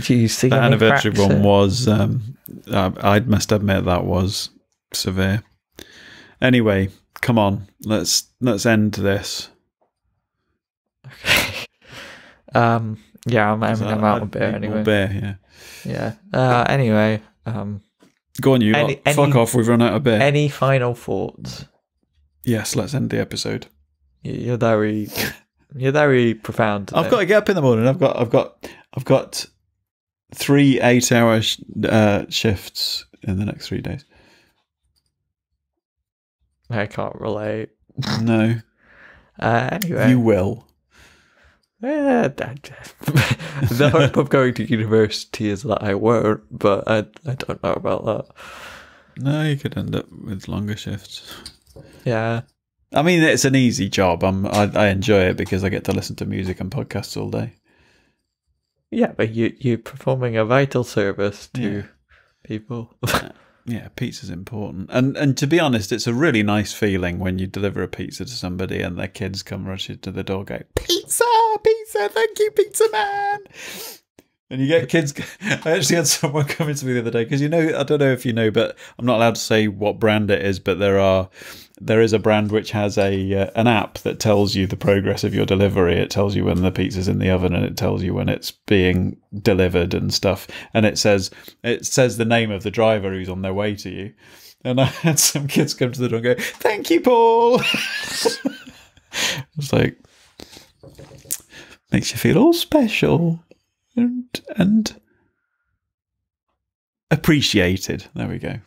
[SPEAKER 2] Do you see
[SPEAKER 1] the anniversary one was, I must admit that was severe. Anyway, come on, let's end this.
[SPEAKER 2] Okay. Yeah, I'm out of beer anyway.
[SPEAKER 1] More beer, yeah.
[SPEAKER 2] Yeah. Anyway.
[SPEAKER 1] Go on, you lot. Fuck off, we've run out of beer.
[SPEAKER 2] Any final thoughts?
[SPEAKER 1] Yes, let's end the episode.
[SPEAKER 2] You're very profound today.
[SPEAKER 1] I've got to get up in the morning. I've got 3 8-hour shifts in the next 3 days.
[SPEAKER 2] I can't relate.
[SPEAKER 1] No.
[SPEAKER 2] Anyway,
[SPEAKER 1] you will.
[SPEAKER 2] Yeah, the hope of going to university is that I won't, but I don't know about that.
[SPEAKER 1] No, you could end up with longer shifts.
[SPEAKER 2] Yeah.
[SPEAKER 1] I mean, it's an easy job. I enjoy it because I get to listen to music and podcasts all day.
[SPEAKER 2] Yeah, but you're performing a vital service to people.
[SPEAKER 1] Yeah, pizza's important. And to be honest, it's a really nice feeling when you deliver a pizza to somebody and their kids come rushing to the door going, "Pizza, pizza, thank you, pizza man." And you get kids. I actually had someone coming to me the other day because I don't know if you know, but I'm not allowed to say what brand it is. But there is a brand which has an app that tells you the progress of your delivery. It tells you when the pizza's in the oven and it tells you when it's being delivered and stuff. And it says the name of the driver who's on their way to you. And I had some kids come to the door and go, "Thank you, Paul." It's like, makes you feel all special. And appreciated. There we go.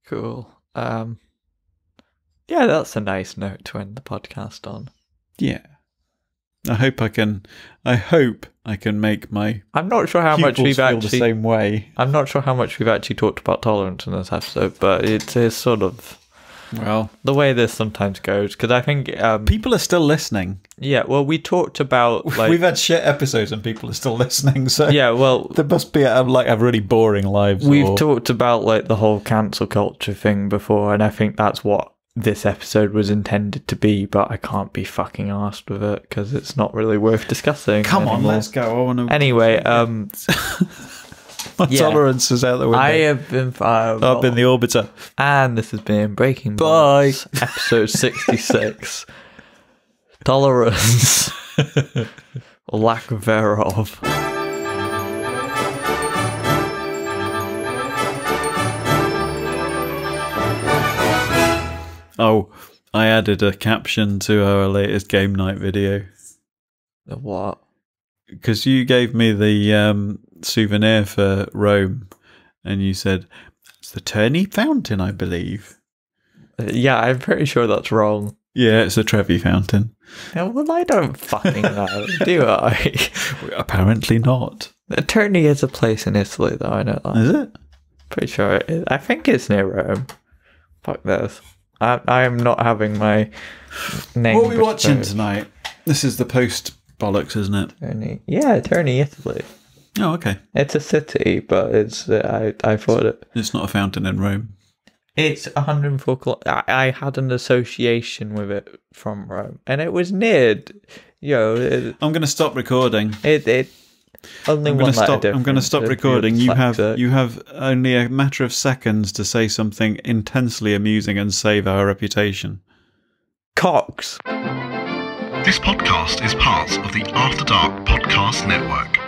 [SPEAKER 2] Cool. Yeah, that's a nice note to end the podcast on.
[SPEAKER 1] Yeah. I hope I can make my.
[SPEAKER 2] I'm not sure how much we've
[SPEAKER 1] feel
[SPEAKER 2] actually
[SPEAKER 1] the same way.
[SPEAKER 2] I'm not sure how much we've actually talked about tolerance in this episode, but it is sort of the way this sometimes goes. Because I think
[SPEAKER 1] people are still listening.
[SPEAKER 2] Yeah, well, we talked about
[SPEAKER 1] we've had shit episodes and people are still listening. So
[SPEAKER 2] yeah, well,
[SPEAKER 1] there must be have really boring lives.
[SPEAKER 2] We've talked about the whole cancel culture thing before, and I think that's what this episode was intended to be, but I can't be fucking arsed with it because it's not really worth discussing.
[SPEAKER 1] Come on, let's go.
[SPEAKER 2] Anyway,
[SPEAKER 1] my tolerance is out the window.
[SPEAKER 2] I have been
[SPEAKER 1] I've been the orbiter.
[SPEAKER 2] And this has been Breaking Bollocks, episode 66. Tolerance. Lack thereof.
[SPEAKER 1] Oh, I added a caption to our latest game night video.
[SPEAKER 2] The what?
[SPEAKER 1] Because you gave me the souvenir for Rome, and you said, it's the Terni fountain, I believe.
[SPEAKER 2] Yeah, I'm pretty sure that's wrong.
[SPEAKER 1] Yeah, it's a Trevi fountain.
[SPEAKER 2] Yeah, well, I don't fucking know, do I?
[SPEAKER 1] Apparently not.
[SPEAKER 2] Terni is a place in Italy, though, I know that.
[SPEAKER 1] Is it?
[SPEAKER 2] Pretty sure it is. I think it's near Rome. Fuck this. I am not having my name.
[SPEAKER 1] What are we watching tonight? This is the post Bollocks, isn't it?
[SPEAKER 2] Terni, Italy.
[SPEAKER 1] Oh, okay.
[SPEAKER 2] It's a city, but it's I thought it.
[SPEAKER 1] It's not a fountain in Rome.
[SPEAKER 2] It's 104 kilometers. I had an association with it from Rome, and it was near.
[SPEAKER 1] I'm going to stop recording.
[SPEAKER 2] Only
[SPEAKER 1] I'm
[SPEAKER 2] one
[SPEAKER 1] letter I'm going to stop recording. You have only a matter of seconds to say something intensely amusing and save our reputation.
[SPEAKER 2] Cox.
[SPEAKER 3] This podcast is part of the After Dark Podcast Network.